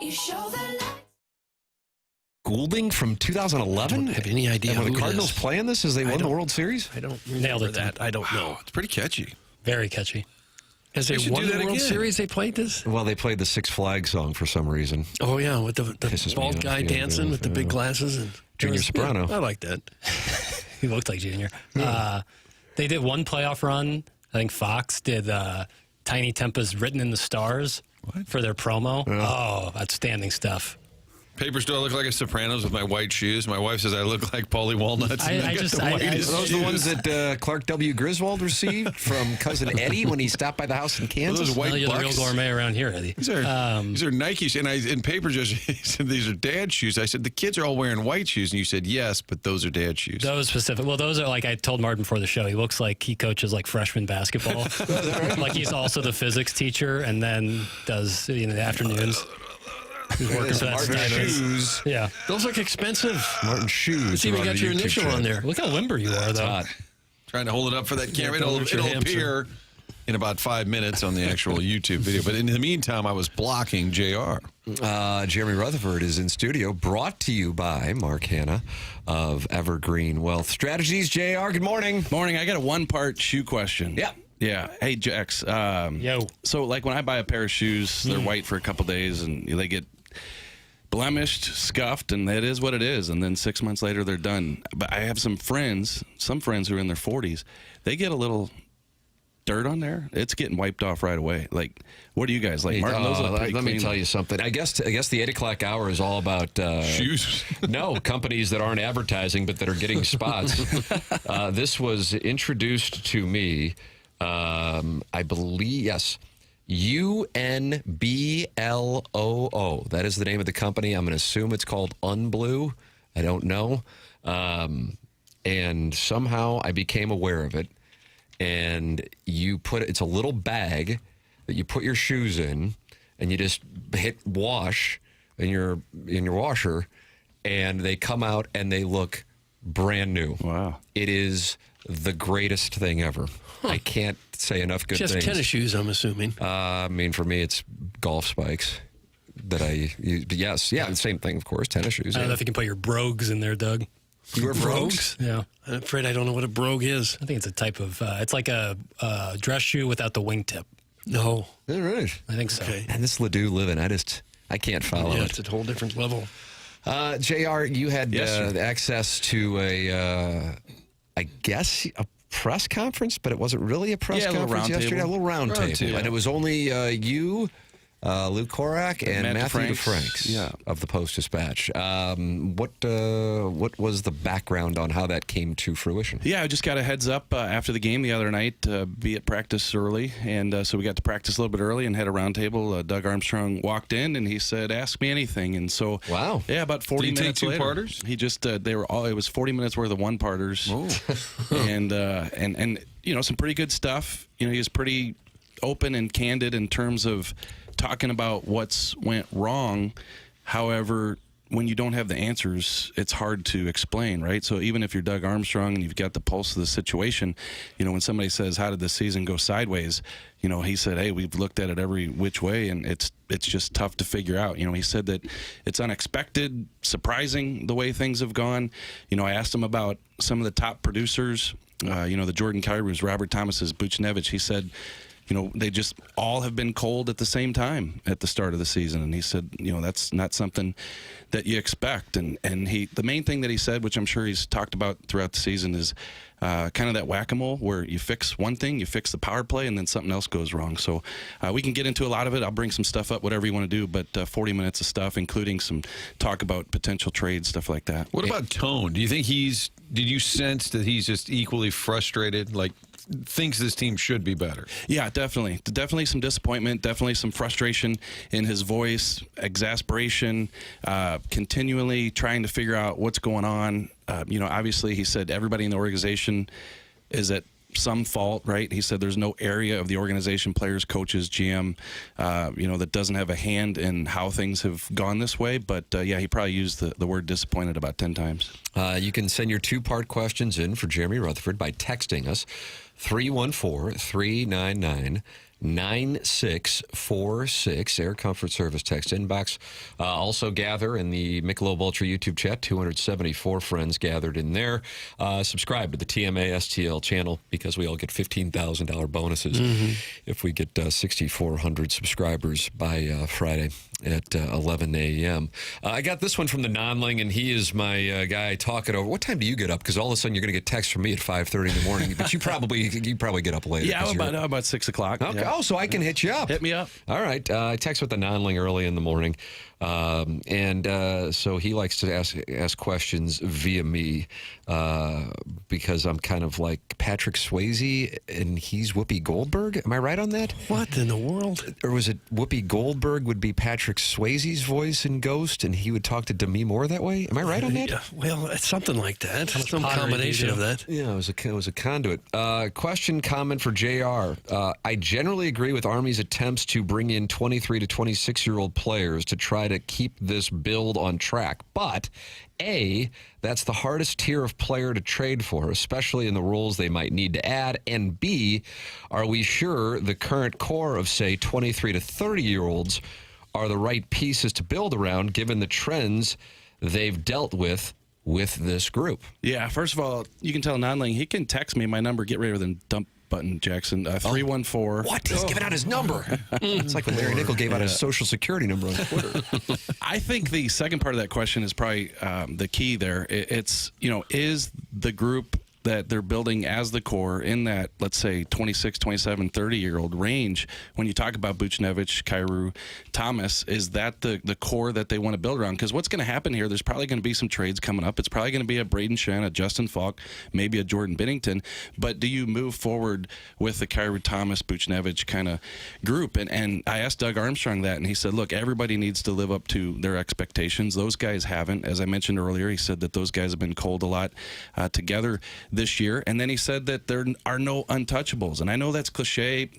You show the light. Goulding from 2011? I don't have any idea And were who the it Cardinals is. playing this as they won the World Series? I don't Nailed remember it. that. I don't know. It's pretty catchy. Very catchy. Has they should won do the that World again. Series? They played this? Well, they played the Six Flags song for some reason. Oh, yeah, with the Pisses me bald off. guy Yeah, dancing with the big yeah. glasses. And Junior Soprano. I like that. He looked like Junior. They did one playoff run. I think Fox did Tiny Tempa's Written in the Stars for their promo. Oh, outstanding stuff. Papers, do I look like a Sopranos with my white shoes? My wife says I look like Paulie Walnuts. and I got just- the I- whitest Are those the shoes. ones that Clark W. Griswold received from cousin Eddie when he stopped by the house in Kansas? Those white Well, you're the real bucks? gourmet around here, Eddie. These are Nike shoes. And in Papers, he said these are dad shoes. I said the kids are all wearing white shoes, and you said yes, but those are dad shoes. Those specific. Well, those are like I told Martin before the show. He looks like he coaches like freshman basketball. Like he's also the physics teacher, and then does in the afternoons. He's working for that Martin stipend. shoes. Yeah. Those look expensive. Martin shoes. Let's see if are we on got the your YouTube initial channel. on there. Look how limber you are, though. Hot. Trying to hold it up for that camera. don't It'll, hurt your it'll hamster. appear in about 5 minutes on the actual YouTube video. But in the meantime, I was blocking JR. Jeremy Rutherford is in studio, brought to you by Mark Hanna of Evergreen Wealth Strategies. JR, good morning. Morning. I got a one-part shoe question. Yeah. Yeah. Hey, Jax. Yo. So, like, when I buy a pair of shoes, they're white for a couple days, and they get blemished, scuffed, and it is what it is. And then 6 months later, they're done. But I have some friends who are in their 40s. They get a little dirt on there. It's getting wiped off right away. Like, what do you guys like? Martin, those look pretty let me clean. tell you something. I guess the 8 o'clock hour is all about Shoes. No, companies that aren't advertising but that are getting spots. This was introduced to me, I believe, yes, UNBLOO. That is the name of the company. I'm going to assume it's called Unblue. I don't know. And somehow I became aware of it. And it's a little bag that you put your shoes in, and you just hit wash in your washer, and they come out and they look brand new. Wow. It is the greatest thing ever. I can't say enough good Just things. tennis shoes, I'm assuming. I mean, for me, it's golf spikes that I use. But yes, yeah, the same thing, of course, tennis shoes. I don't know Yeah. if you can put your brogues in there, Doug. You wear brogues? Yeah. I'm afraid I don't know what a brogue is. I think it's a type of. It's like a dress shoe without the wingtip. No. All right. I think so. Okay. And this Ledoux living, I can't follow Yeah, it. it's a whole different level. JR, you had Yes, sir. access to I guess, a press conference, but it wasn't really a press Yeah, a little conference round yesterday. table. A little round table. And it was only you, Luke Korak, and Matt Matthew DeFranks. DeFranks of the Post-Dispatch. What was the background on how that came to fruition? Yeah, I just got a heads up after the game the other night, be at practice early. And so we got to practice a little bit early and had a round table. Doug Armstrong walked in and he said, "Ask me anything." And so, wow. Yeah, about 40 Did he minutes take later. two-parters? He just, it was 40 minutes worth of one-parters. and some pretty good stuff. He was pretty open and candid in terms of talking about what's went wrong. However, when you don't have the answers, it's hard to explain, right? So even if you're Doug Armstrong and you've got the pulse of the situation, when somebody says, "How did the season go sideways?" He said, "Hey, we've looked at it every which way, and it's just tough to figure out." He said that it's unexpected, surprising the way things have gone. I asked him about some of the top producers, the Jordan Kyrus, Robert Thomas's, Buchnevich. He said, they just all have been cold at the same time at the start of the season. And he said, that's not something that you expect. And the main thing that he said, which I'm sure he's talked about throughout the season, is kind of that whack-a-mole where you fix one thing, you fix the power play, and then something else goes wrong. So we can get into a lot of it. I'll bring some stuff up, whatever you want to do, but 40 minutes of stuff, including some talk about potential trades, stuff like that. What about tone? Do you think did you sense that he's just equally frustrated, like thinks this team should be better? Yeah, definitely. Definitely some disappointment, definitely some frustration in his voice, exasperation, continually trying to figure out what's going on. Obviously, he said everybody in the organization is at some fault, right? He said there's no area of the organization, players, coaches, GM, that doesn't have a hand in how things have gone this way. But, he probably used the word disappointed about 10 times. You can send your two-part questions in for Jeremy Rutherford by texting us 314-399-0985. 9646, Air Comfort Service text inbox. Also gather in the Michelob Ultra YouTube chat. 274 friends gathered in there. Subscribe to the TMA STL channel because we all get $15,000 bonuses if we get 6,400 subscribers by Friday at 11 a.m. I got this one from the Nonling, and he is my guy talking over. What time do you get up? Because all of a sudden you're going to get text from me at 5:30 in the morning, but you probably get up later. Yeah, about 6 o'clock. Okay. Yeah. Oh, so I can hit you up. Hit me up. All right. I text with the Nonling early in the morning. So he likes to ask questions via me because I'm kind of like Patrick Swayze and he's Whoopi Goldberg. Am I right on that? What in the world? Or was it Whoopi Goldberg would be Patrick Swayze's voice in Ghost and he would talk to Demi Moore that way? Am I right on that? Yeah, well, it's something like that. Some pottery combination do of you that. Yeah, it was a conduit. Question, comment for JR. I generally agree with Army's attempts to bring in 23 to 26-year-old players to try to keep this build on track. But, A, that's the hardest tier of player to trade for, especially in the roles they might need to add. And B, are we sure the current core of, say, 23 to 30-year-olds are the right pieces to build around given the trends they've dealt with this group? Yeah, first of all, you can tell Nonling, he can text me my number, get ready with a dump button, Jackson, 314. What? He's giving out his number. It's like when Larry Nickel gave out his social security number on Twitter. I think the second part of that question is probably the key there. It's, is the group that they're building as the core in that, let's say, 26, 27, 30-year-old range, when you talk about Buchnevich, Kyrou, Thomas, is that the core that they want to build around? Because what's going to happen here, there's probably going to be some trades coming up. It's probably going to be a Braden Shen, a Justin Falk, maybe a Jordan Binnington. But do you move forward with the Kyrou, Thomas, Buchnevich kind of group? And I asked Doug Armstrong that, and he said, look, everybody needs to live up to their expectations. Those guys haven't. As I mentioned earlier, he said that those guys have been cold a lot together this year. And then he said that there are no untouchables. And I know that's cliche.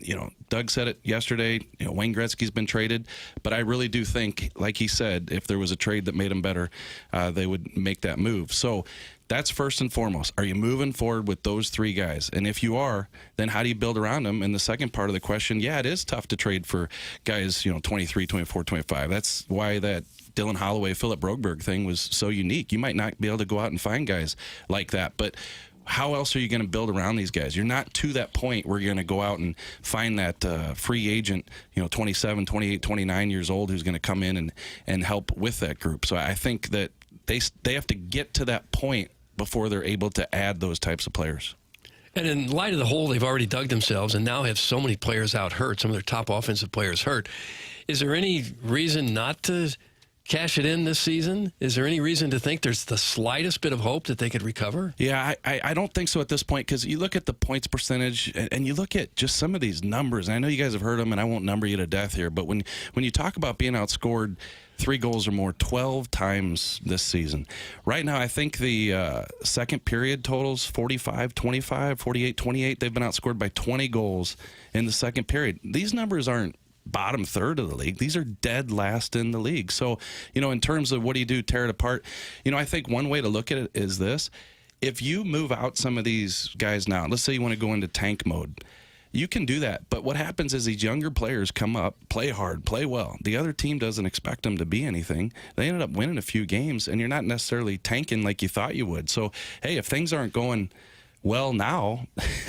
Doug said it yesterday. Wayne Gretzky's been traded. But I really do think, like he said, if there was a trade that made him better, they would make that move. So that's first and foremost. Are you moving forward with those three guys? And if you are, then how do you build around them? And the second part of the question, yeah, it is tough to trade for guys, 23, 24, 25. That's why that Dylan Holloway, Philip Broberg thing was so unique. You might not be able to go out and find guys like that. But how else are you going to build around these guys? You're not to that point where you're going to go out and find that free agent, 27, 28, 29 years old who's going to come in and help with that group. So I think that they have to get to that point before they're able to add those types of players. And in light of the hole they've already dug themselves and now have so many players out hurt, some of their top offensive players hurt, is there any reason not to cash it in this season? Is there any reason to think there's the slightest bit of hope that they could recover? Yeah, I don't think so at this point, because you look at the points percentage and you look at just some of these numbers. And I know you guys have heard them, and I won't number you to death here, but when you talk about being outscored 3 goals or more 12 times this season. Right now, I think the second period totals 45-25, 48-28. They've been outscored by 20 goals in the second period. These numbers aren't bottom third of the league. These are dead last in the league. So, in terms of what do you do, tear it apart, I think one way to look at it is this. If you move out some of these guys now, let's say you want to go into tank mode, you can do that. But what happens is these younger players come up, play hard, play well. The other team doesn't expect them to be anything. They ended up winning a few games, and you're not necessarily tanking like you thought you would. So, hey, if things aren't going well now,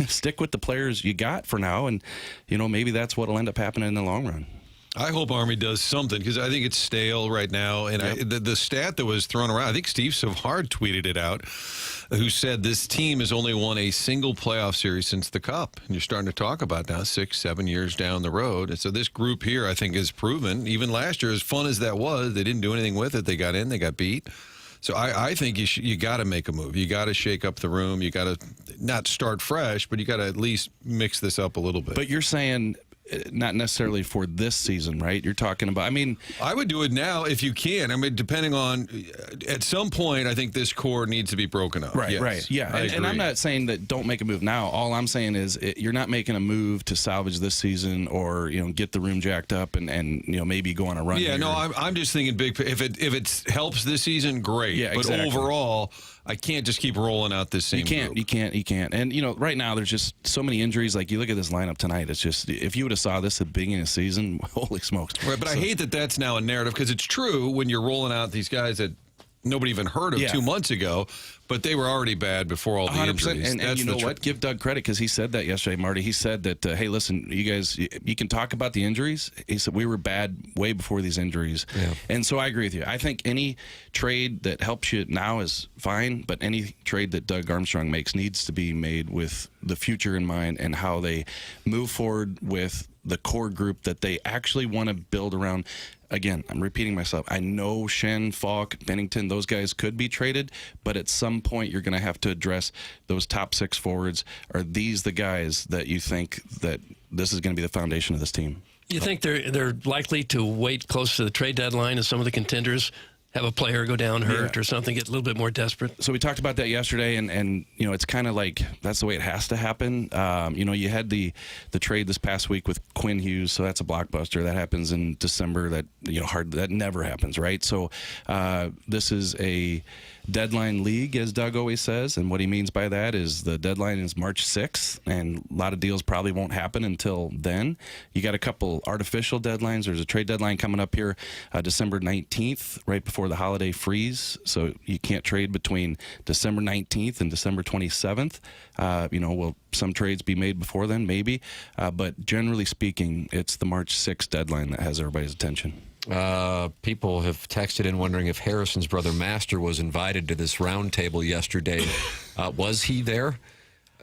stick with the players you got for now, and maybe that's what'll end up happening in the long run. I hope Army does something, because I think it's stale right now. And the stat that was thrown around, I think Steve Savard tweeted it out, who said this team has only won a single playoff series since the Cup. And you're starting to talk about now 6-7 years down the road. And so this group here, I think, is proven. Even last year, as fun as that was, they didn't do anything with it. They got in, they got beat. So I think you got to make a move. You got to shake up the room. You got to not start fresh, but you got to at least mix this up a little bit. But you're saying not necessarily for this season, right? You're talking about, I would do it now if you can. Depending on, at some point, I think this core needs to be broken up. Right, yes, right. Yeah, and I'm not saying that don't make a move now. All I'm saying is you're not making a move to salvage this season or, get the room jacked up and maybe go on a run. Yeah, here. no, I'm just thinking big. If it helps this season, great. Yeah, but exactly. overall, I can't just keep rolling out this same group. You can't. And, right now there's just so many injuries. Like, you look at this lineup tonight, it's just, if you would have saw this at the beginning of the season, holy smokes. Right, but I hate that that's now a narrative, because it's true when you're rolling out these guys that nobody even heard of 2 months ago, but they were already bad before all the 100%. Injuries. And you know what? Give Doug credit, because he said that yesterday, Marty. He said that, hey, listen, you guys, you can talk about the injuries. He said we were bad way before these injuries. Yeah. And so I agree with you. I think any trade that helps you now is fine, but any trade that Doug Armstrong makes needs to be made with the future in mind and how they move forward with the core group that they actually want to build around. Again, I'm repeating myself. I know Shen, Falk, Bennington, those guys could be traded, but at some point you're going to have to address those top 6 forwards. Are these the guys that you think that this is going to be the foundation of this team? You think they're likely to wait close to the trade deadline as some of the contenders have a player go down hurt or something, get a little bit more desperate? So we talked about that yesterday, and it's kind of like that's the way it has to happen. You had the trade this past week with Quinn Hughes, so that's a blockbuster. That happens in December. That never happens, right? So this is a deadline league, as Doug always says, and what he means by that is the deadline is March 6th, and a lot of deals probably won't happen until then. You got a couple artificial deadlines. There's a trade deadline coming up here December 19th, right before the holiday freeze, so you can't trade between December 19th and December 27th. Will some trades be made before then? Maybe, but generally speaking, it's the March 6th deadline that has everybody's attention. People have texted in wondering if Harrison's brother Master was invited to this round table yesterday. Was he there?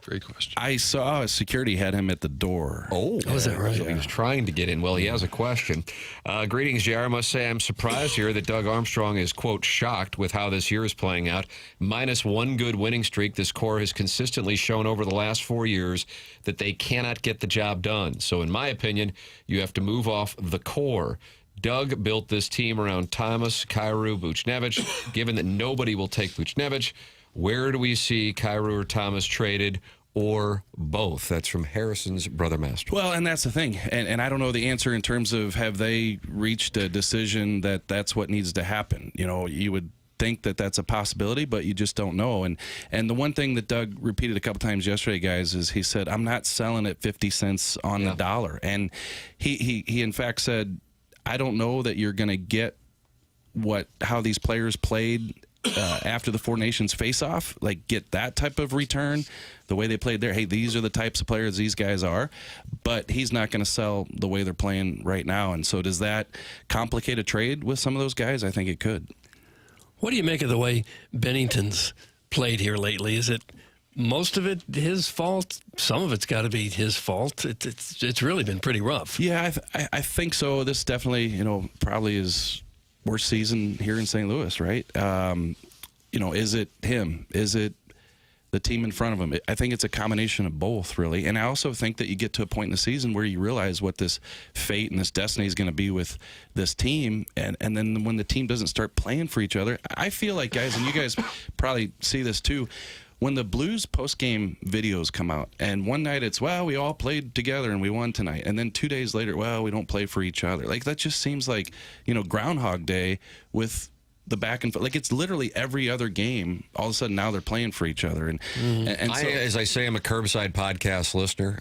Great question. I saw security had him at the door. Was that right? So he was trying to get in. Well, he has a question. Greetings, JR. I must say I'm surprised here that Doug Armstrong is, quote, shocked with how this year is playing out. Minus one good winning streak, this core has consistently shown over the last 4 years that they cannot get the job done. So in my opinion, you have to move off the core. Doug built this team around Thomas, Kyrou, Buchnevich. Given that nobody will take Buchnevich, where do we see Kyrou or Thomas traded, or both? That's from Harrison's brother Master. Well, and that's the thing. And I don't know the answer in terms of have they reached a decision that that's what needs to happen. You would think that that's a possibility, but you just don't know. And the one thing that Doug repeated a couple times yesterday, guys, is he said, I'm not selling at 50 cents on the dollar. And he in fact said, I don't know that you're going to get how these players played after the Four Nations face-off, like get that type of return, the way they played there. Hey, these are the types of players these guys are, but he's not going to sell the way they're playing right now. And so does that complicate a trade with some of those guys? I think it could. What do you make of the way Bennington's played here lately? Is it most of it his fault? Some of it's got to be his fault. It's really been pretty rough. Yeah, I think so. This definitely, probably is worst season here in St. Louis, right? Is it him? Is it the team in front of him? I think it's a combination of both, really. And I also think that you get to a point in the season where you realize what this fate and this destiny is going to be with this team. And then when the team doesn't start playing for each other, I feel like, guys, and you guys probably see this too, when the Blues post-game videos come out, and one night it's, well, we all played together and we won tonight. And then 2 days later, well, we don't play for each other. Like, that just seems like, Groundhog Day with the back and forth. Like, it's literally every other game. All of a sudden, now they're playing for each other. And so, as I say, I'm a curbside podcast listener,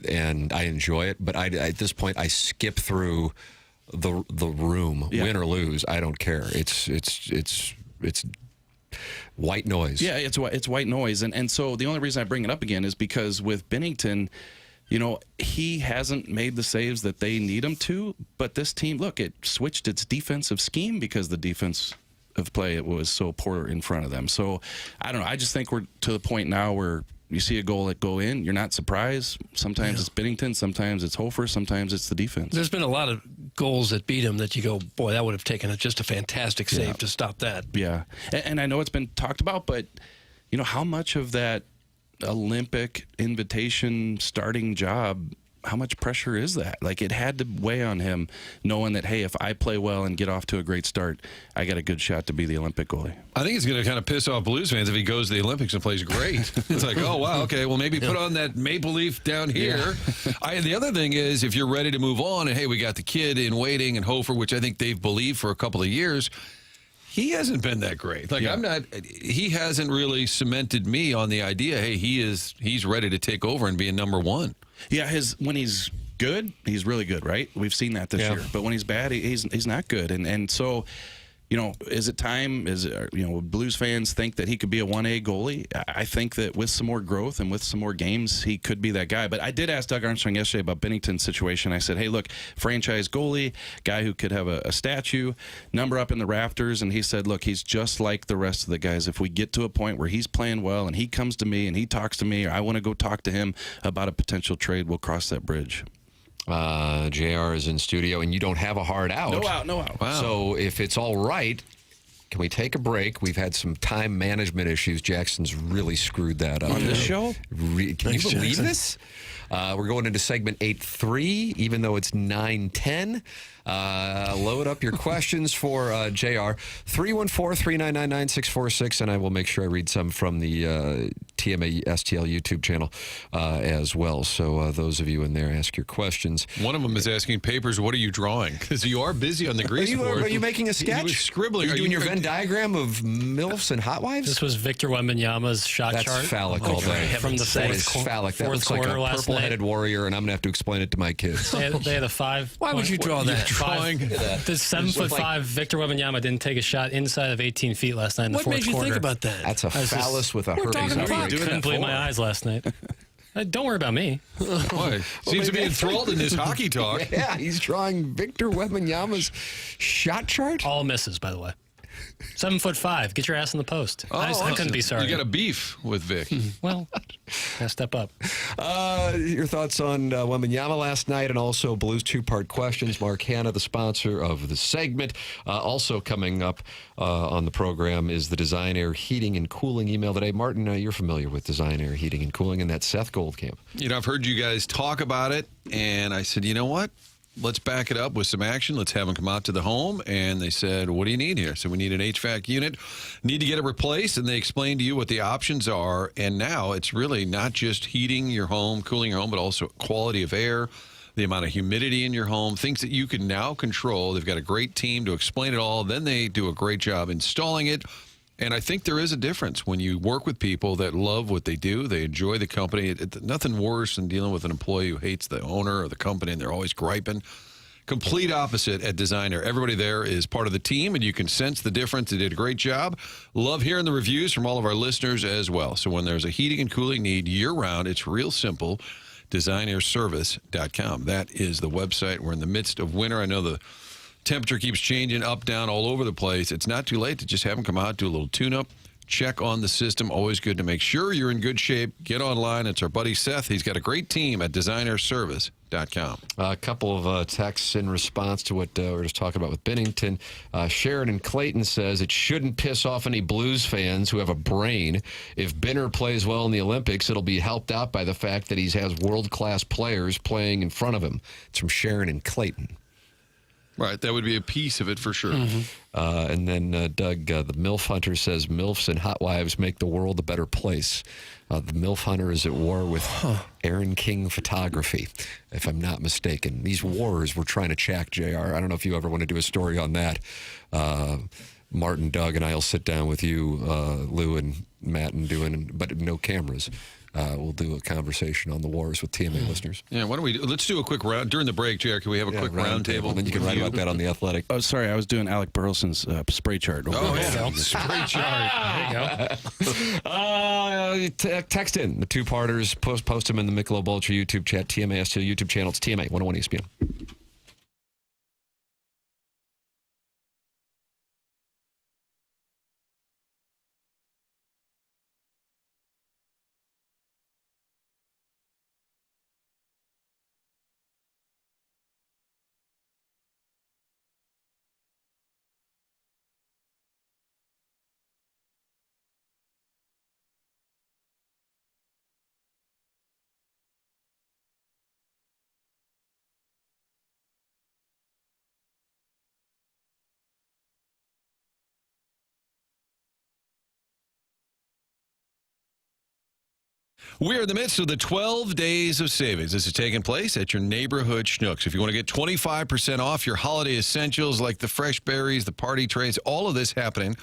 and I enjoy it. But at this point, I skip through the room, win or lose. I don't care. It's white noise. Yeah, it's white noise. And so the only reason I bring it up again is because with Bennington, he hasn't made the saves that they need him to. But this team, look, it switched its defensive scheme because the defense of play was so poor in front of them. So I don't know. I just think we're to the point now where you see a goal that go in, you're not surprised. Sometimes it's Bennington, sometimes it's Hofer, sometimes it's the defense. There's been a lot of goals that beat him that you go, boy, that would have taken just a fantastic save to stop that. Yeah. And I know it's been talked about, but, how much of that Olympic invitation starting job, how much pressure is that? Like, it had to weigh on him knowing that, hey, if I play well and get off to a great start, I got a good shot to be the Olympic goalie. I think it's going to kind of piss off Blues fans if he goes to the Olympics and plays great. It's like, oh, wow, okay, well, maybe put on that maple leaf down here. Yeah. The other thing is, if you're ready to move on, and hey, we got the kid in waiting and Hofer, which I think they've believed for a couple of years, he hasn't been that great. Like he hasn't really cemented me on the idea, hey, he's ready to take over and be a number one. Yeah, when he's good, he's really good, right? We've seen that this year. But when he's bad, he's not good. And so, is it time? Blues fans think that he could be a 1A goalie? I think that with some more growth and with some more games, he could be that guy. But I did ask Doug Armstrong yesterday about Bennington's situation. I said, hey, look, franchise goalie, guy who could have a statue, number up in the rafters. And he said, look, he's just like the rest of the guys. If we get to a point where he's playing well and he comes to me and he talks to me, or I want to go talk to him about a potential trade, we'll cross that bridge. JR is in studio, and you don't have a hard out. No out. Wow. So if it's all right, can we take a break? We've had some time management issues. Jackson's really screwed that up. On this show? Can you believe Jackson. this? We're going into segment 8-3, even though it's 9-10. Load up your questions for JR. 314-399-9646, and I will make sure I read some from the TMA STL YouTube channel as well. So those of you in there, ask your questions. One of them is asking Papers, what are you drawing? Because you are busy on the grease board. Are you making a sketch? He was scribbling. Are you doing your Venn diagram of MILFs and hot wives? This was Victor Wembanyama's shot That's chart. phallic all day. From the That is fourth phallic. That fourth looks like a quarter last purple-headed warrior, and I'm going to have to explain it to my kids. They had a 5. Why would you draw that? The 7'5" Victor Wembanyama didn't take a shot inside of 18 feet last night in the What fourth made you quarter. think about that? That's a phallus with a herpes talking outbreak. about- I couldn't believe my eyes last night. Don't worry about me. Boy, seems to be enthralled in this hockey talk. Yeah, he's drawing Victor Wembanyama's shot chart. All misses, by the way. 7'5". Get your ass in the post. I couldn't be sorry. You got a beef with Vic. Well, gotta step up. Your thoughts on Wembanyama last night, and also Blues two-part questions. Mark Hanna, the sponsor of the segment. Also coming up on the program is the Design Air Heating and Cooling email today. Martin, you're familiar with Design Air Heating and Cooling, and that's Seth Goldcamp. I've heard you guys talk about it, and I said, you know what? Let's back it up with some action. Let's have them come out to the home. And they said, what do you need here? So we need an HVAC unit, need to get it replaced. And they explained to you what the options are. And now it's really not just heating your home, cooling your home, but also quality of air, the amount of humidity in your home, things that you can now control. They've got a great team to explain it all. Then they do a great job installing it. And I think there is a difference when you work with people that love what they do. They enjoy the company. Nothing worse than dealing with an employee who hates the owner or the company and they're always griping. Complete opposite at Designer. Everybody there is part of the team, and you can sense the difference. They did a great job. Love hearing the reviews from all of our listeners as well. So when there's a heating and cooling need year-round, it's real simple. DesignairService.com. That is the website. We're in the midst of winter. I know the temperature keeps changing up, down, all over the place. It's not too late to just have them come out, do a little tune-up, check on the system. Always good to make sure you're in good shape. Get online. It's our buddy Seth. He's got a great team at DesignerService.com. A couple of texts in response to what we were just talking about with Bennington. Sharon and Clayton says it shouldn't piss off any Blues fans who have a brain. If Benner plays well in the Olympics, it'll be helped out by the fact that he has world-class players playing in front of him. It's from Sharon and Clayton. Right, that would be a piece of it for sure. And then Doug, the MILF Hunter, says MILFs and hot wives make the world a better place. The MILF Hunter is at war with Aaron King Photography, if I'm not mistaken. These wars we're trying to check, JR. I don't know if you ever want to do a story on that. Martin, Doug, and I will sit down with you, Lou and Matt, but no cameras. We'll do a conversation on the wars with TMA listeners. Yeah, why don't we let's do a quick round during the break, JR. Can we have a quick round table? And then you can write about that on The Athletic. Oh, sorry, I was doing Alec Burleson's spray chart. Oh, yeah. Spray chart. There you go. Text in the two-parters. Post them in the Michelob Ultra YouTube chat, TMA STL YouTube channel. It's TMA 101 ESPN. We're in the midst of the 12 days of savings. This is taking place at your neighborhood Schnucks. If you want to get 25% off your holiday essentials like the fresh berries, the party trays, all of this happening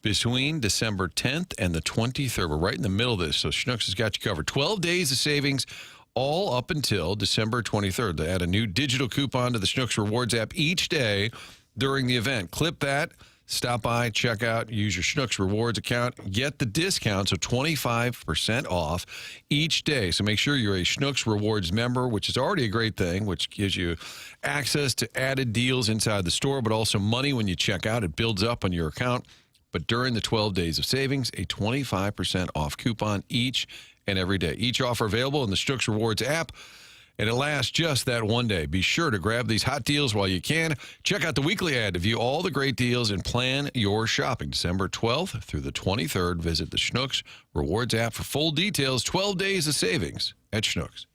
between December 10th and the 23rd. We're right in the middle of this, so Schnucks has got you covered. 12 days of savings, all up until December 23rd. They add a new digital coupon to the Schnucks Rewards app each day during the event. Clip that. Stop by, check out, use your Schnucks Rewards account, get the discount, so 25% off each day. So make sure you're a Schnucks Rewards member, which is already a great thing, which gives you access to added deals inside the store, but also money when you check out. It builds up on your account. But during the 12 days of savings, a 25% off coupon each and every day. Each offer available in the Schnucks Rewards app. And it lasts just that one day. Be sure to grab these hot deals while you can. Check out the weekly ad to view all the great deals and plan your shopping. December 12th through the 23rd. Visit the Schnucks Rewards app for full details. 12 days of savings at Schnucks.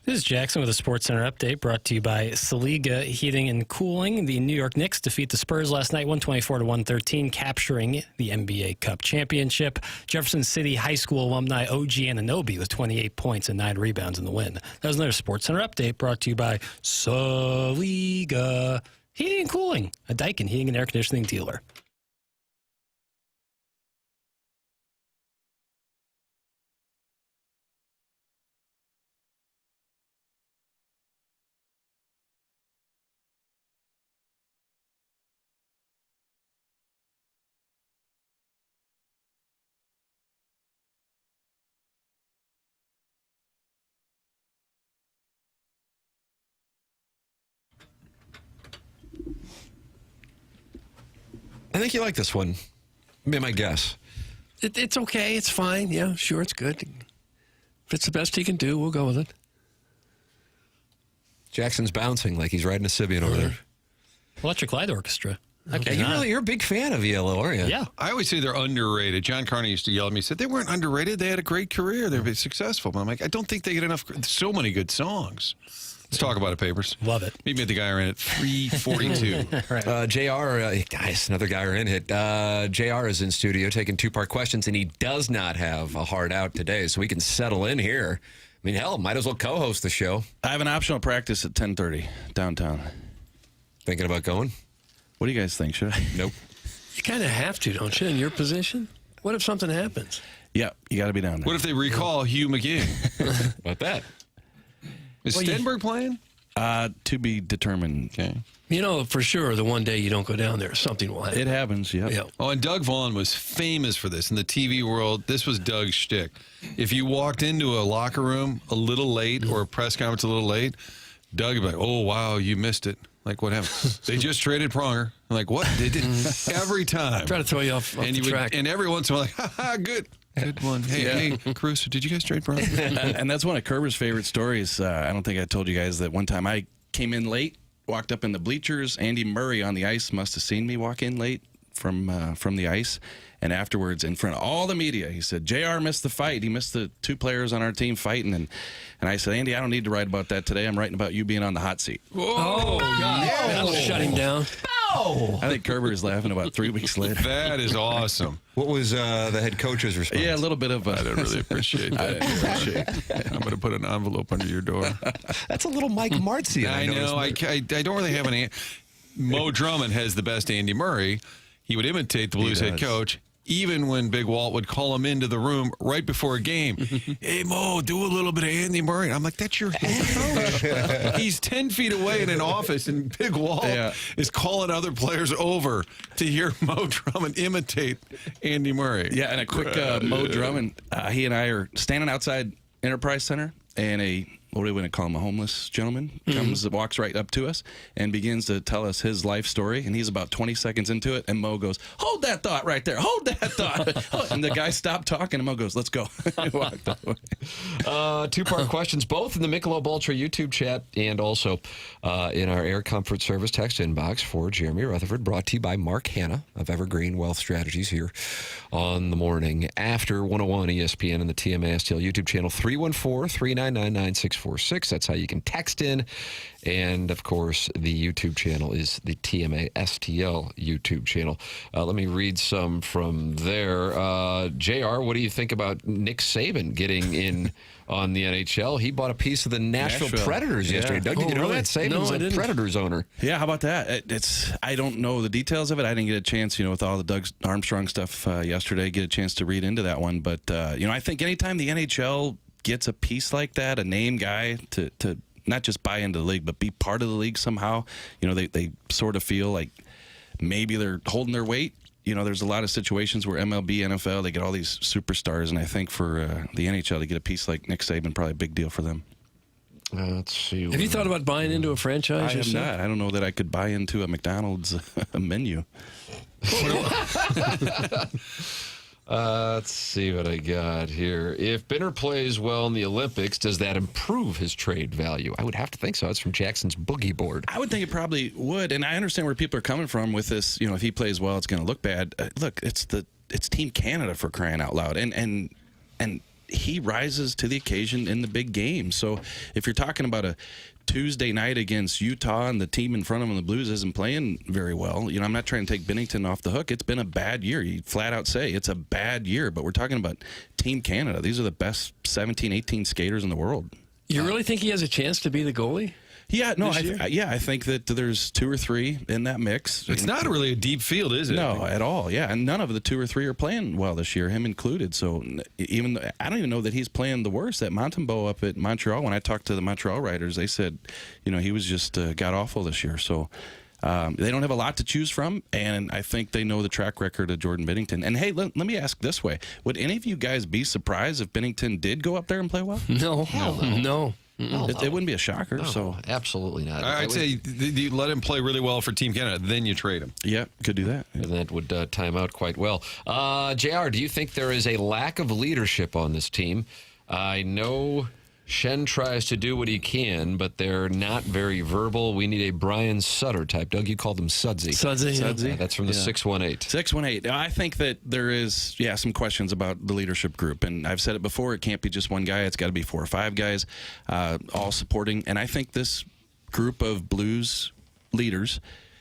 This is Jackson with a Sports Center update brought to you by Saliga Heating and Cooling. The New York Knicks defeat the Spurs last night, 124-113, capturing the NBA Cup championship. Jefferson City High School alumni OG Anunoby with 28 points and 9 rebounds in the win. That was another Sports Center update brought to you by Saliga Heating and Cooling, a Daikin heating and air conditioning dealer. I think you like this one. Be my guess. It's okay. It's fine. Yeah, sure, it's good. If it's the best he can do, we'll go with it. Jackson's bouncing like he's riding a Sibian over there. Electric Light Orchestra. You're a big fan of ELO, aren't you? Yeah. I always say they're underrated. John Carney used to yell at me, said they weren't underrated. They had a great career. They're successful. But I'm like, I don't think they get enough. So many good songs. Let's talk about it, Papers. Love it. Meet me at the Guy Ran at 3:42. JR, guys, another Guy Ran hit. JR is in studio taking two-part questions, and he does not have a hard out today, so we can settle in here. I mean, hell, might as well co-host the show. I have an optional practice at 10:30 downtown. Thinking about going? What do you guys think? Should I? Nope. You kind of have to, don't you, in your position? What if something happens? Yeah, you got to be down there. What if they recall Hugh McGee? About that. Is Stenberg playing? To be determined. Okay. You know, for sure, the one day you don't go down there, something will happen. It happens, yeah. Oh, and Doug Vaughn was famous for this in the TV world. This was Doug's shtick. If you walked into a locker room a little late or a press conference a little late, Doug would be like, oh, wow, you missed it. Like, what happened? They just traded Pronger. I'm like, what? They did every time. Try to throw you off the track. And every once in a while, like, ha, good. Good one. Hey, Cruz, did you guys trade Pronger? And that's one of Kerber's favorite stories. I don't think I told you guys that one time I came in late, walked up in the bleachers. Andy Murray on the ice must have seen me walk in late from the ice. And afterwards, in front of all the media, he said, JR missed the fight. He missed the 2 players on our team fighting. And I said, Andy, I don't need to write about that today. I'm writing about you being on the hot seat. Oh, God. That'll shut him down. I think Kerber is laughing about 3 weeks later. That is awesome. What was the head coach's response? Yeah, a little bit of I didn't really appreciate that. I'm going to put an envelope under your door. That's a little Mike Martzian. I know. I don't really have any. Mo Drummond has the best Andy Murray. He would imitate the Blues head coach. Even when Big Walt would call him into the room right before a game, hey, Mo, do a little bit of Andy Murray. I'm like, that's your head coach. He's 10 feet away in an office, and Big Walt is calling other players over to hear Mo Drummond imitate Andy Murray. Yeah, and a quick Mo Drummond, he and I are standing outside Enterprise Center, and what do we want to call him, a homeless gentleman walks right up to us and begins to tell us his life story. And he's about 20 seconds into it, and Mo goes, hold that thought right there. Hold that thought. And the guy stopped talking, and Mo goes, let's go. Walked away. Two-part questions, both in the Michelob Ultra YouTube chat and also in our Air Comfort Service text inbox for Jeremy Rutherford, brought to you by Mark Hanna of Evergreen Wealth Strategies here on the Morning After 101 ESPN and the TMA STL YouTube channel, 314-399-9646. That's how you can text in. And, of course, the YouTube channel is the TMA STL YouTube channel. Let me read some from there. JR, what do you think about Nick Saban getting in on the NHL? He bought a piece of the Nashville Predators yesterday. Doug, did you know that? Saban's a Predators owner. Yeah, how about that? I don't know the details of it. I didn't get a chance, with all the Doug Armstrong stuff yesterday, get a chance to read into that one. But, I think anytime the NHL gets a piece like that, a name guy to not just buy into the league, but be part of the league somehow, they sort of feel like maybe they're holding their weight. There's a lot of situations where MLB, NFL, they get all these superstars, and I think for the NHL to get a piece like Nick Saban, probably a big deal for them. Let's see. Have you thought about buying into a franchise? I have not. I don't know that I could buy into a McDonald's menu. Let's see what I got here. If Binner plays well in the Olympics, does that improve his trade value? I would have to think so. It's from Jackson's boogie board. I would think it probably would, and I understand where people are coming from with this. If he plays well, it's going to look bad. Look, it's Team Canada, for crying out loud, and he rises to the occasion in the big game. So if you're talking about a Tuesday night against Utah and the team in front of him, the Blues, isn't playing very well, I'm not trying to take Bennington off the hook. It's been a bad year. You flat out say it's a bad year, but we're talking about Team Canada. These are the best 17, 18 skaters in the world. You really think he has a chance to be the goalie? Yeah, no, I think that there's 2 or 3 in that mix. It's not really a deep field, is it? No, at all. Yeah, and none of the 2 or 3 are playing well this year, him included. So I don't even know that he's playing the worst. That Montembeault up at Montreal, when I talked to the Montreal writers, they said, he was just god awful this year. So they don't have a lot to choose from, and I think they know the track record of Jordan Binnington. And hey, let me ask this way: would any of you guys be surprised if Binnington did go up there and play well? No. It wouldn't be a shocker. No, so absolutely not. I'd say you let him play really well for Team Canada, then you trade him. Yeah, could do that. And that would time out quite well. JR, do you think there is a lack of leadership on this team? I know Shen tries to do what he can, but they're not very verbal. We need a Brian Sutter type. Doug, you called him Sudsy. Sudsy. Yeah, that's from the 618. 618. I think that there is, some questions about the leadership group. And I've said it before, it can't be just one guy. It's got to be 4 or 5 guys all supporting. And I think this group of Blues leaders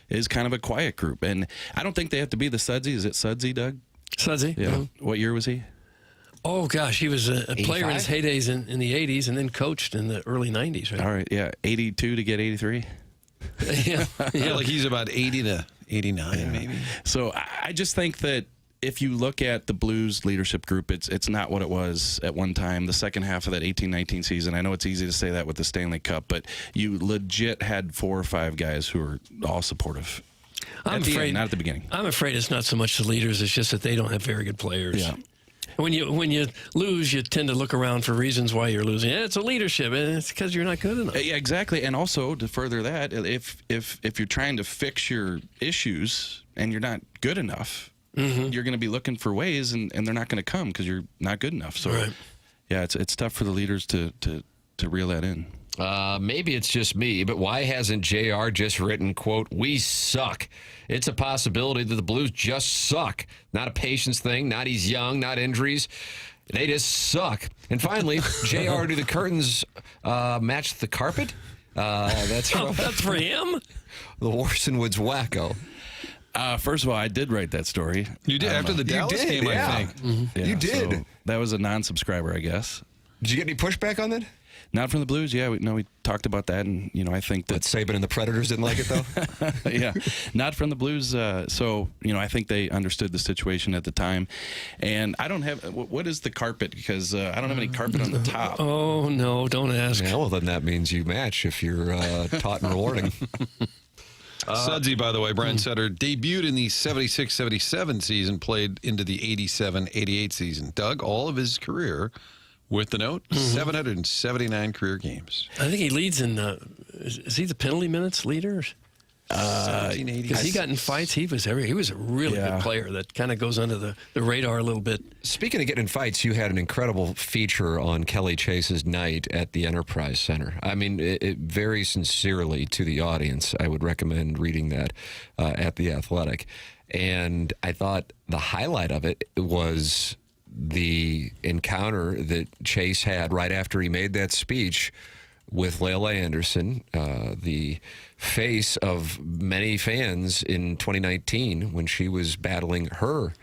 is kind of a quiet group. And I don't think they have to be the Sudsy. Is it Sudsy, Doug? Sudsy. Yeah. What year was he? Oh, gosh, he was a player in his heydays in the 80s and then coached in the early 90s, right? All right, yeah. 82 to get 83? Yeah. Like he's about 80 to 89, maybe. So I just think that if you look at the Blues leadership group, it's not what it was at one time. The second half of that 18-19 season, I know it's easy to say that with the Stanley Cup, but you legit had 4 or 5 guys who are all supportive. I'm afraid, not at the beginning. I'm afraid it's not so much the leaders, it's just that they don't have very good players. Yeah. When you lose, you tend to look around for reasons why you're losing. It's a leadership. It's because you're not good enough. Yeah, exactly. And also to further that, if you're trying to fix your issues and you're not good enough, you're going to be looking for ways, and they're not going to come because you're not good enough. So, yeah, it's tough for the leaders to reel that in. Maybe it's just me, but why hasn't JR just written, quote, "We suck"? It's a possibility that the Blues just suck. Not a patience thing, not he's young, not injuries. They just suck. And finally, JR, do the curtains match the carpet? That's for him? The Warson Woods wacko. First of all, I did write that story. You did after the Dallas game, I think. Yeah, you did. So that was a non-subscriber, I guess. Did you get any pushback on that? Not from the Blues. Yeah, we talked about that, and I think that Saban and the Predators didn't like it though. Yeah, not from the Blues. So I think they understood the situation at the time, and I don't have what is the carpet because I don't have any carpet on the top. Oh no, don't ask. Yeah, well then that means you match if you're taut and rewarding. Sudsy, by the way, Brian Sutter, debuted in the 76-77 season, played into the 87-88 season. Doug, all of his career with the note, 779 career games. I think he leads in, is he the penalty minutes leader? Because he got in fights. He was a really good player that kind of goes under the radar a little bit. Speaking of getting in fights, you had an incredible feature on Kelly Chase's night at the Enterprise Center. I mean, it very sincerely to the audience, I would recommend reading that at The Athletic. And I thought the highlight of it was the encounter that Chase had right after he made that speech with Layla Anderson, the face of many fans in 2019 when she was battling her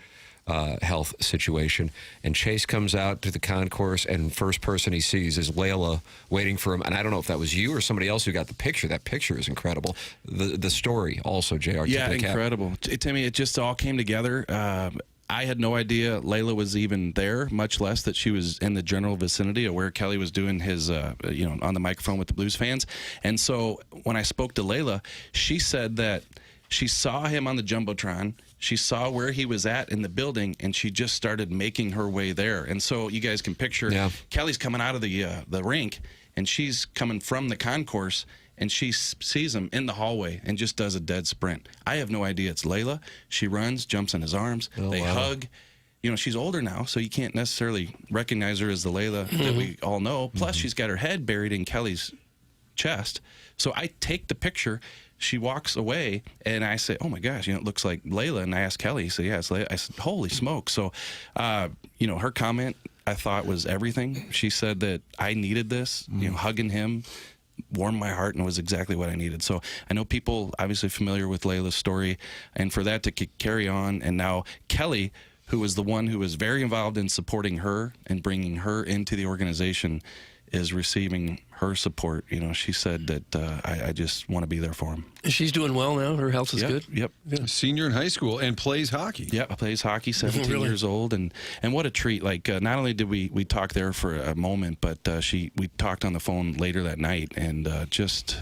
health situation. And Chase comes out to the concourse, and first person he sees is Layla waiting for him. And I don't know if that was you or somebody else who got the picture. That picture is incredible. The story also, JR. Yeah, incredible. Timmy, it just all came together. I had no idea Layla was even there, much less that she was in the general vicinity of where Kelly was doing his, on the microphone with the Blues fans. And so when I spoke to Layla, she said that she saw him on the Jumbotron. She saw where he was at in the building, and she just started making her way there. And so you guys can picture Kelly's coming out of the rink, and she's coming from the concourse, and she sees him in the hallway and just does a dead sprint. I have no idea it's Layla. She runs, jumps in his arms. They hug. She's older now, so you can't necessarily recognize her as the Layla that we all know. Plus, she's got her head buried in Kelly's chest. So I take the picture. She walks away, and I say, "Oh my gosh, it looks like Layla." And I asked Kelly. He said, "Yeah, it's Layla." I said, "Holy smoke!" So, her comment I thought was everything. She said that I needed this, hugging him warmed my heart and was exactly what I needed. So I know people obviously familiar with Layla's story, and for that to carry on, and now Kelly, who was the one who was very involved in supporting her and bringing her into the organization, is receiving her support. She said that I just want to be there for him. She's doing well now. Her health is good. Yep. Senior in high school and plays hockey. Yep, plays hockey, 17 Really? years old. And what a treat. Like, not only did we talk there for a moment, but we talked on the phone later that night, and just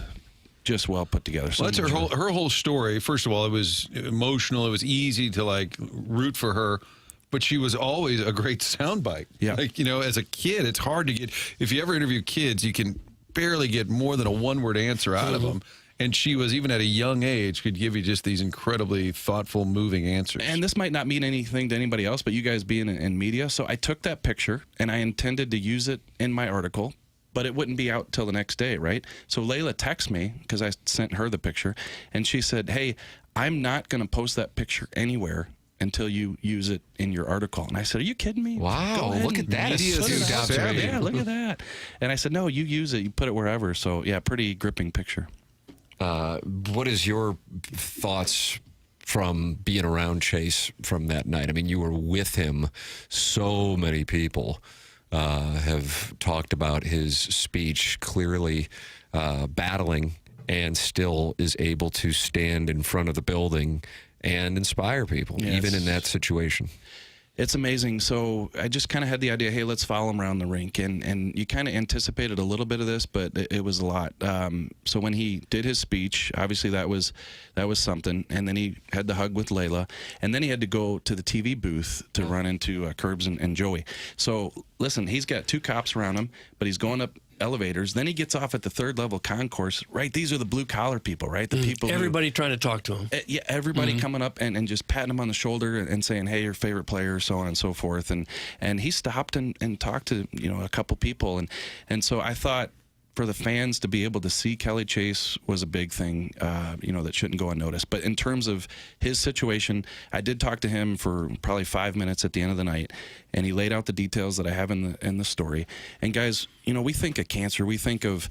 well put together. Well, that's her whole story. First of all, it was emotional. It was easy to, root for her. But she was always a great soundbite. Yeah. As a kid, it's hard to get. If you ever interview kids, you can barely get more than a one-word answer out of them. And she was, even at a young age, could give you just these incredibly thoughtful, moving answers. And this might not mean anything to anybody else, but you guys being in media. So I took that picture, and I intended to use it in my article, but it wouldn't be out till the next day, right? So Layla texted me, because I sent her the picture, and she said, hey, I'm not going to post that picture anywhere until you use it in your article. And I said, are you kidding me? Wow, Go ahead look and at that. astute observation. Yeah, look at that. And I said, no, you use it. You put it wherever. So, yeah, pretty gripping picture. What is your thoughts from being around Chase from that night? I mean, you were with him. So many people have talked about his speech, clearly battling, and still is able to stand in front of the building and inspire people, even in that situation. It's amazing. So I just kind of had the idea, hey, let's follow him around the rink. And you kind of anticipated a little bit of this, but it was a lot. So when he did his speech, obviously that was something. And then he had the hug with Layla. And then he had to go to the TV booth to run into Curbs and Joey. So listen, he's got two cops around him, but he's going up elevators. Then he gets off at the third level concourse, right? These are the blue collar people, right? The people everybody trying to talk to him. Yeah, everybody coming up and just patting him on the shoulder and saying, hey, your favorite player, so on and so forth. And he stopped and talked to a couple people. And so I thought, for the fans to be able to see Kelly Chase was a big thing, that shouldn't go unnoticed. But in terms of his situation, I did talk to him for probably 5 minutes at the end of the night, and he laid out the details that I have in the story. And guys, we think of cancer, we think of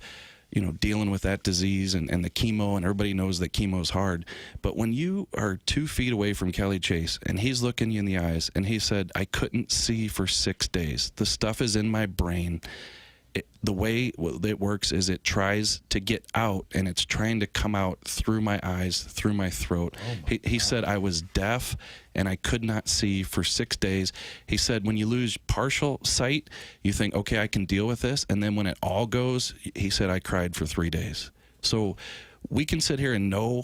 dealing with that disease and the chemo, and everybody knows that chemo is hard. But when you are 2 feet away from Kelly Chase and he's looking you in the eyes and he said, I couldn't see for 6 days. The stuff is in my brain. The way it works is it tries to get out, and it's trying to come out through my eyes, through my throat. He said I was deaf and I could not see for 6 days. He said when you lose partial sight, you think, okay, I can deal with this. And then when it all goes, he said I cried for 3 days. So we can sit here and know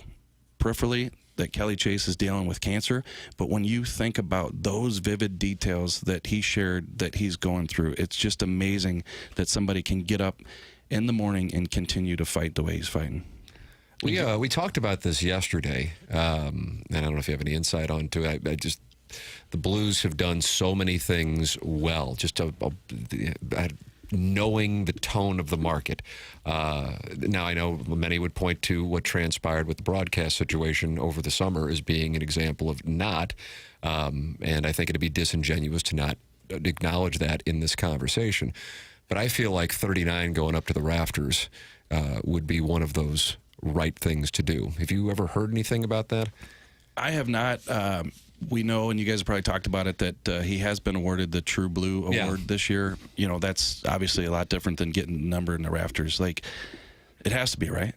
peripherally that Kelly Chase is dealing with cancer, but when you think about those vivid details that he shared that he's going through, it's just amazing that somebody can get up in the morning and continue to fight the way he's fighting. We talked about this yesterday, and I don't know if you have any insight onto it. The Blues have done so many things well, just knowing the tone of the market. Now, I know many would point to what transpired with the broadcast situation over the summer as being an example of not, and I think it'd be disingenuous to not acknowledge that in this conversation. But I feel like 39 going up to the rafters would be one of those right things to do. Have you ever heard anything about that? I have not. We know, and you guys have probably talked about it, that he has been awarded the True Blue Award this year. That's obviously a lot different than getting a number in the rafters. Like, it has to be, right?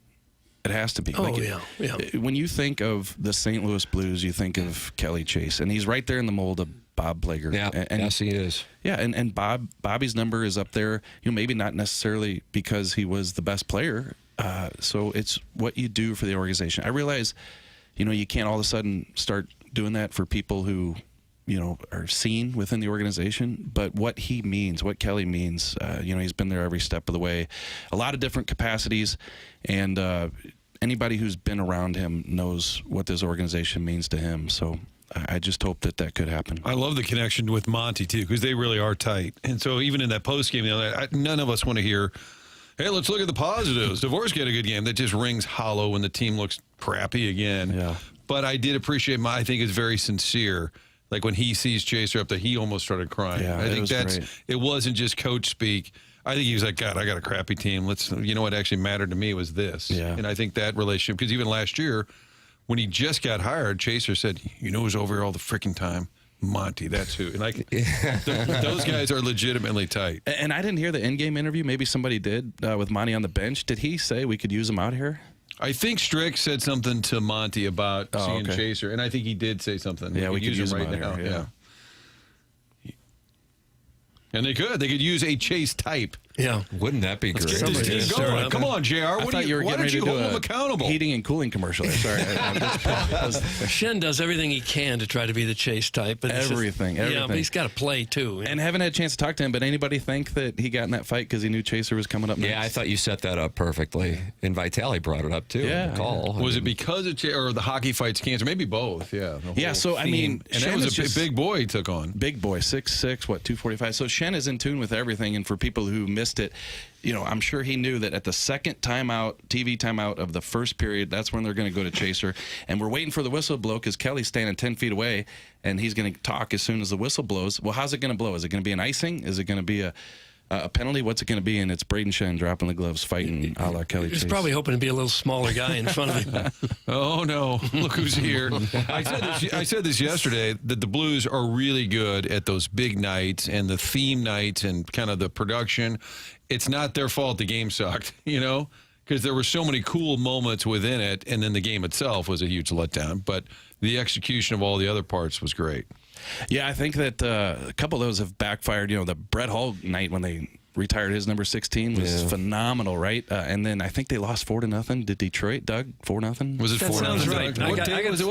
It has to be. Oh, like, yeah. When you think of the St. Louis Blues, you think of Kelly Chase, and he's right there in the mold of Bob Plager. Yeah, yes, he is. Yeah, and Bobby's number is up there. Maybe not necessarily because he was the best player. So it's what you do for the organization. I realize, you can't all of a sudden start doing that for people who, are seen within the organization. But what he means, what Kelly means, he's been there every step of the way, a lot of different capacities, and anybody who's been around him knows what this organization means to him. So I just hope that could happen. I love the connection with Monty, too, because they really are tight. And so even in that postgame, none of us want to hear, hey, let's look at the positives. Dvorak had a good game. That just rings hollow when the team looks crappy again. Yeah. But I did appreciate I think it's very sincere Like when he sees Chaser up there, he almost started crying. Yeah, I it think was that's great. it. Wasn't just coach speak. I think he was like, God, I got a crappy team. You know what actually mattered to me was this. Yeah. And I think that relationship, because even last year when he just got hired, Chaser said, you know who's over here all the freaking time? Monty, that's who. And those guys are legitimately tight. And I didn't hear the in-game interview. Maybe somebody did with Monty on the bench. Did he say we could use him out here? I think Strick said something to Monty about seeing okay. Chaser, and I think he did say something. Yeah, we could use him right out now. here, yeah. And they could use a Chase type. Yeah. Wouldn't that be great? Get this team Somebody going. did. Come on, JR. I What thought you were why getting don't ready you to do hold a them accountable? heating and cooling commercial. Sorry. Shen does everything he can to try to be the Chase type. But Everything. Yeah, but he's got to play, too. And haven't had a chance to talk to him, but anybody think that he got in that fight because he knew Chaser was coming up next? Yeah, I thought you set that up perfectly. And Vitale brought it up, too. Yeah, in the call. Was it because of or the hockey fights cancer? Maybe both. Yeah. the Yeah, whole so, I theme. mean, and Shen that is was a just- big boy he took on. Big boy, 6'6", 245. So Shen is in tune with everything, and for people who missed it, I'm sure he knew that at the second timeout, TV timeout of the first period, that's when they're going to go to Chaser. And we're waiting for the whistle to blow because Kelly's standing 10 feet away, and he's going to talk as soon as the whistle blows. Well, how's it going to blow? Is it going to be an icing? Is it going to be a penalty? What's it going to be? And it's Braden Shen dropping the gloves, fighting a la Kelly He's Chase. probably hoping to be a little smaller guy in front of him. Oh, no. Look who's here. I said this yesterday, that the Blues are really good at those big nights and the theme nights and kind of the production. It's not their fault the game sucked, because there were so many cool moments within it, and then the game itself was a huge letdown. But the execution of all the other parts was great. Yeah, I think that a couple of those have backfired. The Brett Hull night when they retired his number 16 was phenomenal, right? And then I think they lost 4-0 to Detroit. Doug, 4-0. Was it That 4-0? sounds right. What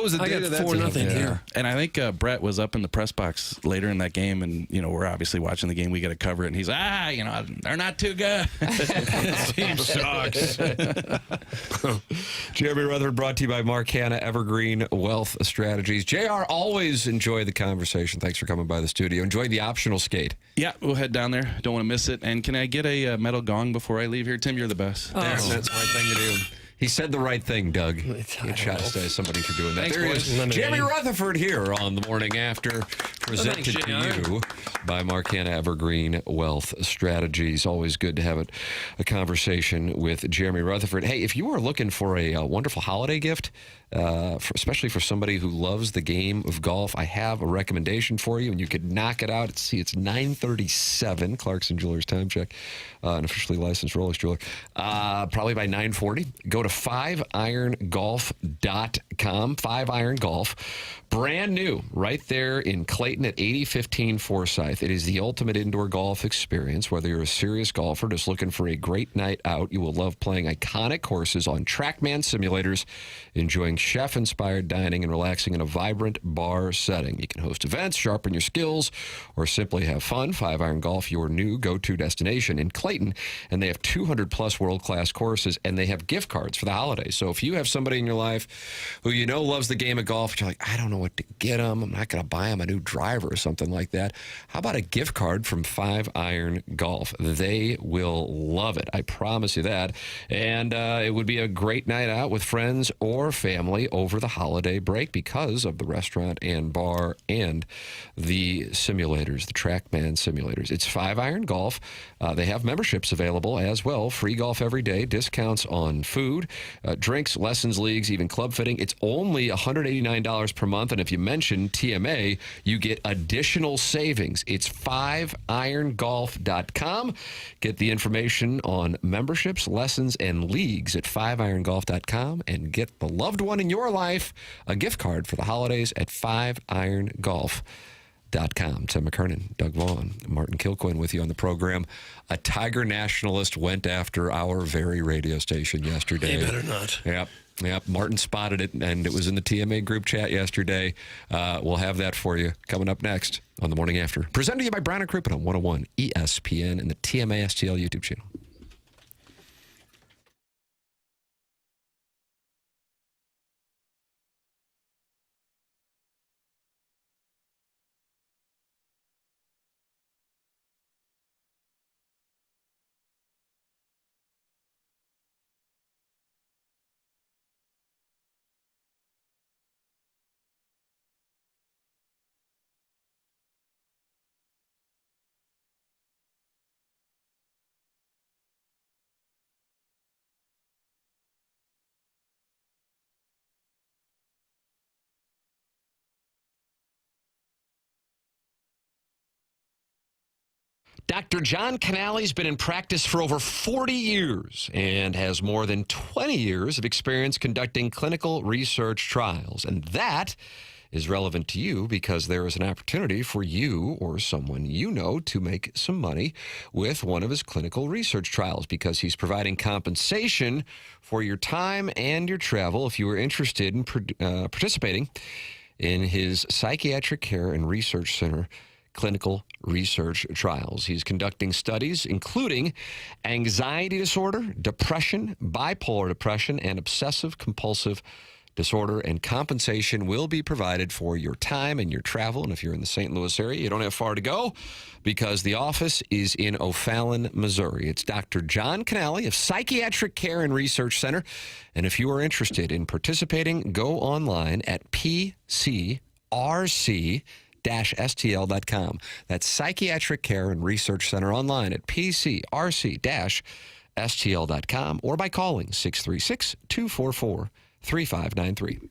was the date of that? 4-0 here. And I think Brett was up in the press box later in that game, and we're obviously watching the game. We got to cover it, and he's they're not too good. Team sucks. Jeremy Rutherford brought to you by Mark Hanna, Evergreen Wealth Strategies. JR, always enjoy the conversation. Thanks for coming by the studio. Enjoy the optional skate. Yeah, we'll head down there. Don't want to miss it. And can I get a metal gong before I leave here? Tim, you're the best. That's the right thing to do. He said the right thing, Doug. You chastise somebody for doing that. Thanks, There he boys. is. Jeremy Rutherford here on The Morning After, presented Thanks, to JR. you by Mark Hanna, Evergreen Wealth Strategies. Always good to have a conversation with Jeremy Rutherford. Hey, if you are looking for a wonderful holiday gift, especially for somebody who loves the game of golf, I have a recommendation for you, and you could knock it out. It's 9:37, Clarkson Jewelers time check, an officially licensed Rolex jeweler. Probably by 9:40. Go to 5irongolf.com. 5-Iron Golf. Brand new, right there in Clayton at 8015 Forsyth. It is the ultimate indoor golf experience. Whether you're a serious golfer just looking for a great night out, you will love playing iconic courses on TrackMan simulators, enjoying chef-inspired dining, and relaxing in a vibrant bar setting. You can host events, sharpen your skills, or simply have fun. 5-Iron Golf, your new go-to destination in Clayton, and they have 200-plus world-class courses, and they have gift cards for the holidays. So if you have somebody in your life who loves the game of golf, but you're like, I don't know what to get them, I'm not going to buy them a new driver or something like that, how about a gift card from 5-Iron Golf? They will love it. I promise you that. And it would be a great night out with friends or family over the holiday break because of the restaurant and bar and the simulators, the TrackMan simulators. It's 5-Iron Golf. They have memberships available as well. Free golf every day, discounts on food, drinks, lessons, leagues, even club fitting. It's only $189 per month, and if you mention TMA, you get additional savings. It's 5irongolf.com. Get the information on memberships, lessons, and leagues at 5irongolf.com, and get the loved one in your life a gift card for the holidays at 5irongolf.com. Tim McKernan, Doug Vaughn, Martin Kilcoyne with you on the program. A Tiger nationalist went after our very radio station yesterday. He better not. Yep. Martin spotted it, and it was in the TMA group chat yesterday. We'll have that for you coming up next on The Morning After. Presented to you by Brown & Crouppen on 101 ESPN and the TMA STL YouTube channel. Dr. John Canale's been in practice for over 40 years and has more than 20 years of experience conducting clinical research trials. And that is relevant to you because there is an opportunity for you or someone you know to make some money with one of his clinical research trials because he's providing compensation for your time and your travel if you are interested in participating in his Psychiatric Care and Research Center clinical research trials. He's conducting studies including anxiety disorder, depression, bipolar depression, and obsessive compulsive disorder, and compensation will be provided for your time and your travel. And if you're in the St. Louis area, you don't have far to go because the office is in O'Fallon, Missouri. It's Dr. John Canale of Psychiatric Care and Research Center. And if you are interested in participating, go online at pcrc-stl.com. That's Psychiatric Care and Research Center online at pcrc-stl.com or by calling 636-244-3593.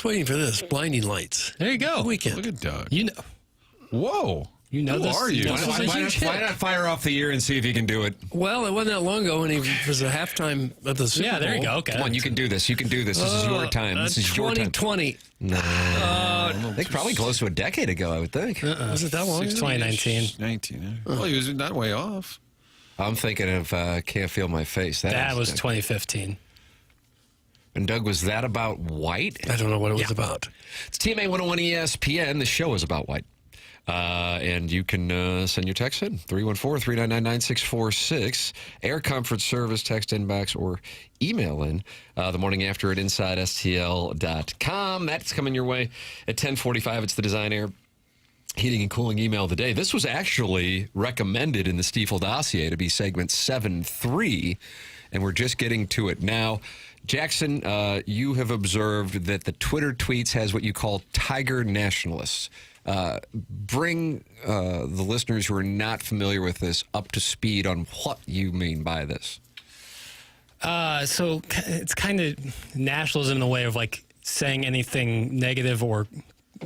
waiting for this. Blinding Lights. There you go. Weekend. Look at Doug. You know. Whoa. You know Who this. are you? This was a huge hit. Why not fire off the year and see if you can do it? Well, it wasn't that long ago when he was a halftime of the Super Bowl. Yeah, there you go. Okay. Come on, you can do this. You can do this. This is your time. This is your time. 2020. Nah. I think probably close to a decade ago, I would think. Was it that long? 2019. 19. Well, he was not way off. I'm thinking of Can't Feel My Face. That was 2015. And Doug, was that about White? I don't know what it was about. It's TMA 101 ESPN. The show is about White. And you can send your text in, 314-399-9646. Air Comfort Service, text inbox, or email in the morning after at InsideSTL.com. That's coming your way at 10:45. It's the Design Air Heating and Cooling email of the day. This was actually recommended in the Stiefel dossier to be segment 7-3, and we're just getting to it now. Jackson, you have observed that the Twitter tweets has what you call tiger nationalists. Bring the listeners who are not familiar with this up to speed on what you mean by this. So it's kind of nationalism in the way of like saying anything negative or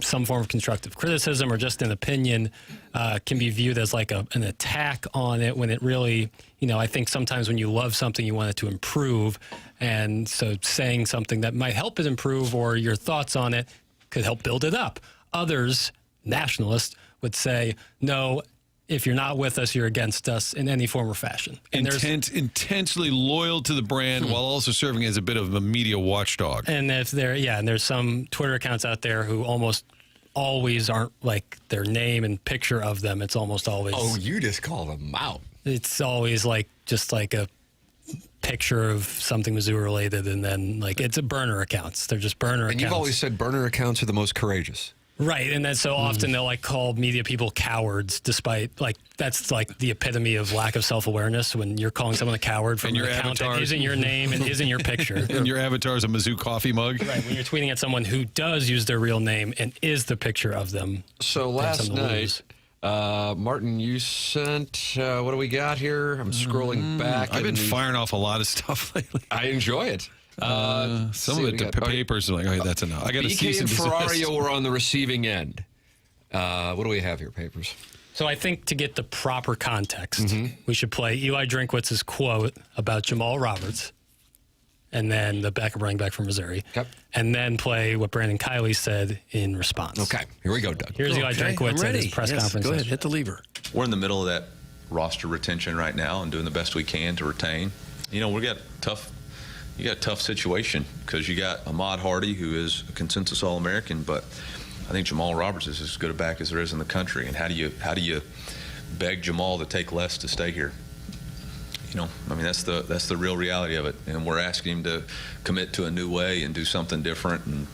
some form of constructive criticism or just an opinion can be viewed as like an attack on it when it really, I think sometimes when you love something, you want it to improve. And so saying something that might help it improve or your thoughts on it could help build it up. Others, nationalists, would say, no, if you're not with us, you're against us in any form or fashion. And Intensely loyal to the brand while also serving as a bit of a media watchdog. And if and there's some Twitter accounts out there who almost always aren't like their name and picture of them. It's almost always. Oh, you just call them out. It's always just like a picture of something Mizzou related, and then it's a burner accounts. They're just burner accounts. And you've always said burner accounts are the most courageous. Right, and then so often they'll call media people cowards, despite that's the epitome of lack of self-awareness when you're calling someone a coward from an account that isn't your name and isn't your picture. And your avatar is a Mizzou coffee mug. Right, when you're tweeting at someone who does use their real name and is the picture of them. So last night, Martin, you sent, what do we got here? I'm scrolling back. I've been firing off a lot of stuff lately. I enjoy it. Some of it, the papers are like, okay, that's enough. I got to see BK and Ferrario were on the receiving end. What do we have here, papers? So I think to get the proper context, we should play Eli Drinkwitz's quote about Jamal Roberts, and then the backup running back from Missouri, and then play what Brandon Kiley said in response. Okay, here we go, Doug. Here's Eli Drinkwitz at his press conference. Go ahead, hit the lever. We're in the middle of that roster retention right now and doing the best we can to retain. We got you got a tough situation because you got Ahmad Hardy, who is a consensus All-American, but I think Jamal Roberts is as good a back as there is in the country. And how do you beg Jamal to take less to stay here? That's the real reality of it. And we're asking him to commit to a new way and do something different. And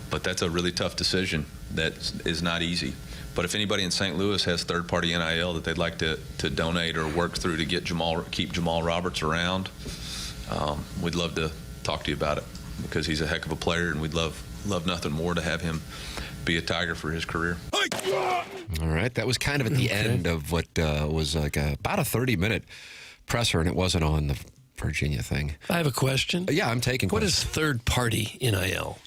but that's a really tough decision that is not easy. But if anybody in St. Louis has third-party NIL that they'd like to donate or work through to keep Jamal Roberts around, we'd love to talk to you about it because he's a heck of a player, and we'd love nothing more to have him be a Tiger for his career. All right, that was kind of at the end of what was about a 30-minute presser, and it wasn't on the Virginia thing. I have a question. Yeah, I'm taking What questions. is third-party NIL?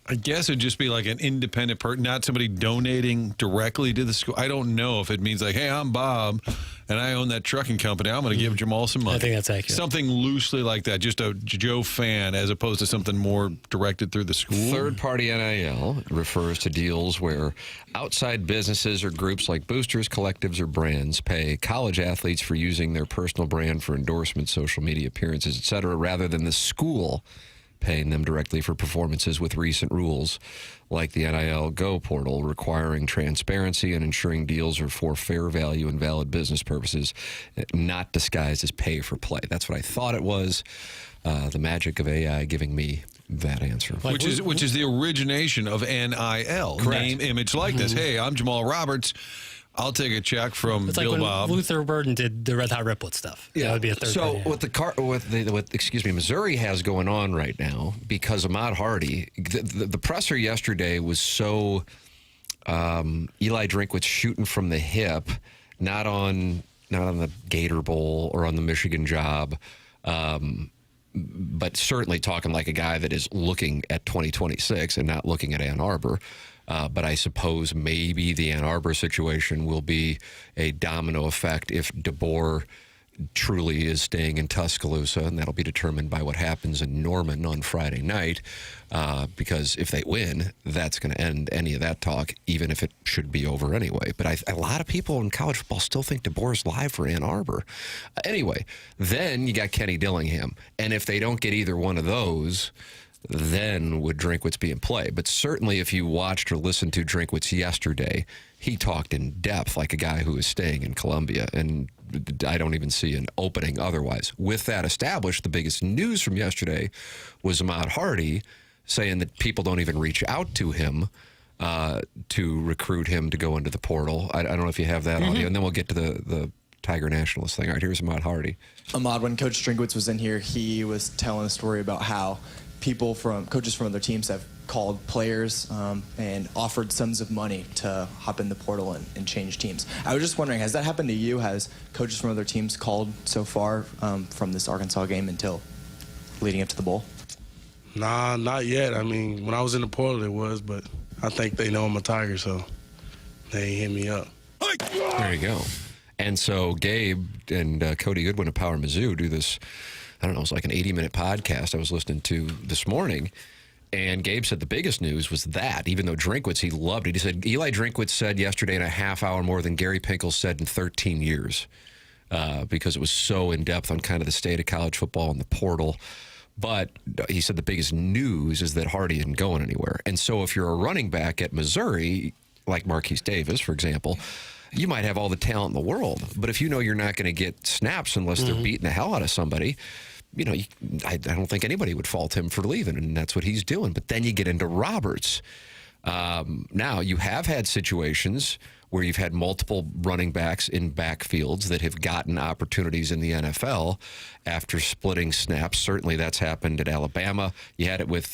I guess it'd just be like an independent person, not somebody donating directly to the school. I don't know if it means hey, I'm Bob, and I own that trucking company. I'm going to give Jamal some money. I think that's accurate. Something loosely like that, just a Joe fan, as opposed to something more directed through the school. Third-party NIL refers to deals where outside businesses or groups like boosters, collectives, or brands pay college athletes for using their personal brand for endorsements, social media appearances, etc., rather than the school paying them directly for performances, with recent rules like the NIL Go portal requiring transparency and ensuring deals are for fair value and valid business purposes, not disguised as pay for play. That's what I thought it was. The magic of AI giving me that answer. Which is the origination of NIL. Correct. Name, image, likeness. Hey, I'm Jamal Roberts. I'll take a check from It's Bill like when Bob. Luther Burden did the Red Hot Riplet stuff. That would be a third So party. what Missouri has going on right now, because Ahmad Hardy, the presser yesterday was so Eli Drinkwitz shooting from the hip, not on the Gator Bowl or on the Michigan job. but certainly talking like a guy that is looking at 2026 and not looking at Ann Arbor. But I suppose maybe the Ann Arbor situation will be a domino effect if DeBoer truly is staying in Tuscaloosa, and that'll be determined by what happens in Norman on Friday night, because if they win, that's going to end any of that talk, even if it should be over anyway. But a lot of people in college football still think DeBoer's live for Ann Arbor. Anyway, then you got Kenny Dillingham, and if they don't get either one of those, then would Drinkwitz be in play? But certainly if you watched or listened to Drinkwitz yesterday, he talked in depth like a guy who is staying in Columbia, and I don't even see an opening otherwise. With that established, the biggest news from yesterday was Ahmad Hardy saying that people don't even reach out to him to recruit him to go into the portal. I don't know if you have that audio, and then we'll get to the Tiger Nationalist thing. All right, here's Ahmad Hardy. Ahmad, when Coach Drinkwitz was in here, he was telling a story about how coaches from other teams have called players and offered sums of money to hop in the portal and change teams. I was just wondering, has that happened to you? Has coaches from other teams called so far from this Arkansas game until leading up to the bowl? Nah, not yet. I mean, when I was in the portal, it was, but I think they know I'm a Tiger, so they hit me up. There you go. And so Gabe and Cody Goodwin of Power Mizzou do this, I don't know, it was like an 80-minute podcast I was listening to this morning. And Gabe said the biggest news was that, even though Drinkwitz, he loved it. He said, Eli Drinkwitz said yesterday in a half hour more than Gary Pinkel said in 13 years because it was so in-depth on kind of the state of college football and the portal. But he said the biggest news is that Hardy isn't going anywhere. And so if you're a running back at Missouri, like Marquise Davis, for example, you might have all the talent in the world. But if you know you're not going to get snaps unless they're beating the hell out of somebody, you know, I don't think anybody would fault him for leaving, and that's what he's doing. But then you get into Roberts. Now, you have had situations where you've had multiple running backs in backfields that have gotten opportunities in the NFL after splitting snaps. Certainly that's happened at Alabama. You had it with,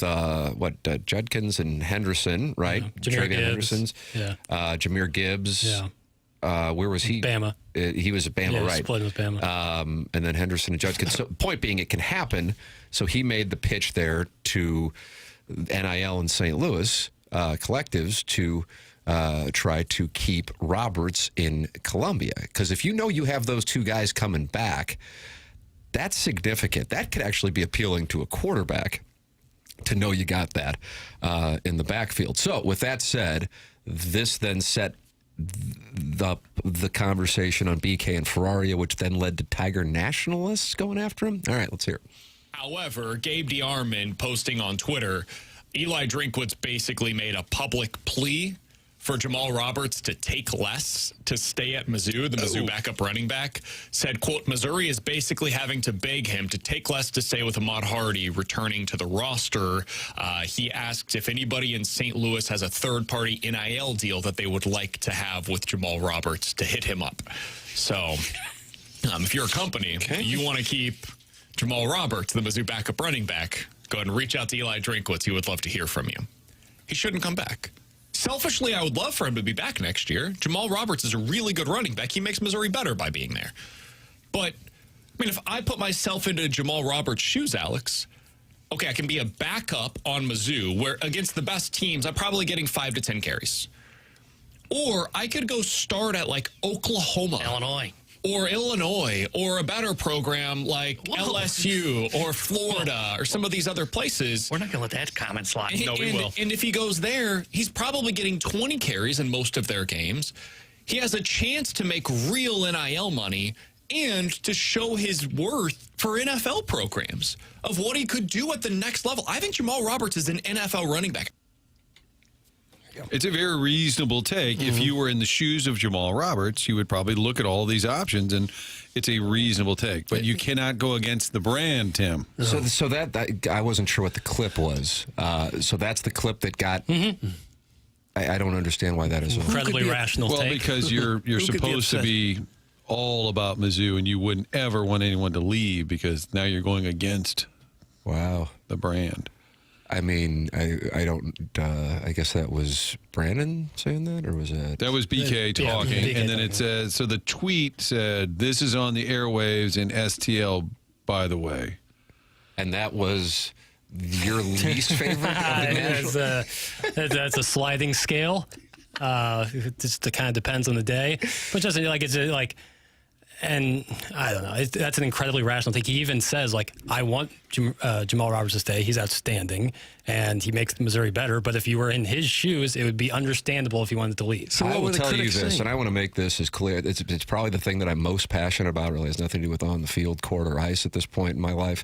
Judkins and Henderson, right? Yeah. Travion Henderson's. Yeah. Jameer Gibbs. Yeah. Where was he? Bama. He was at Bama, yeah, right? Split with Bama. And then Henderson and Judkins. So, point being, it can happen. So he made the pitch there to NIL and St. Louis collectives to try to keep Roberts in Columbia. Because if you know you have those two guys coming back, that's significant. That could actually be appealing to a quarterback to know you got that in the backfield. So with that said, this then set the conversation on BK and Ferraria, which then led to Tiger Nationalists going after him. All right, let's hear it. However, Gabe DeArmond posting on Twitter, Eli Drinkwitz basically made a public plea for Jamal Roberts to take less to stay at Mizzou. The Mizzou backup running back said, quote, Missouri is basically having to beg him to take less to stay with Ahmad Hardy returning to the roster. He asked if anybody in St. Louis has a third-party NIL deal that they would like to have with Jamal Roberts to hit him up. So if you're a company, you want to keep Jamal Roberts, the Mizzou backup running back, go ahead and reach out to Eli Drinkwitz. He would love to hear from you. He shouldn't come back. Selfishly, I would love for him to be back next year. Jamal Roberts is a really good running back. He makes Missouri better by being there. But, I mean, if I put myself into Jamal Roberts' shoes, Alex, okay, I can be a backup on Mizzou, where against the best teams, I'm probably getting 5 to 10 carries. Or I could go start at, like, Oklahoma. Illinois, or a better program like LSU or Florida or some of these other places. We're not going to let that comment slide. No, we will. And if he goes there, he's probably getting 20 carries in most of their games. He has a chance to make real NIL money and to show his worth for NFL programs of what he could do at the next level. I think Jamal Roberts is an NFL running back. It's a very reasonable take. If you were in the shoes of Jamal Roberts, you would probably look at all these options, and it's a reasonable take. But you cannot go against the brand, Tim. So that I wasn't sure what the clip was. So that's the clip that got. I don't understand why that is. Incredibly rational take. Well, because you're supposed to be all about Mizzou, and you wouldn't ever want anyone to leave because now you're going against the brand. I mean, I don't. I guess that was Brandon saying that, or was it? That was BK talking, BK and then it says. So the tweet said, "This is on the airwaves in STL, by the way." and that was your least favorite of the national? That's a sliding scale. It just kind of depends on the day, but just like and I don't know. That's an incredibly rational thing. He even says, like, I want Jamal Roberts to stay. He's outstanding, and he makes Missouri better. But if you were in his shoes, it would be understandable if he wanted to leave. So I will tell you this, and I want to make this as clear. It's probably the thing that I'm most passionate about. Really has nothing to do with on the field, court, or ice at this point in my life.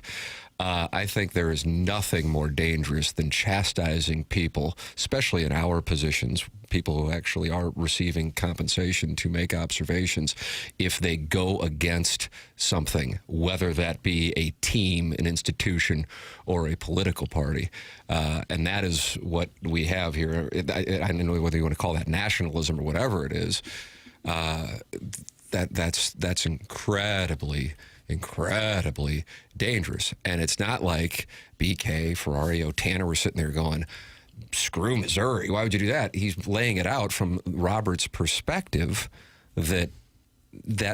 I think there is nothing more dangerous than chastising people, especially in our positions, people who actually are receiving compensation to make observations, if they go against something, whether that be a team, an institution, or a political party. And that is what we have here. I don't know whether you want to call that nationalism or whatever it is. That's incredibly dangerous. And it's not like BK, Ferrario, Tanner were sitting there going, screw Missouri. Why would you do that? He's laying it out from Robert's perspective that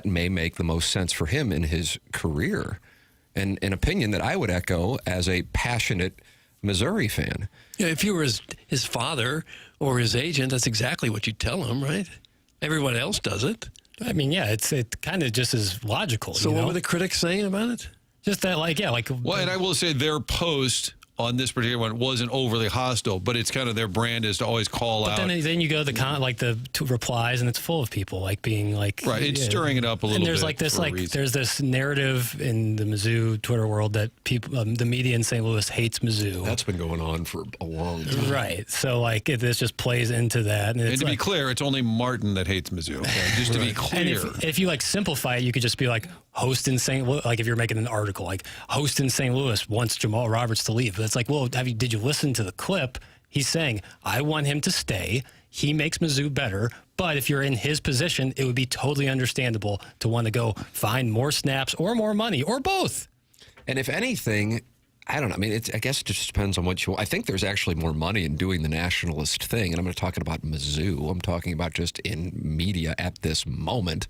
may make the most sense for him in his career. And an opinion that I would echo as a passionate Missouri fan. Yeah, if you were his father or his agent, that's exactly what you'd tell him, right? Everyone else does it. I mean, yeah, it kind of just is logical. So what were the critics saying about it? Just that, Well, and I will say their post on this particular one wasn't overly hostile, but it's kind of their brand is to always call out. Then you go to the replies, and it's full of people being like, right. It's stirring it up a little bit. And there's this narrative in the Mizzou Twitter world that people, the media in St. Louis hates Mizzou. That's been going on for a long time, right? So this just plays into that. And to be clear, it's only Martin that hates Mizzou. Just to be clear. And if you simplify it, you could just be like, host in St. Louis, if you're making an article, host in St. Louis wants Jamal Roberts to leave. But it's like, well, did you listen to the clip? He's saying, I want him to stay. He makes Mizzou better. But if you're in his position, it would be totally understandable to want to go find more snaps or more money or both. And if anything, I don't know. I mean, I guess it just depends on what you want. I think there's actually more money in doing the nationalist thing. And I'm not talking about Mizzou. I'm talking about just in media at this moment,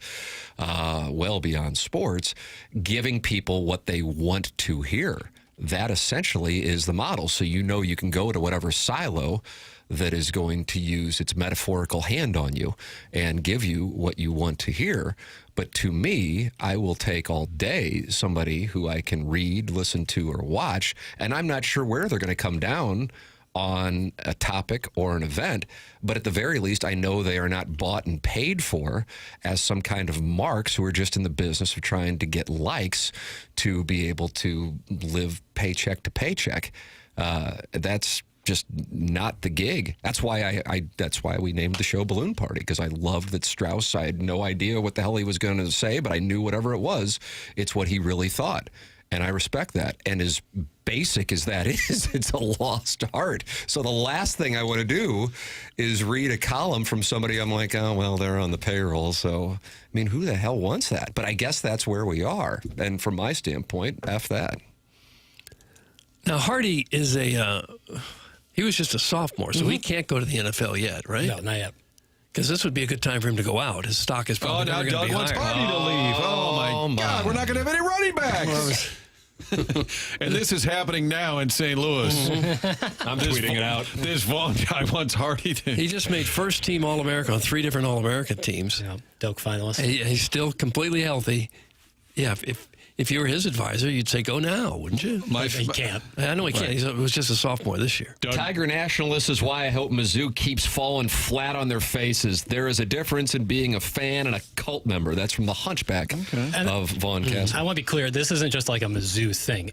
well beyond sports, giving people what they want to hear. That essentially is the model. So you can go to whatever silo that is going to use its metaphorical hand on you and give you what you want to hear. But to me, I will take all day somebody who I can read, listen to, or watch, and I'm not sure where they're going to come down on a topic or an event, but at the very least, I know they are not bought and paid for as some kind of marks who are just in the business of trying to get likes to be able to live paycheck to paycheck. That's just not the gig. That's why that's why we named the show Balloon Party, because I loved that Strauss. I had no idea what the hell he was going to say, but I knew whatever it was, it's what he really thought. And I respect that. And as basic as that is, it's a lost art. So the last thing I want to do is read a column from somebody I'm like, oh, well, they're on the payroll. So, I mean, who the hell wants that? But I guess that's where we are. And from my standpoint, F that. Now, Hardy is he was just a sophomore, so he can't go to the NFL yet, right? No, not yet. Because this would be a good time for him to go out. His stock is probably never going to be higher. Doug wants Hardy to leave. Oh, my God. We're not going to have any running backs. And this is happening now in St. Louis. I'm tweeting it out. This Vaughn guy wants Hardy to... He just made first-team All-American on 3 different All-American teams. Yeah, Doak finalist. He's still completely healthy. Yeah, if you were his advisor, you'd say go now, wouldn't you? He can't. I know he can't. He was just a sophomore this year. Tiger Nationalist is why I hope Mizzou keeps falling flat on their faces. There is a difference in being a fan and a cult member. That's from the Hunchback of Vaughn Castle. I want to be clear. This isn't just like a Mizzou thing.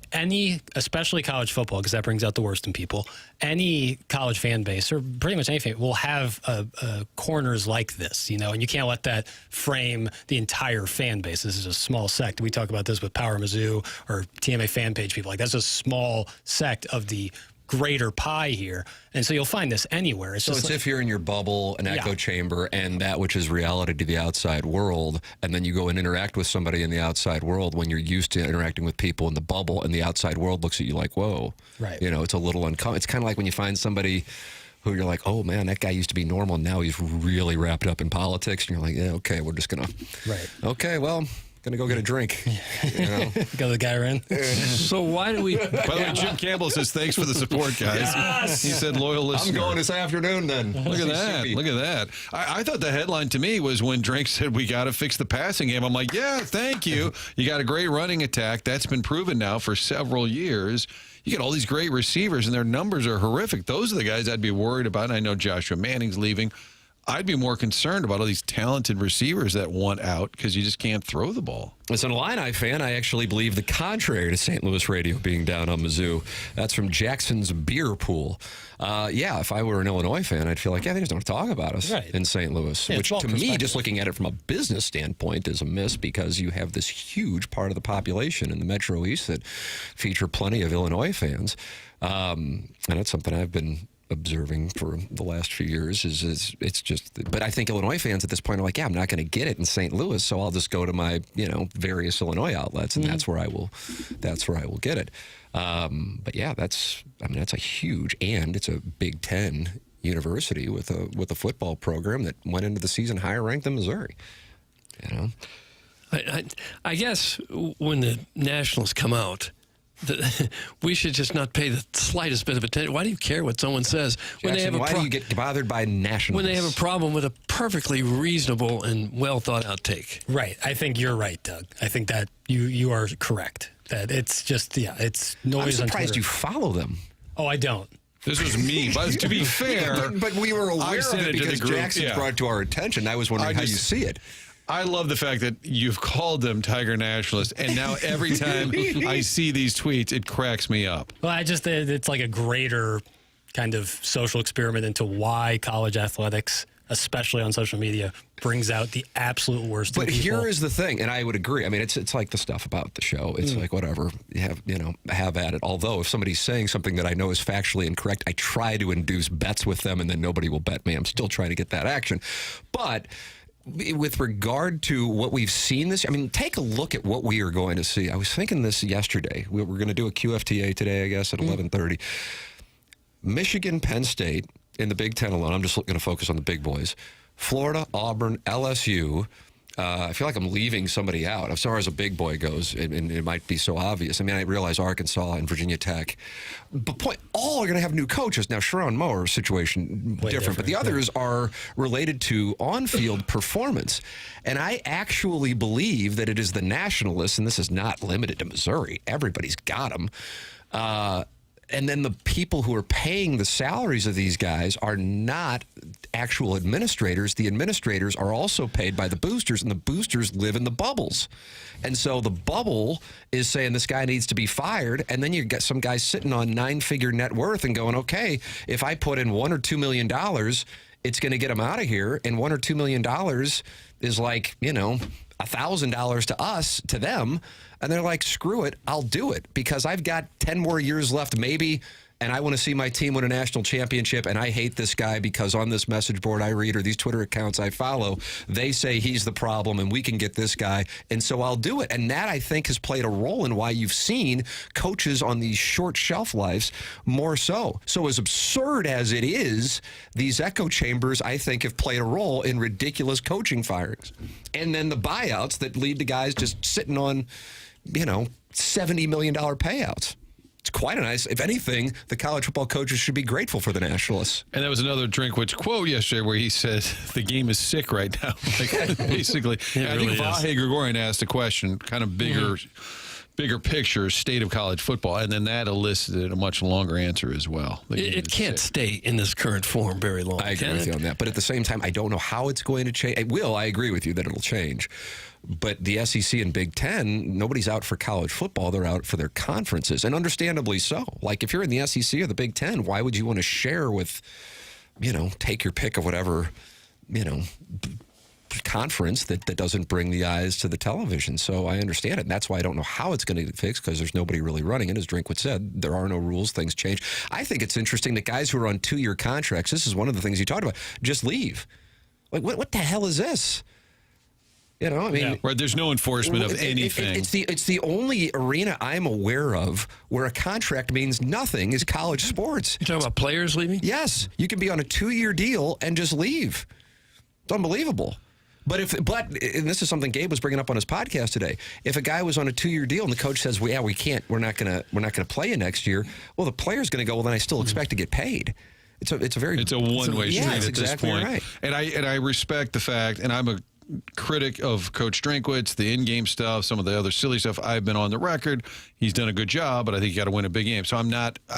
Especially college football, because that brings out the worst in people, any college fan base, or pretty much any fan, will have corners like this, and you can't let that frame the entire fan base. This is a small sect. We talk about this with Power Mizzou or TMA fan page people. That's a small sect of the greater pie here. And so you'll find this anywhere. It's if you're in your bubble, an echo chamber, and that which is reality to the outside world, and then you go and interact with somebody in the outside world when you're used to interacting with people in the bubble, and the outside world looks at you like, whoa. Right. It's a little uncommon. It's kind of like when you find somebody who you're like, oh, man, that guy used to be normal, and now he's really wrapped up in politics, and you're like, yeah, okay, we're just going to... Right. Okay, well... Gonna go get a drink. You know? Got the guy in. So why do we? By the way, Jim Campbell says thanks for the support, guys. Yes. He said loyal listener. I'm going this afternoon then. Look at that. Look at that. I thought the headline to me was when Drink said we got to fix the passing game. I'm like, yeah, thank you. You got a great running attack. That's been proven now for several years. You get all these great receivers, and their numbers are horrific. Those are the guys I'd be worried about. And I know Joshua Manning's leaving. I'd be more concerned about all these talented receivers that want out because you just can't throw the ball. As an Illini fan, I actually believe the contrary to St. Louis radio being down on Mizzou. That's from Jackson's Beer Pool. Yeah, if I were an Illinois fan, I'd feel like, yeah, they just don't talk about us in St. Louis, which to me, just looking at it from a business standpoint, is a miss because you have this huge part of the population in the Metro East that feature plenty of Illinois fans. And that's something I've been observing for the last few years is it's just, but I think Illinois fans at this point are like, yeah, I'm not going to get it in St. Louis, so I'll just go to my, various Illinois outlets, and that's where I will get it. But yeah, that's a huge, and it's a Big Ten university with a football program that went into the season higher ranked than Missouri. I guess when the Nationals come out, we should just not pay the slightest bit of attention. Why do you care what someone says? Jackson, why do you get bothered by nationals? When they have a problem with a perfectly reasonable and well thought out take. Right. I think you're right, Doug. I think that you are correct. That it's just, it's noise. I'm surprised you follow them. Oh, I don't. This was me. But to be fair, but we were aware of it because Jackson brought it to our attention. I was wondering how you see it. I love the fact that you've called them Tiger Nationalists, and now every time I see these tweets, it cracks me up. Well, it's like a greater kind of social experiment into why college athletics, especially on social media, brings out the absolute worst in people. But here is the thing, and I would agree. I mean, it's like the stuff about the show. It's like whatever, have at it. Although if somebody's saying something that I know is factually incorrect, I try to induce bets with them, and then nobody will bet me. I'm still trying to get that action. But with regard to what we've seen this, take a look at what we are going to see. I was thinking this yesterday. We're going to do a QFTA today, I guess, at 11:30. Michigan, Penn State in the Big Ten alone. I'm just going to focus on the big boys. Florida, Auburn, LSU. I feel like I'm leaving somebody out as far as a big boy goes, and it might be so obvious. I realize Arkansas and Virginia Tech, but all are going to have new coaches. Now, Sharon Moore situation different, but the others are related to on-field performance. And I actually believe that it is the nationalists, and this is not limited to Missouri. Everybody's got them. And then the people who are paying the salaries of these guys are not actual administrators. The administrators are also paid by the boosters, and the boosters live in the bubbles. And so the bubble is saying this guy needs to be fired, and then you get some guy sitting on 9-figure net worth and going, okay, if I put in $1 or $2 million, it's going to get him out of here, and $1 or $2 million is like, $1,000 to us, to them, and they're like, screw it, I'll do it because I've got 10 more years left maybe, and I want to see my team win a national championship, and I hate this guy because on this message board I read or these Twitter accounts I follow, they say he's the problem and we can get this guy, and so I'll do it. And that, I think, has played a role in why you've seen coaches on these short shelf lives more so. So as absurd as it is, these echo chambers, I think, have played a role in ridiculous coaching firings. And then the buyouts that lead to guys just sitting on, $70 million payouts. It's quite a nice, if anything, the college football coaches should be grateful for the nationalists. And that was another Drinkwitz quote yesterday where he said, the game is sick right now. Basically. I think Vahe Gregorian asked a question, kind of bigger picture, state of college football, and then that elicited a much longer answer as well. It can't stay in this current form very long. I agree with you on that. But at the same time, I don't know how it's going to change. It will. I agree with you that it'll change. But the SEC and Big Ten, nobody's out for college football. They're out for their conferences, and understandably so. Like, if you're in the SEC or the Big Ten, why would you want to share with, take your pick of whatever, conference that doesn't bring the eyes to the television? So I understand it. And that's why I don't know how it's going to get fixed, because there's nobody really running it. As Drinkwitz said, there are no rules. Things change. I think it's interesting that guys who are on 2-year contracts, this is one of the things you talked about, just leave. Like, what the hell is this? Right, there's no enforcement of anything. It's the only arena I'm aware of where a contract means nothing is college sports. You talking about players leaving? Yes. You can be on a 2-year deal and just leave. It's unbelievable. But and this is something Gabe was bringing up on his podcast today. If a guy was on a 2-year deal and the coach says, "Well, yeah, we can't. We're not gonna play you next year." Well, the player's going to go, "Well, then I still expect to get paid." It's a one-way street at exactly this point. Right. And I respect the fact, and I'm a critic of Coach Drinkwitz, the in-game stuff, some of the other silly stuff. I've been on the record. He's done a good job, but I think you got to win a big game. So I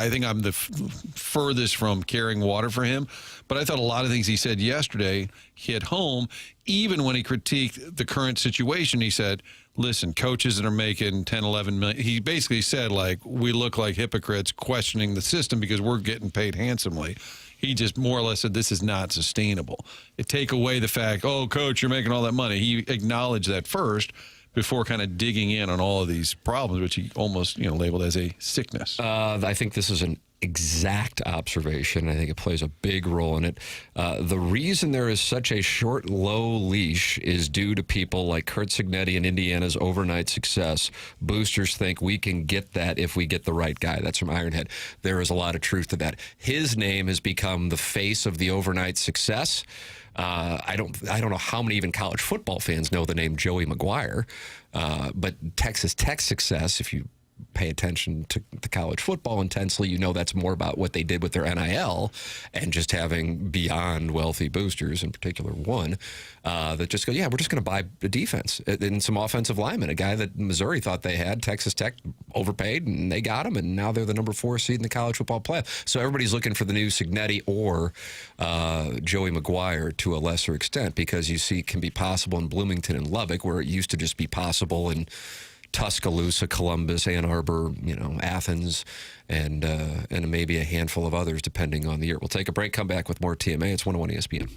think I'm the furthest from carrying water for him. But I thought a lot of things he said yesterday hit home. Even when he critiqued the current situation, he said, listen, coaches that are making 10, 11 million, he basically said, like, we look like hypocrites questioning the system because we're getting paid handsomely. He just more or less said this is not sustainable. It take away the fact, oh, coach, you're making all that money. He acknowledged that first before kind of digging in on all of these problems, which he almost labeled as a sickness. I think this is an exact observation. I think it plays a big role in it. The reason there is such a short, low leash is due to people like Kurt Cignetti and Indiana's overnight success. Boosters think we can get that if we get the right guy. That's from Ironhead. There is a lot of truth to that. His name has become the face of the overnight success. I don't know how many even college football fans know the name Joey McGuire, but Texas Tech success, if you pay attention to the college football intensely, you know that's more about what they did with their NIL and just having beyond wealthy boosters, in particular one, that just go, yeah, we're just going to buy the defense and some offensive linemen. A guy that Missouri thought they had, Texas Tech overpaid, and they got him, and now they're the number 4 seed in the college football playoff. So everybody's looking for the new Cignetti or Joey McGuire to a lesser extent, because you see it can be possible in Bloomington and Lubbock, where it used to just be possible in Tuscaloosa, Columbus, Ann Arbor, Athens, and maybe a handful of others, depending on the year. We'll take a break, come back with more TMA. It's 101 ESPN.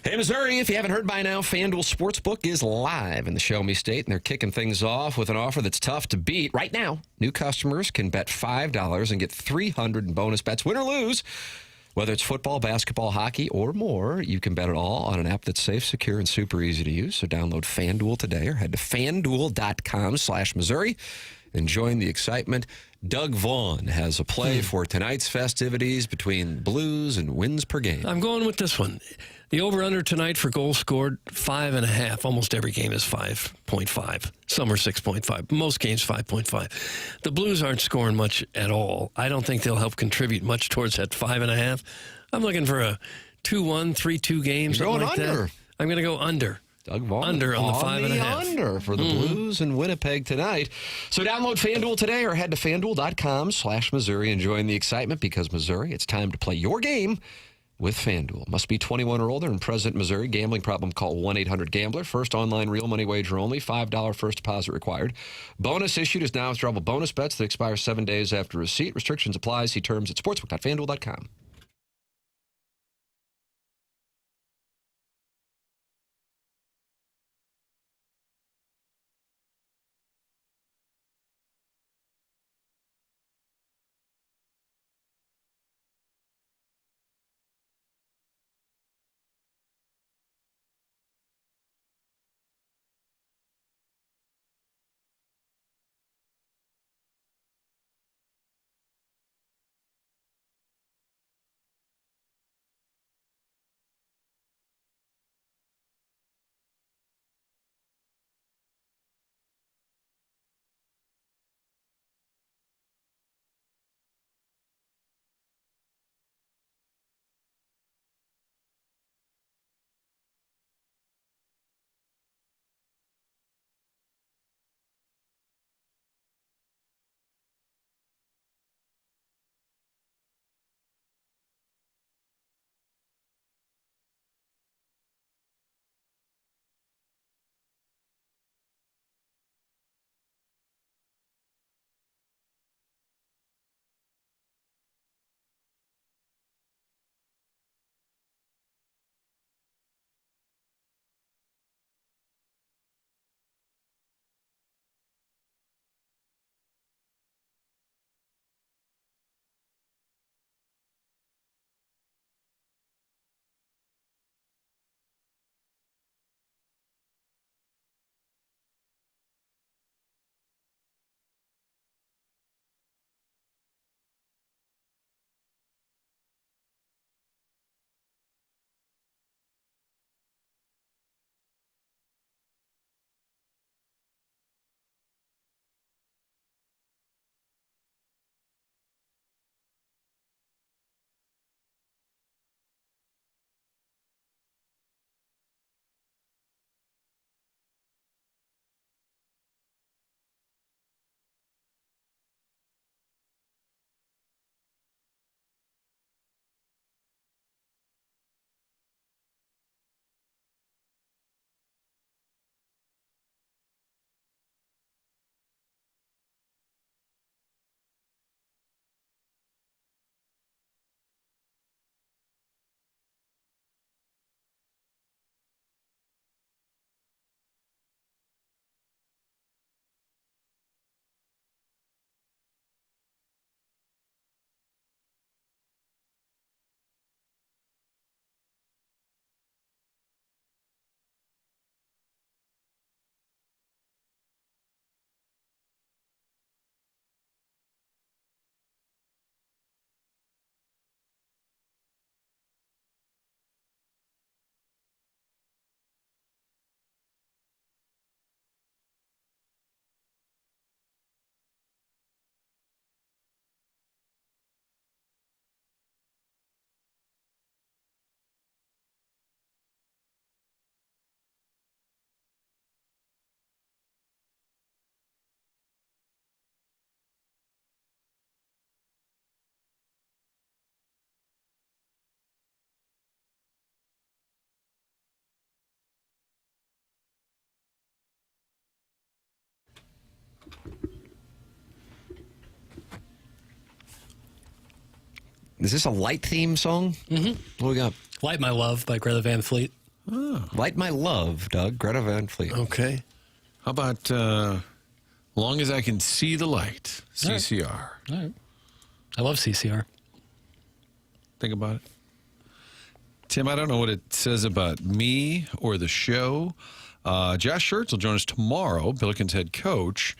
Hey, Missouri, if you haven't heard by now, FanDuel Sportsbook is live in the Show Me State, and they're kicking things off with an offer that's tough to beat. Right now, new customers can bet $5 and get $300 in bonus bets, win or lose. Whether it's football, basketball, hockey, or more, you can bet it all on an app that's safe, secure, and super easy to use. So download FanDuel today or head to FanDuel.com/Missouri and join the excitement. Doug Vaughn has a play for tonight's festivities between Blues and wins per game. I'm going with this one. The over-under tonight for goals scored, 5.5. Almost every game is 5.5. Some are 6.5. Most games, 5.5. The Blues aren't scoring much at all. I don't think they'll help contribute much towards that 5.5. I'm looking for a 2-1, 3-2 game, something like under. that. I'm going to go under. Doug Vaughn under on the 5.5. Under for the Blues in Winnipeg tonight. So download FanDuel today or head to FanDuel.com/Missouri and join the excitement, because Missouri, it's time to play your game with FanDuel. Must be 21 or older and present in Missouri. Gambling problem, call 1-800-GAMBLER. First online real money wager only. $5 first deposit required. Bonus issued is now withdrawable bonus bets that expire 7 days after receipt. Restrictions apply. See terms at sportsbook.fanduel.com. Is this a light theme song? Mm-hmm. What we got? Light My Love by Greta Van Fleet. Oh. Light My Love, Doug. Greta Van Fleet. Okay. How about Long as I Can See the Light, CCR? All right. I love CCR. Think about it. Tim, I don't know what it says about me or the show. Josh Schertz will join us tomorrow, Billikens head coach.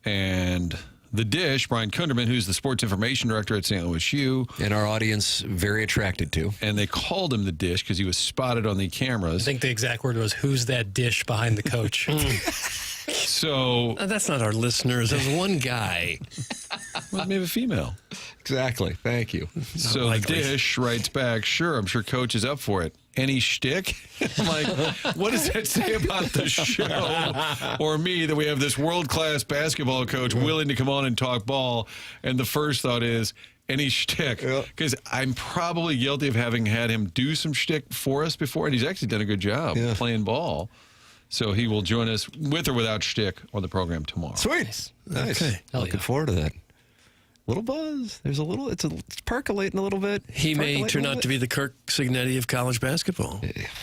And the Dish, Brian Kunderman, who's the sports information director at St. Louis U. And our audience very attracted to. And they called him the Dish because he was spotted on the cameras. I think the exact word was, "Who's that dish behind the coach?" So that's not our listeners. There's one guy. Well, maybe a female. Exactly. Thank you. So the Dish writes back, "Sure, I'm sure Coach is up for it. Any shtick?" I'm like, what does that say about the show or me that we have this world-class basketball coach willing to come on and talk ball? And the first thought is, any shtick? Because I'm probably guilty of having had him do some shtick for us before, and he's actually done a good job playing ball. So he will join us with or without shtick on the program tomorrow. Sweet. Nice. Okay. Looking forward to that. Little buzz. There's a little, it's percolating a little bit. He may turn out to be the Kirk Signetti of college basketball.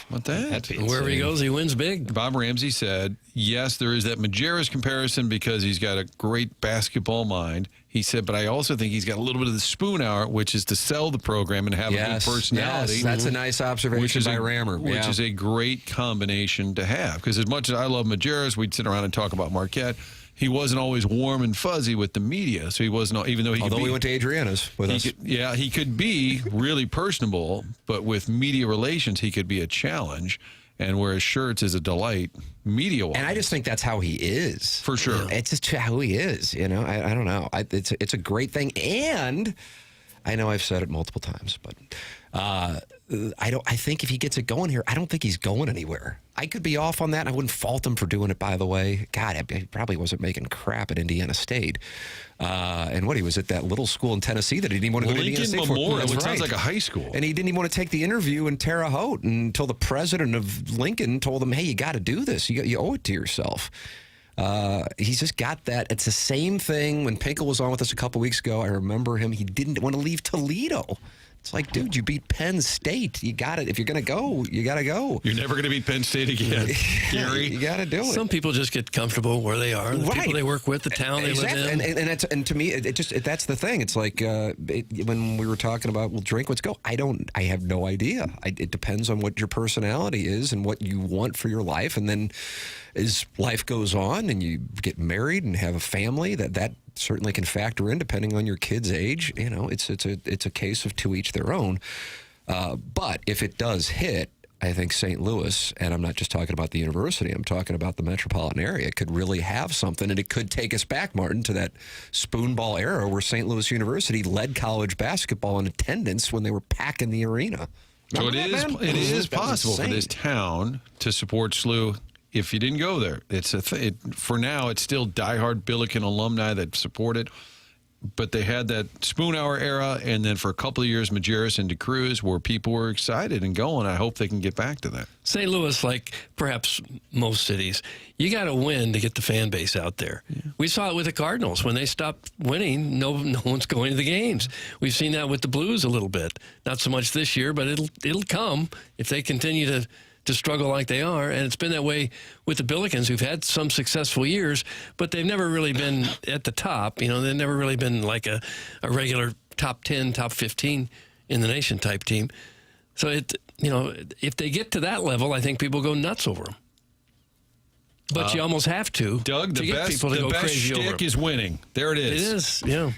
What that? Wherever he goes, he wins big. Bob Ramsey said, yes, there is that Majerus comparison because he's got a great basketball mind. He said, but I also think he's got a little bit of the spoon hour, which is to sell the program and have a good personality. Yes, that's a nice observation by Rammer. Which is a great combination to have. Because as much as I love Majerus, we'd sit around and talk about Marquette. He wasn't always warm and fuzzy with the media, so he wasn't. Even though he went to Adriana's with us, he could be really personable, but with media relations, he could be a challenge. And whereas Schertz is a delight media-wise, and I just think that's how he is for sure. It's just how he is. You know, I don't know. It's a great thing, and I know I've said it multiple times, but I think if he gets it going here, I don't think he's going anywhere. I could be off on that, and I wouldn't fault him for doing it, by the way. God, he probably wasn't making crap at Indiana State. And he was at that little school in Tennessee that he didn't even want to go to Indiana State Memorial, for. which sounds like a high school. And he didn't even want to take the interview in Terre Haute until the president of Lincoln told him, hey, you got to do this. You owe it to yourself. He's just got that. It's the same thing when Pinkel was on with us a couple weeks ago. I remember him. He didn't want to leave Toledo. It's like, dude, you beat Penn State. You got it. If you're going to go, you got to go. You're never going to beat Penn State again, Gary. You got to do it. Some people just get comfortable where they are. The people they work with, the town they live in. And to me, that's the thing. It's like when we were talking about, well, drink, let's go. I have no idea. It depends on what your personality is and what you want for your life. And then as life goes on and you get married and have a family, that certainly can factor in depending on your kid's age. You know, it's a case of to each their own. But if it does hit, I think St. Louis, and I'm not just talking about the university, I'm talking about the metropolitan area, could really have something, and it could take us back, Martin, to that spoonball era where St. Louis University led college basketball in attendance when they were packing the arena. So it is possible for this town to support SLU. If you didn't go there, it's for now, it's still diehard Billiken alumni that support it. But they had that spoon hour era, and then for a couple of years, Majerus and DeCruz, where people were excited and going. I hope they can get back to that. St. Louis, like perhaps most cities, you got to win to get the fan base out there. Yeah. We saw it with the Cardinals. When they stopped winning, no one's going to the games. We've seen that with the Blues a little bit. Not so much this year, but it'll come if they continue to struggle like they are. And it's been that way with the Billikens, who've had some successful years, but they've never really been at the top. You know, they've never really been like a regular top 10, top 15 in the nation type team. So, if they get to that level, I think people go nuts over them. But you almost have to. Doug, to get people to go crazy over them. Shtick is winning. There it is. It is, yeah.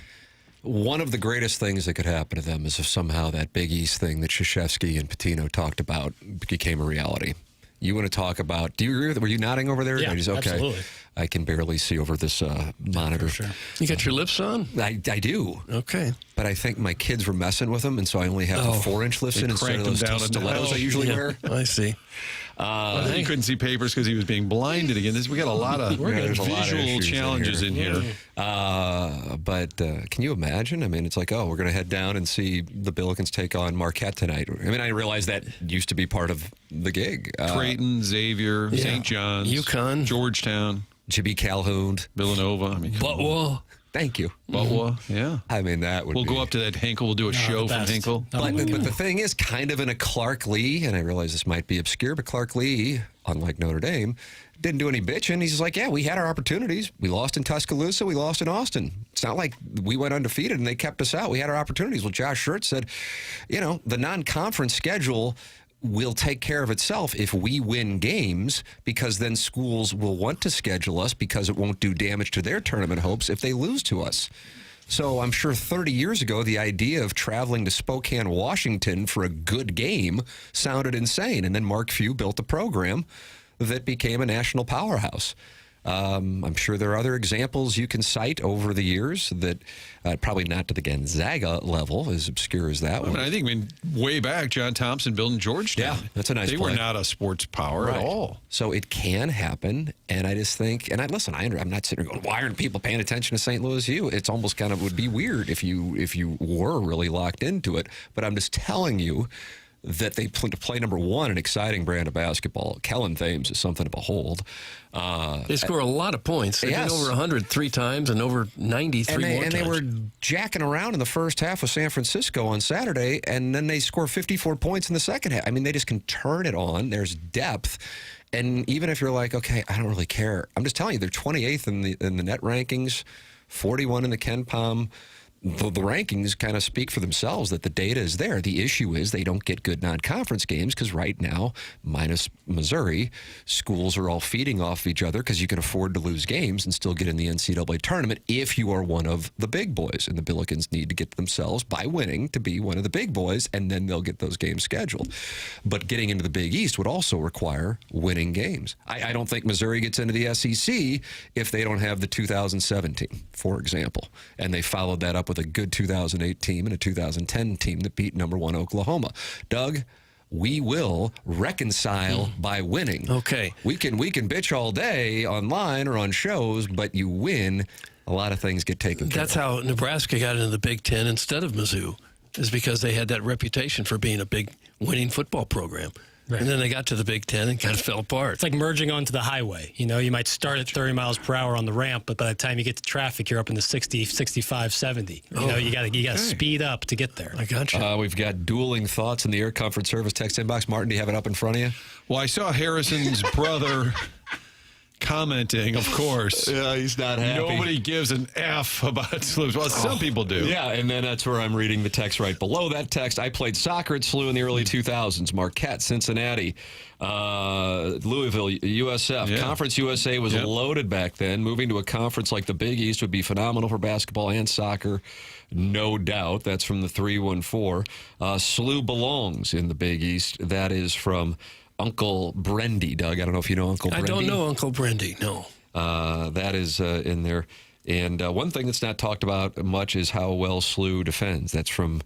One of the greatest things that could happen to them is if somehow that Big East thing that Krzyzewski and Pitino talked about became a reality. You want to talk about, do you agree with it? Were you nodding over there? Yeah, absolutely. I can barely see over this monitor. For sure. You got your lips on? I do. Okay. But I think my kids were messing with them, and so I only have the 4-inch lifts in instead of those stilettos I usually wear. I see. I think you couldn't see papers because he was being blinded again. We got a lot of visual challenges in here. But can you imagine? I mean, it's like, we're going to head down and see the Billikens take on Marquette tonight. I mean, I realize that used to be part of the gig. Creighton, Xavier, St. John's, UConn, Georgetown, J.B. Calhoun, Villanova. I mean, Butwell. Thank you. But well, yeah. I mean, that would We'll be... go up to that Hinkle. We'll do a show from Hinkle. But the thing is, kind of in a Clark Lee, and I realize this might be obscure, but Clark Lee, unlike Notre Dame, didn't do any bitching. He's just like, yeah, we had our opportunities. We lost in Tuscaloosa. We lost in Austin. It's not like we went undefeated and they kept us out. We had our opportunities. Well, Josh Schertz said, the non-conference schedule will take care of itself if we win games, because then schools will want to schedule us because it won't do damage to their tournament hopes if they lose to us. So I'm sure 30 years ago, the idea of traveling to Spokane, Washington for a good game sounded insane. And then Mark Few built a program that became a national powerhouse. I'm sure there are other examples you can cite over the years that probably not to the Gonzaga level, as obscure as that one. I mean, way back, John Thompson building Georgetown. Yeah, that's a nice They play. were not a sports power at all. So it can happen, and I just think, and I'm not sitting here going, why aren't people paying attention to St. Louis U? It's almost kind of would be weird if you were really locked into it, but I'm just telling you that they play number one, an exciting brand of basketball. Kellen Thames is something of a hold. They score a lot of points. They've been over 100 3 times and over 93 more times. And they were jacking around in the first half with San Francisco on Saturday, and then they score 54 points in the second half. I mean, they just can turn it on. There's depth. And even if you're like, okay, I don't really care, I'm just telling you, they're 28th in the net rankings, 41 in the KenPom. The rankings kind of speak for themselves that the data is there. The issue is they don't get good non-conference games because right now, minus Missouri, schools are all feeding off each other because you can afford to lose games and still get in the NCAA tournament if you are one of the big boys. And the Billikens need to get themselves, by winning, to be one of the big boys, and then they'll get those games scheduled. But getting into the Big East would also require winning games. I don't think Missouri gets into the SEC if they don't have the 2017, for example. And they followed that up with a good 2008 team and a 2010 team that beat number one Oklahoma. Doug, we will reconcile by winning. Okay. We can bitch all day online or on shows, but you win, a lot of things get taken care of. That's how Nebraska got into the Big Ten instead of Mizzou, is because they had that reputation for being a big winning football program. Right. And then they got to the Big Ten and kind of fell apart. It's like merging onto the highway. You might start at 30 miles per hour on the ramp, but by the time you get to traffic, you're up in the 60, 65, 70. You got to speed up to get there. I got you. We've got dueling thoughts in the Air Comfort Service text inbox. Martin, do you have it up in front of you? Well, I saw Harrison's brother commenting, of course. Yeah, he's not happy. Nobody gives an F about SLU. Well, some people do. Yeah, and then that's where I'm reading the text right below that text. I played soccer at SLU in the early 2000s. Marquette, Cincinnati, Louisville, USF. Yeah. Conference USA was loaded back then. Moving to a conference like the Big East would be phenomenal for basketball and soccer, no doubt. That's from the 314. SLU belongs in the Big East. That is from Uncle Brendy. Doug, I don't know if you know Uncle Brendy. I don't know Uncle Brendy, no. That is in there. And one thing that's not talked about much is how well SLU defends. That's from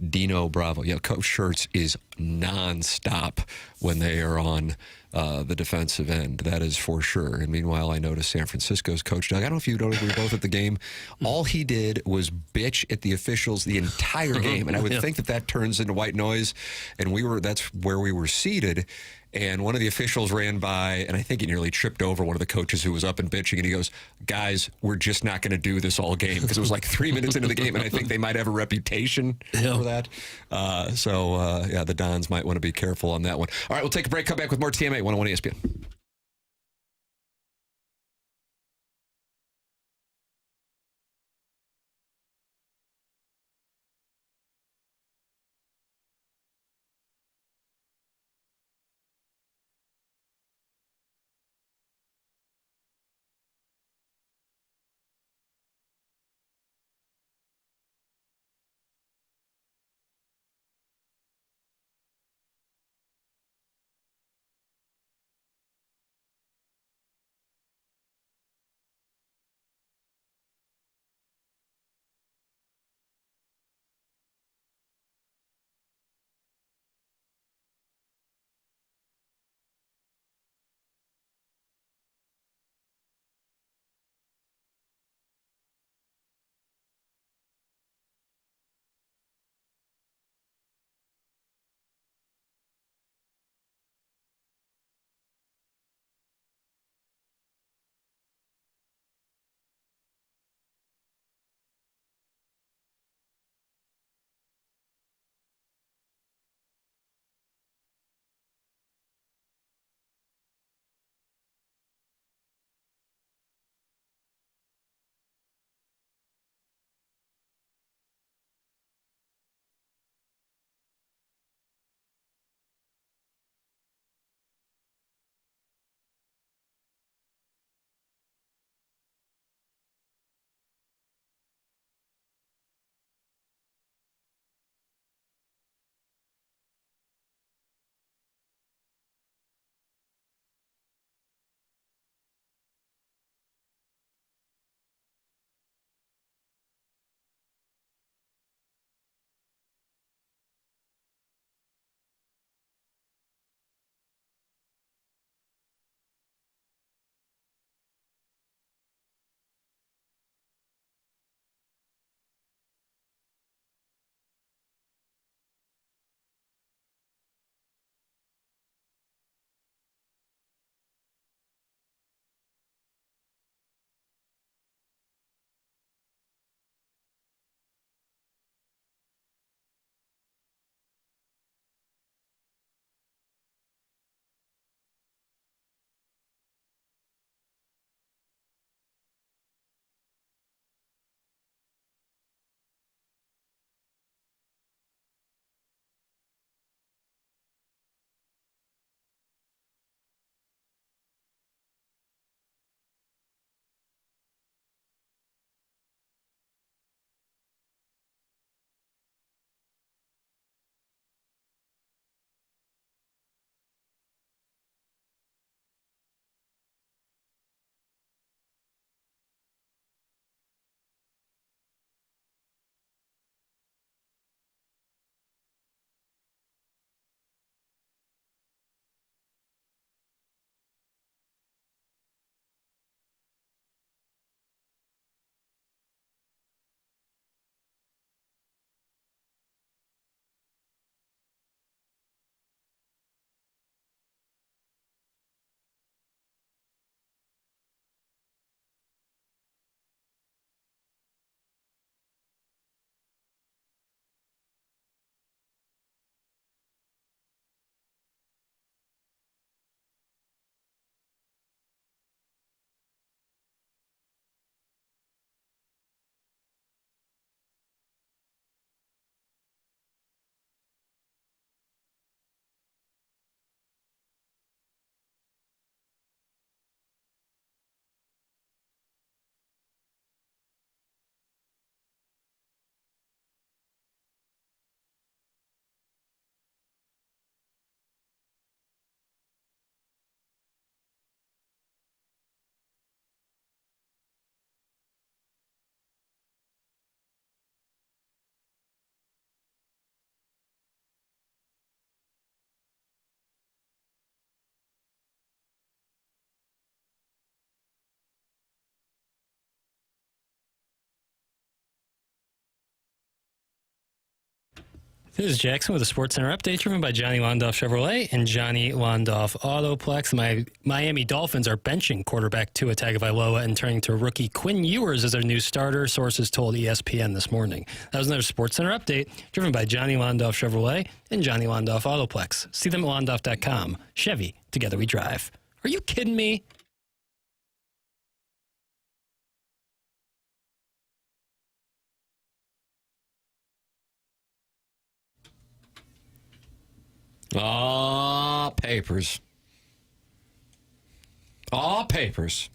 Dino Bravo. Yeah, Coach Schertz is nonstop when they are on the defensive end. That is for sure. And meanwhile, I noticed San Francisco's coach, Doug, I don't know if you noticed, we were both at the game. All he did was bitch at the officials the entire game. And I would think that turns into white noise. And that's where we were seated. And one of the officials ran by, and I think he nearly tripped over one of the coaches who was up and bitching. And he goes, guys, we're just not going to do this all game. Because it was like 3 minutes into the game, and I think they might have a reputation for that. So the Dons might want to be careful on that one. All right, we'll take a break. Come back with more TMA 101 ESPN. This is Jackson with a Sports Center update driven by Johnny Londoff Chevrolet and Johnny Londoff Autoplex. My Miami Dolphins are benching quarterback Tua Tagovailoa and turning to rookie Quinn Ewers as their new starter, sources told ESPN this morning. That was another Sports Center update driven by Johnny Londoff Chevrolet and Johnny Londoff Autoplex. See them at londoff.com. Chevy, together we drive. Are you kidding me? All papers. All papers.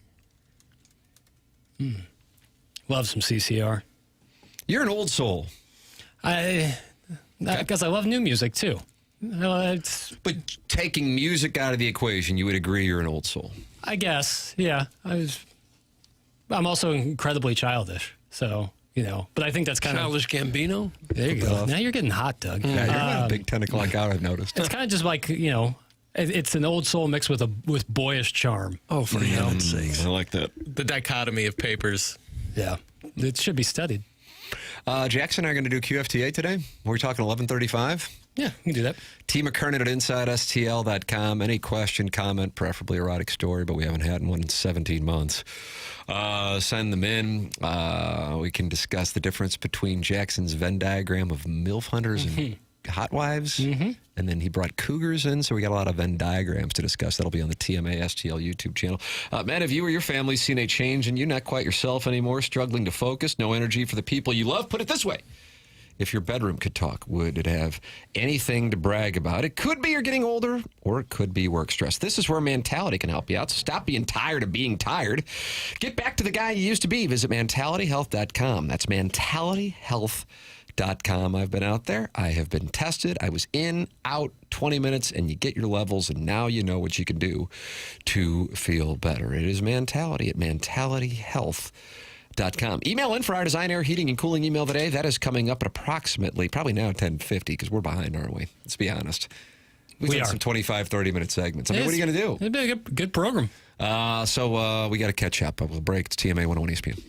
Love some CCR. You're an old soul. Because I love new music, too. But taking music out of the equation, you would agree you're an old soul. I guess, yeah. I'm also incredibly childish, so... but I think that's kind Childish Gambino. There you go. Now you're getting hot, Doug. Yeah, you're not a big 10 o'clock hour, I've noticed. It's kind of just like, it's an old soul mixed with boyish charm. Oh, for heaven's sakes. I like that. The dichotomy of papers. Yeah. It should be studied. Jackson and I are going to do QFTA today. We're talking 11:35. Yeah, we can do that. T. McKernan at InsideSTL.com. Any question, comment, preferably erotic story, but we haven't had one in 17 months. Send them in. We can discuss the difference between Jackson's Venn diagram of MILF hunters and hot wives. And then he brought cougars in, so we got a lot of Venn diagrams to discuss. That'll be on the TMA STL YouTube channel. Man, have you or your family seen a change in you? Not quite yourself anymore, struggling to focus, no energy for the people you love? Put it this way. If your bedroom could talk, would it have anything to brag about? It could be you're getting older, or it could be work stress. This is where Mentality can help you out. So stop being tired of being tired. Get back to the guy you used to be. Visit mentalityhealth.com. That's mentalityhealth.com. I've been out there. I have been tested. I was in, out, 20 minutes, and you get your levels, and now you know what you can do to feel better. It is Mentality at mentalityhealth.com. Email in for our design, air, heating, and cooling email today. That is coming up at approximately, probably now 10:50, because we're behind, aren't we? Let's be honest. We've done some 25, 30-minute segments. I mean, what are you going to do? It'd be a good program. So we got to catch up. We'll break. It's TMA 101 ESPN.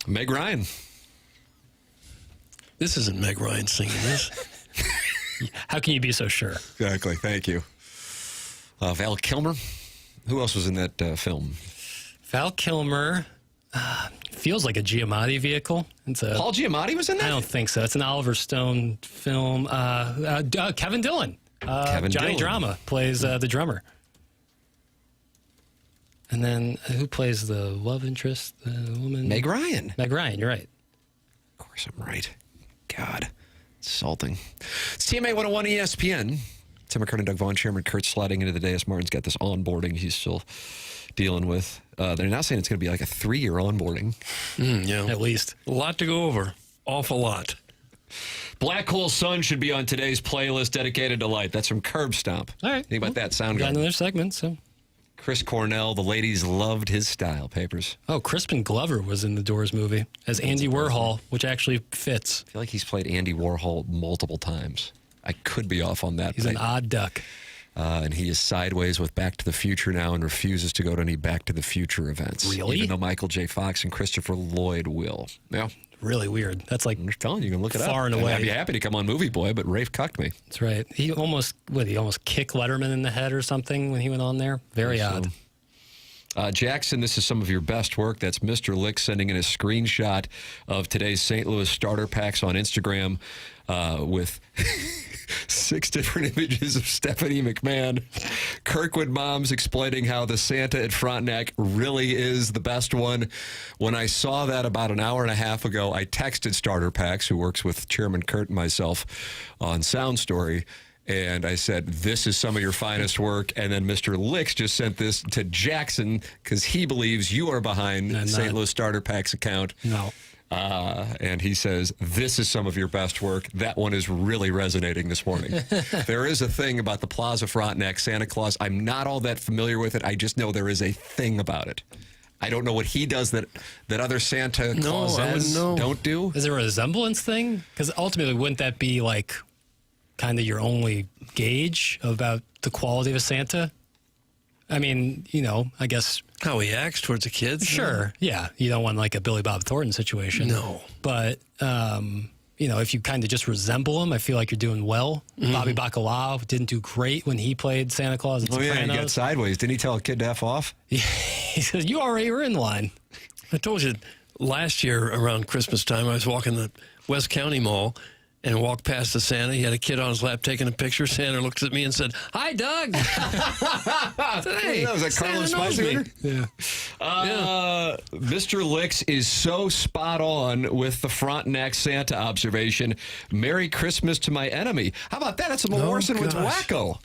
Meg Ryan. This isn't Meg Ryan singing this. How can you be so sure? Exactly. Thank you. Val Kilmer. Who else was in that film? Val Kilmer. Feels like a Giamatti vehicle. It's a Paul Giamatti was in that? I don't think so. It's an Oliver Stone film. Kevin Dillon. Kevin Johnny Dillon. Drama plays the drummer. And then who plays the love interest? The woman? Meg Ryan. Meg Ryan, you're right. Of course I'm right. God. Insulting. It's TMA 101 ESPN. Tim McKernan, Doug Vaughn, Chairman Kurt sliding into the day as Martin's got this onboarding he's still dealing with. They're now saying it's going to be like a 3-year onboarding. Yeah. At least. A lot to go over. Awful lot. Black Hole Sun should be on today's playlist dedicated to light. That's from Curb Stomp. All right. Think about that sound Got guy. another segment, so. Chris Cornell, the ladies loved his style. Papers. Oh, Crispin Glover was in the Doors movie as Andy Warhol, which actually fits. I feel like he's played Andy Warhol multiple times. I could be off on that. He's an odd duck. And he is sideways with Back to the Future now and refuses to go to any Back to the Future events. Really? Even though Michael J. Fox and Christopher Lloyd will. Yeah. Really weird. That's like I'm just telling you, you can look it up. far and away. I'd be happy to come on Movie Boy, but Rafe cucked me. That's right. He almost kicked Letterman in the head or something when he went on there. Very odd. Jackson, this is some of your best work. That's Mr. Lick sending in a screenshot of today's St. Louis starter packs on Instagram with 6 different images of Stephanie McMahon. Kirkwood moms explaining how the Santa at Frontenac really is the best one. When I saw that about an hour and a half ago, I texted Starter Packs, who works with Chairman Kurt and myself on Sound Story, and I said, this is some of your finest work. And then Mr. Licks just sent this to Jackson because he believes you are behind St. Louis Starter Packs account. No. And he says, this is some of your best work. That one is really resonating this morning. There is a thing about the Plaza Frontenac Santa Claus. I'm not all that familiar with it. I just know there is a thing about it. I don't know what he does that other Santa Clauses don't do. Is there a resemblance thing? Because ultimately, wouldn't that be like kind of your only gauge about the quality of a Santa? I mean, I guess how he acts towards the kids. Sure, yeah. You don't want like a Billy Bob Thornton situation. No, but if you kind of just resemble him, I feel like you're doing well. Mm-hmm. Bobby Bacalao didn't do great when he played Santa Claus at Sopranos. Yeah, he got sideways. Didn't he tell a kid to F off? He says, "You already were in line." I told you last year around Christmas time, I was walking the West County Mall and walked past the Santa. He had a kid on his lap taking a picture. Santa looks at me and said, "Hi, Doug." Hey, was that Carlos Spicer? Yeah. Mr. Licks is so spot on with the Frontenac Santa observation. Merry Christmas to my enemy. How about that? It's a Morrison with wacko.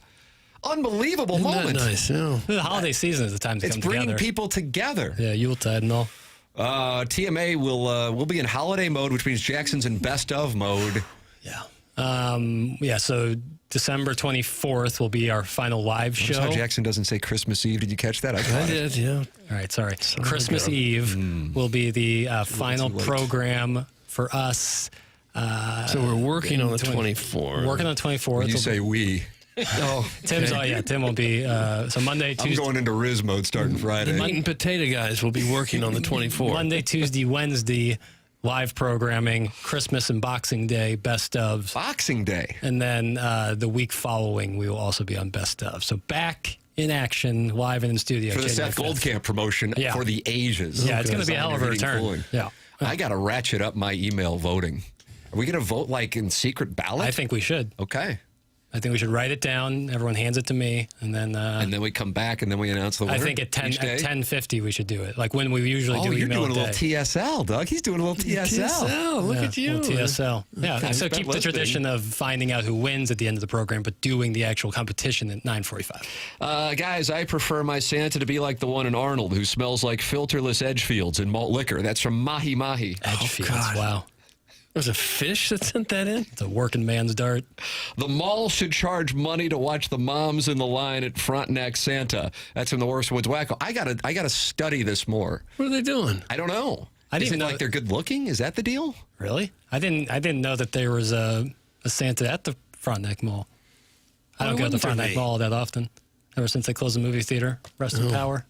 Unbelievable Isn't moment. That nice, yeah. The holiday season is the time to it's come bringing together. people together. Yeah, Yuletide and all. TMA will be in holiday mode, which means Jackson's in best of mode. Yeah. So December 24th will be our final live show. Notice how Jackson doesn't say Christmas Eve. Did you catch that? I did, yeah. All right, sorry. Christmas Eve will be the final program for us. So we're working on the 24th. Working on the 24th. When you say we. Oh, Tim's. Oh, yeah. Tim will be. So Monday, Tuesday. I'm going into Riz mode starting Friday. The meat and potato guys will be working on the 24th. Monday, Tuesday, Wednesday, live programming. Christmas and Boxing Day, best of. Boxing Day. And then the week following, we will also be on best of. So back in action, live and in studio. For the January Seth 5th. Goldcamp promotion for the ages. Yeah, it's going to be a hell of a return. Yeah. I got to ratchet up my email voting. Are we going to vote like in secret ballot? I think we should. Okay. I think we should write it down. Everyone hands it to me, and then we come back and then we announce the winner. I think at 10:50 we should do it. Like when we usually do. Oh, you're email doing a little TSL, Doug. He's doing a little TSL. TSL. Look at you. TSL. Yeah. Okay. So keep the tradition of finding out who wins at the end of the program, but doing the actual competition at 9:45. Guys, I prefer my Santa to be like the one in Arnold, who smells like filterless Edgefields and malt liquor. That's from Mahi Mahi. Edgefields. Wow. There's a fish that sent that in? It's a working man's dart. The mall should charge money to watch the moms in the line at Frontenac Santa. That's from the Worst Woods Wacko. I gotta study this more. What are they doing? I don't know. I didn't Is it know like they're good looking? Is that the deal? Really? I didn't know that there was a Santa at the Frontenac Mall. I don't go to the Frontenac Mall that often. Ever since they closed the movie theater. Rest in power.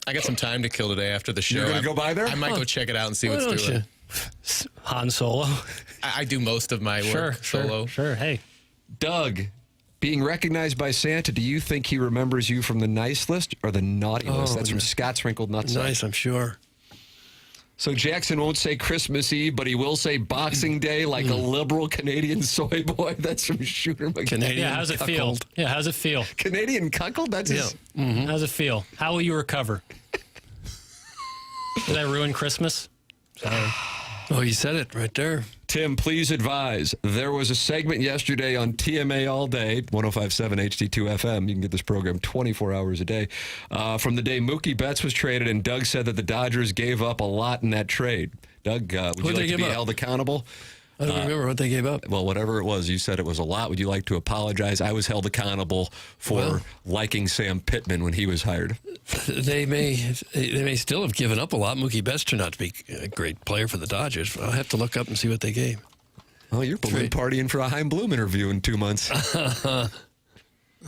I got some time to kill today after the show. You're going to go by there? I might go check it out and see what's doing. Han Solo. I do most of my work solo. Sure. Hey, Doug, being recognized by Santa, do you think he remembers you from the nice list or the naughty list? That's from Scott's Wrinkled Nuts. Nice, I'm sure. So Jackson won't say Christmas Eve, but he will say Boxing Day like a liberal Canadian soy boy. That's from Shooter McGee. Canadian yeah. How's it feel? Yeah, how's it feel? Canadian cuckold? That's his... How's it feel? How will you recover? Did I ruin Christmas? Sorry. Oh, you said it right there. Tim, please advise. There was a segment yesterday on TMA All Day, 105.7 HD2 FM. You can get this program 24 hours a day. From the day Mookie Betts was traded, and Doug said that the Dodgers gave up a lot in that trade. Doug, would you like to be held accountable? I don't remember what they gave up. Well, whatever it was, you said it was a lot. Would you like to apologize? I was held accountable for liking Sam Pittman when he was hired. They may still have given up a lot. Mookie Betts turned out to be a great player for the Dodgers. I'll have to look up and see what they gave. Oh, you're balloon partying for a Heim Bloom interview in 2 months.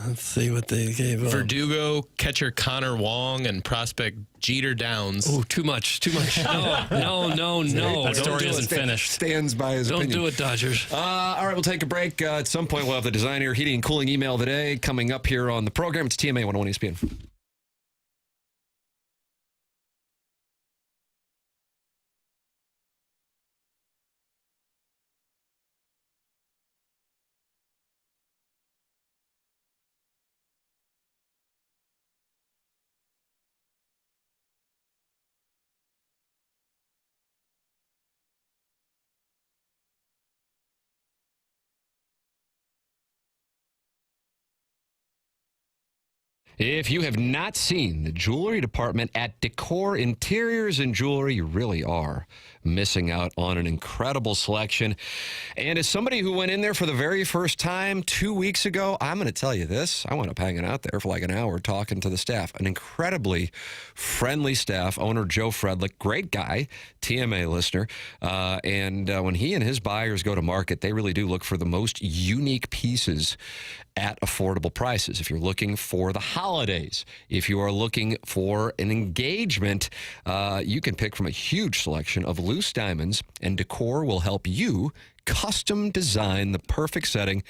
Let's see what they gave up. Verdugo, catcher Connor Wong, and prospect Jeter Downs. Oh, too much. No. That story isn't finished. Stands by his opinion. Don't do it, Dodgers. All right, we'll take a break. At some point, we'll have the Design Air Heating and Cooling email of the day coming up here on the program. It's TMA 101 ESPN. If you have not seen the jewelry department at Decor Interiors and Jewelry, you really are missing out on an incredible selection. And as somebody who went in there for the very first time 2 weeks ago, I'm going to tell you this. I wound up hanging out there for like an hour talking to the staff. An incredibly friendly staff. Owner Joe Fredlick, great guy, TMA listener. And when he and his buyers go to market, they really do look for the most unique pieces at affordable prices. If you're looking for the holidays, if you are looking for an engagement, you can pick from a huge selection of loose diamonds, and Decor will help you custom design the perfect setting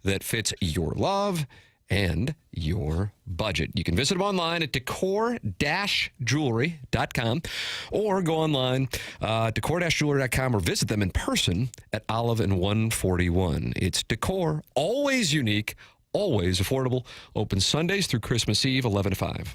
that fits your love and your budget. You can visit them online at decor-jewelry.com or go online decor-jewelry.com or visit them in person at Olive and 141. It's Decor, always unique, always affordable. Open Sundays through Christmas Eve, 11 to 5.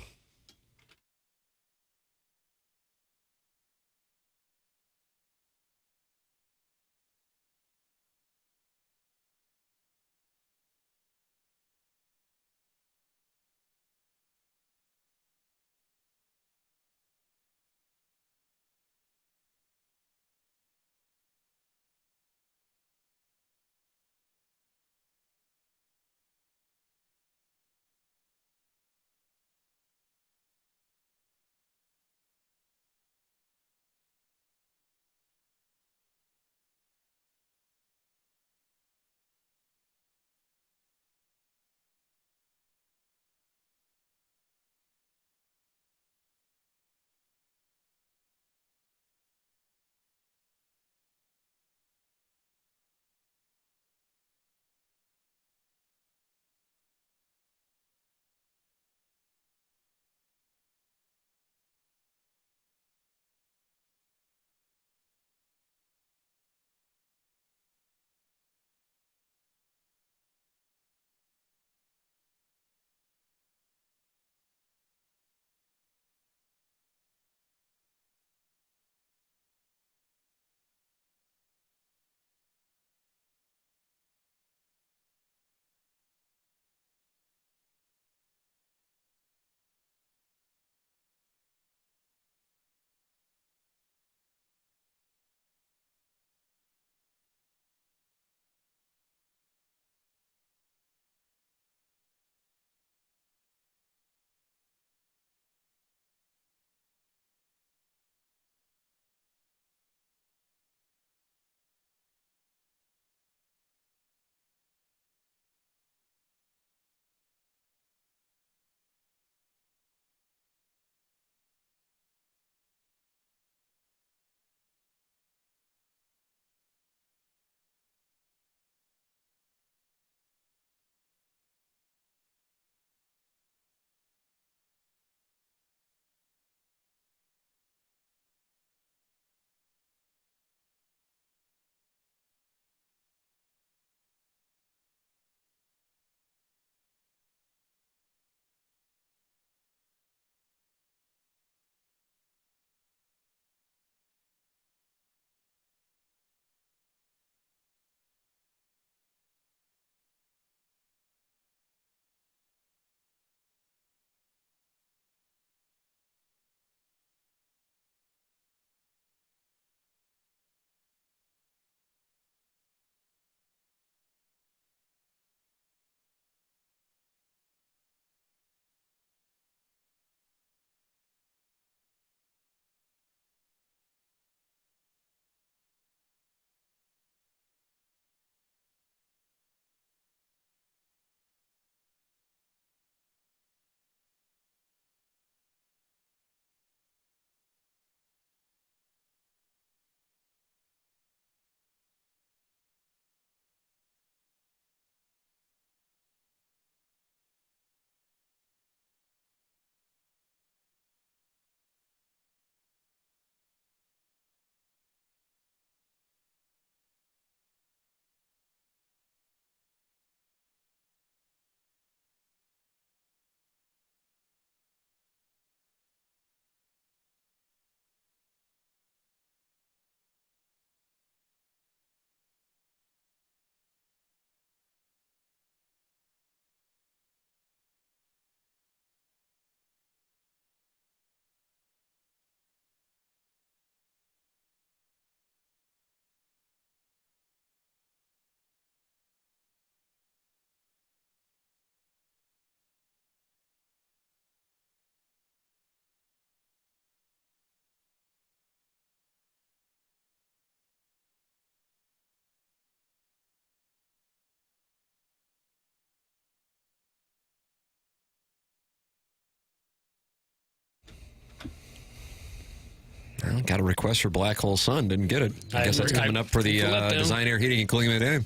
Well, got a request for Black Hole Sun. Didn't get it. I guess that's coming up for the Design Air Heating and Cooling today.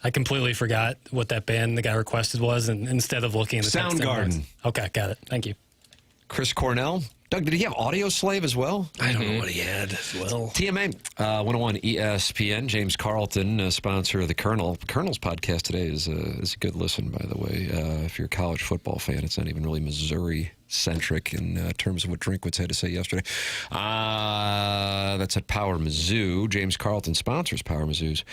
I completely forgot what that band the guy requested was, and instead of looking at the text Soundgarden. Okay, got it. Thank you. Chris Cornell. Doug, did he have Audio Slave as well? I don't know what he had as well. TMA, 101 ESPN, James Carlton, sponsor of the Colonel. Colonel's podcast today is a good listen, by the way. If you're a college football fan, it's not even really Missouri-centric in terms of what Drinkwitz had to say yesterday. That's at Power Mizzou. James Carlton sponsors Power Mizzou's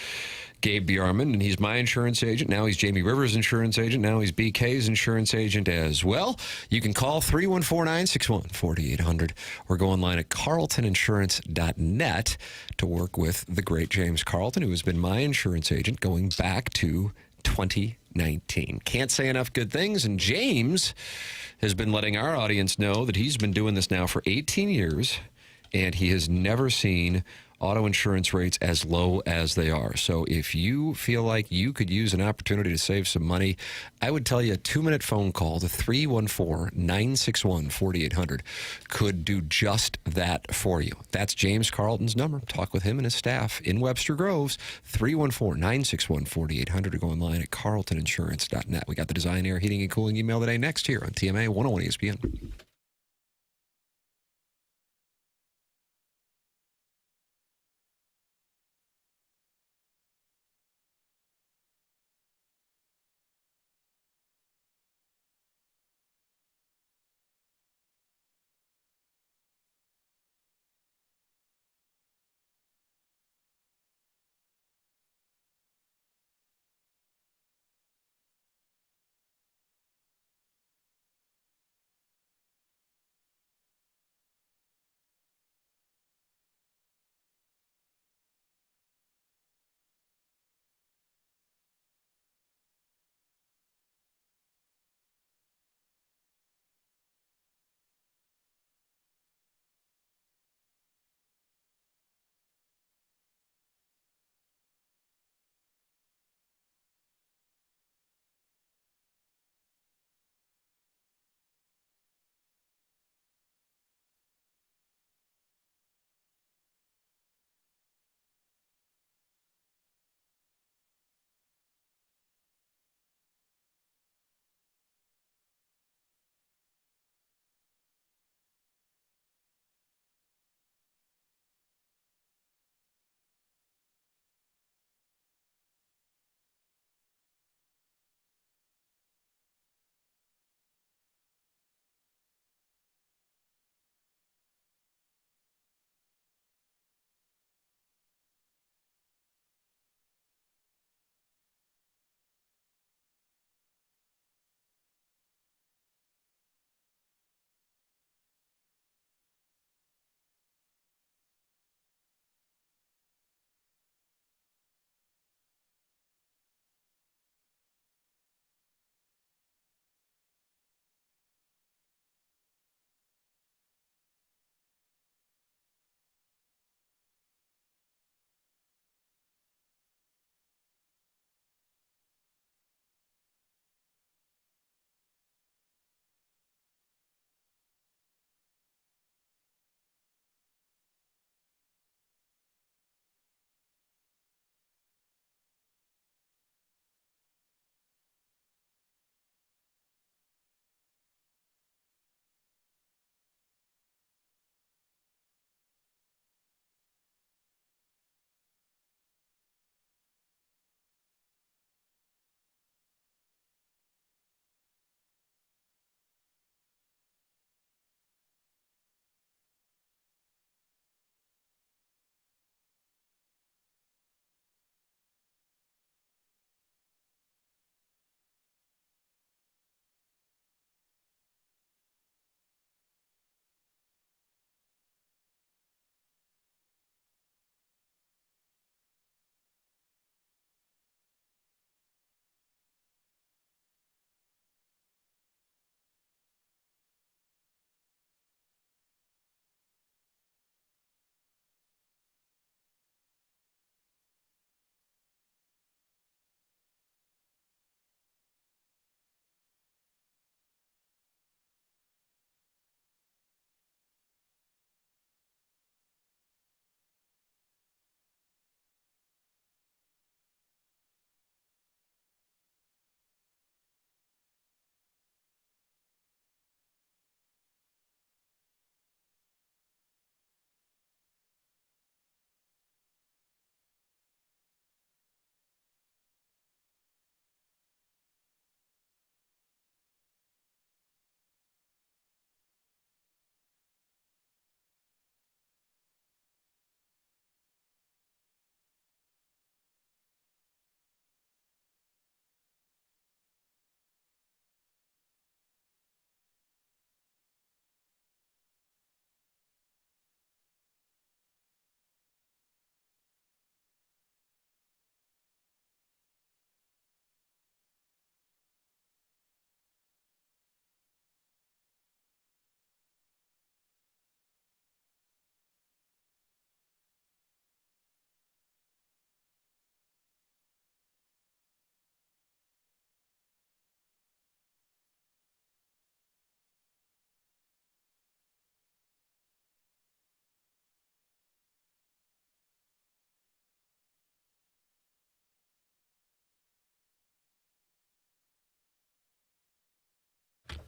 Gabe Bjarman, and he's my insurance agent. Now he's Jamie Rivers' insurance agent. Now he's BK's insurance agent as well. You can call 314-961-4800 or go online at carltoninsurance.net to work with the great James Carlton, who has been my insurance agent going back to 2019. Can't say enough good things, and James has been letting our audience know that he's been doing this now for 18 years, and he has never seen auto insurance rates as low as they are. So if you feel like you could use an opportunity to save some money, I would tell you a 2-minute phone call to 314-961-4800 could do just that for you. That's James Carlton's number. Talk with him and his staff in Webster Groves, 314-961-4800, or go online at carltoninsurance.net. We got the Design Air Heating and Cooling email today next here on TMA 101 ESPN.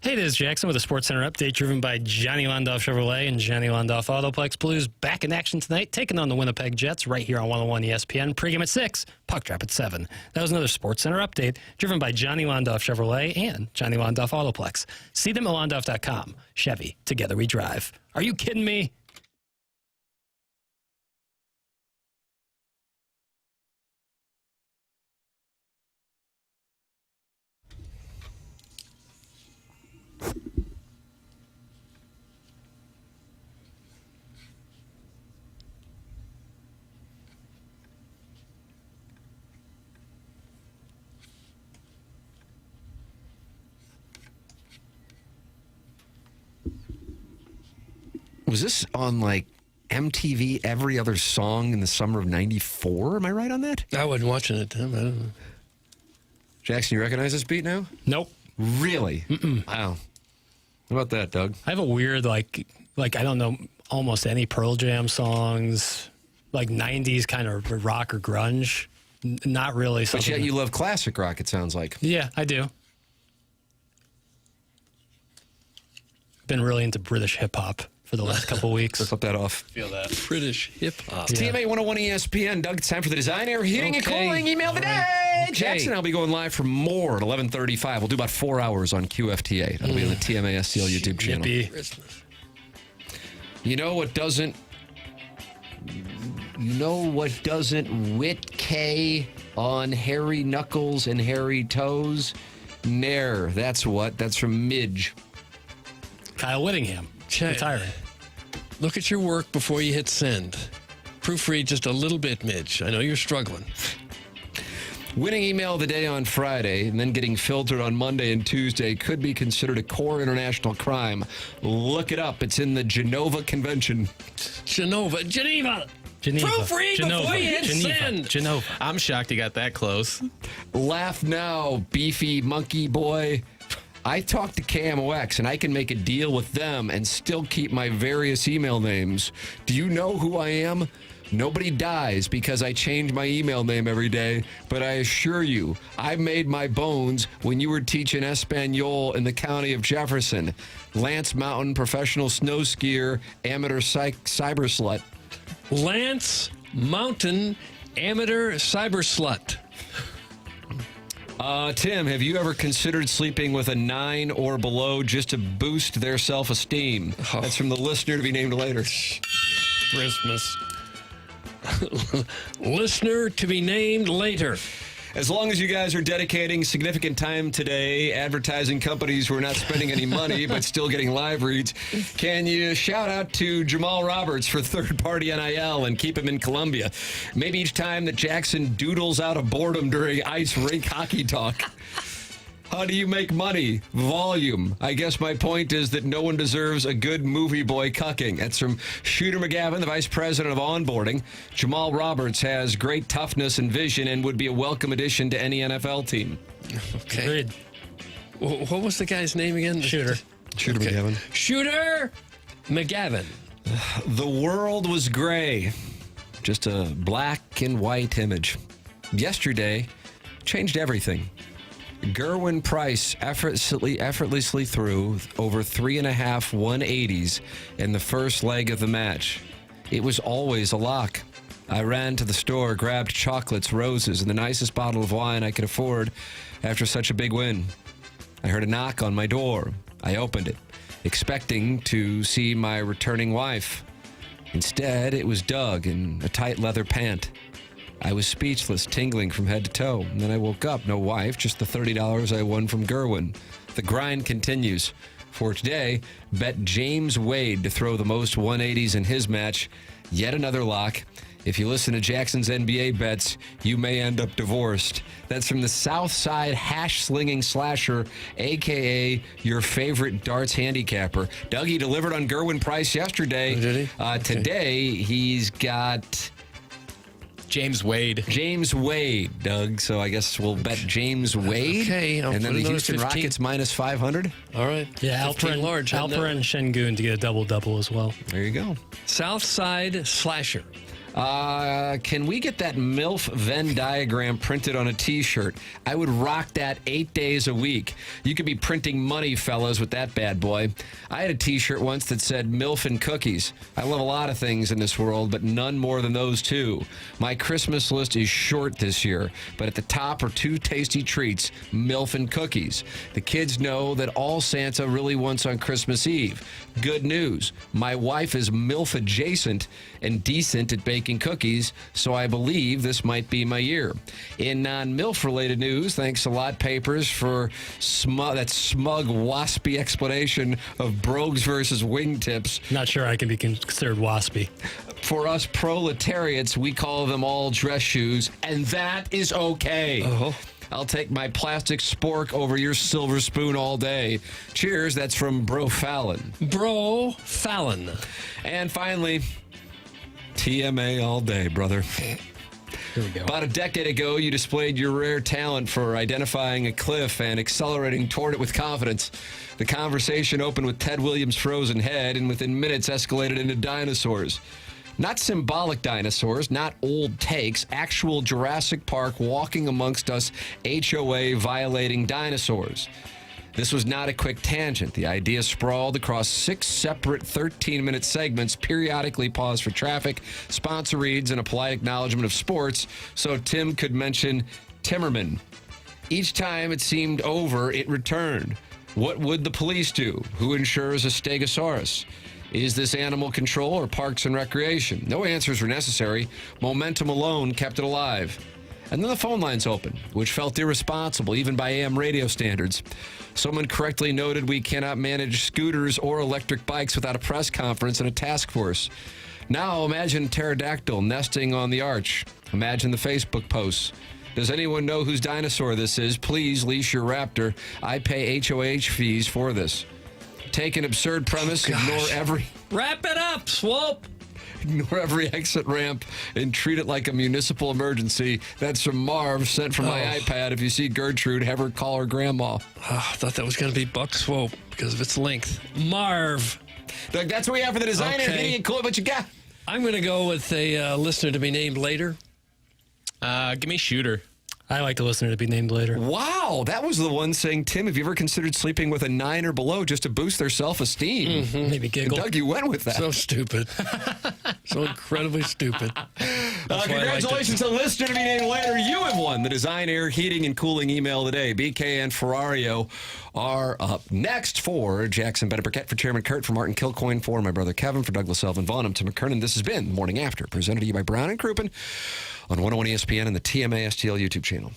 Hey, this is Jackson with a SportsCenter update driven by Johnny Londoff Chevrolet and Johnny Londoff Autoplex. Blues back in action tonight, taking on the Winnipeg Jets right here on 101 ESPN. Pregame at 6, puck drop at 7. That was another SportsCenter update driven by Johnny Londoff Chevrolet and Johnny Londoff Autoplex. See them at londoff.com. Chevy, together we drive. Are you kidding me? Was this on like MTV Every Other Song in the summer of '94? Am I right on that? I wasn't watching it, Tim. I don't know. Jackson, you recognize this beat now? Nope. Really? Mm-mm. Wow. How about that, Doug? I have a weird, like I don't know, almost any Pearl Jam songs, like 90s kind of rock or grunge. Not really something. But yet you love classic rock, it sounds like. Yeah, I do. Been really into British hip-hop for the last couple weeks. Let's flip that off. Feel that. British hip-hop. It's TMA 101 ESPN. Doug, it's time for the Design Air Heating and Cooling Email of the Day. Okay. Jackson, I'll be going live for more at 11:35. We'll do about 4 hours on QFTA. That'll be on the TMA STL YouTube channel. Yippee. You know what doesn't wit K on hairy knuckles and hairy toes? Nair. That's what. That's from Midge. Kyle Whittingham, retiring. Look at your work before you hit send. Proofread just a little bit, Midge. I know you're struggling. Winning email of the day on Friday and then getting filtered on Monday and Tuesday could be considered a core international crime. Look it up. It's in the Geneva Convention. Geneva. Proofread before you hit send. Genova. I'm shocked you got that close. Laugh now, beefy monkey boy. I talked to KMOX, and I can make a deal with them and still keep my various email names. Do you know who I am? Nobody dies because I change my email name every day, but I assure you, I made my bones when you were teaching Espanol in the county of Jefferson. Lance Mountain, professional snow skier, amateur cyber slut. Lance Mountain, amateur cyber slut. Tim, have you ever considered sleeping with a 9 or below just to boost their self-esteem? Oh. That's from the listener to be named later. Christmas. Listener to be named later. As long as you guys are dedicating significant time today, advertising companies who are not spending any money but still getting live reads, can you shout out to Jamal Roberts for third-party NIL and keep him in Columbia? Maybe each time that Jackson doodles out of boredom during ice rink hockey talk. How do you make money? Volume. I guess my point is that no one deserves a good movie boy cucking. That's from Shooter McGavin, the vice president of onboarding. Jamal Roberts has great toughness and vision and would be a welcome addition to any NFL team. Okay. Agreed. What was the guy's name again? Shooter. Shooter Okay. McGavin. Shooter McGavin. The world was gray. Just a black and white image. Yesterday changed everything. Gerwin Price effortlessly threw over 3.5 180s in the first leg of the match. It was always a lock. I ran to the store, grabbed chocolates, roses, and the nicest bottle of wine I could afford after such a big win. I heard a knock on my door. I opened it, expecting to see my returning wife. Instead, it was Doug in a tight leather pant. I was speechless, tingling from head to toe. And then I woke up, no wife, just the $30 I won from Gerwin. The grind continues. For today, bet James Wade to throw the most 180s in his match. Yet another lock. If you listen to Jackson's NBA bets, you may end up divorced. That's from the Southside hash-slinging slasher, a.k.a. your favorite darts handicapper. Dougie delivered on Gerwin Price yesterday. Oh, did he? Today, he's got... James Wade. James Wade, Doug. So I guess we'll bet James Wade. Okay. And then the Houston 15. Rockets minus 500. All right. Yeah, 15 Alperen Shengun to get a double-double as well. There you go. Southside Slasher. Can we get that MILF Venn diagram printed on a T-shirt? I would rock that 8 days a week. You could be printing money, fellas, with that bad boy. I had a T-shirt once that said MILF and cookies. I love a lot of things in this world, but none more than those two. My Christmas list is short this year, but at the top are two tasty treats, MILF and cookies. The kids know that all Santa really wants on Christmas Eve. Good news. My wife is MILF adjacent and decent at baking cookies, so I believe this might be my year. In non-MILF related news, thanks a lot, Papers, for that smug, waspy explanation of brogues versus wingtips. Not sure I can be considered waspy. For us proletariats, we call them all dress shoes, and that is okay. Oh. I'll take my plastic spork over your silver spoon all day. Cheers, that's from Bro Fallon. Bro Fallon. And finally, TMA all day, brother. Here we go. About a decade ago, you displayed your rare talent for identifying a cliff and accelerating toward it with confidence. The conversation opened with Ted Williams' frozen head and within minutes escalated into dinosaurs. Not symbolic dinosaurs, not old takes, actual Jurassic Park walking amongst us HOA violating dinosaurs. This was not a quick tangent. The idea sprawled across 6 separate 13-minute segments, periodically paused for traffic, sponsor reads, and a polite acknowledgement of sports, so Tim could mention Timmerman. Each time it seemed over, it returned. What would the police do? Who insures a Stegosaurus? Is this animal control or parks and recreation? No answers were necessary. Momentum alone kept it alive. And then the phone lines opened, which felt irresponsible, even by AM radio standards. Someone correctly noted we cannot manage scooters or electric bikes without a press conference and a task force. Now imagine pterodactyl nesting on the arch. Imagine the Facebook posts. Does anyone know whose dinosaur this is? Please leash your raptor. I pay HOH fees for this. Take an absurd premise, ignore every... Wrap it up, Swope! Ignore every exit ramp and treat it like a municipal emergency. That's from Marv, sent from my iPad. If you see Gertrude, have her call her grandma. I thought that was going to be Buck Swope because of its length. Marv. Look, that's what we have for the designer. Okay. Getting cool, what you got? I'm going to go with a listener to be named later. Give me Shooter. I like the listener to be named later. Wow, that was the one saying, Tim, have you ever considered sleeping with a 9 or below just to boost their self-esteem? Mm-hmm. Maybe giggle. And Doug, you went with that. So stupid. So incredibly stupid. Congratulations to the listener to be named later. You have won the Design Air Heating and Cooling email today. BK and Ferrario are up next. For Jackson Burkett, for Chairman Kurt, for Martin Kilcoyne, for my brother Kevin, for Douglas Elvin Vaughn, I'm Tim McKernan. This has been Morning After, presented to you by Brown and Crouppen on 101 ESPN and the TMA STL YouTube channel.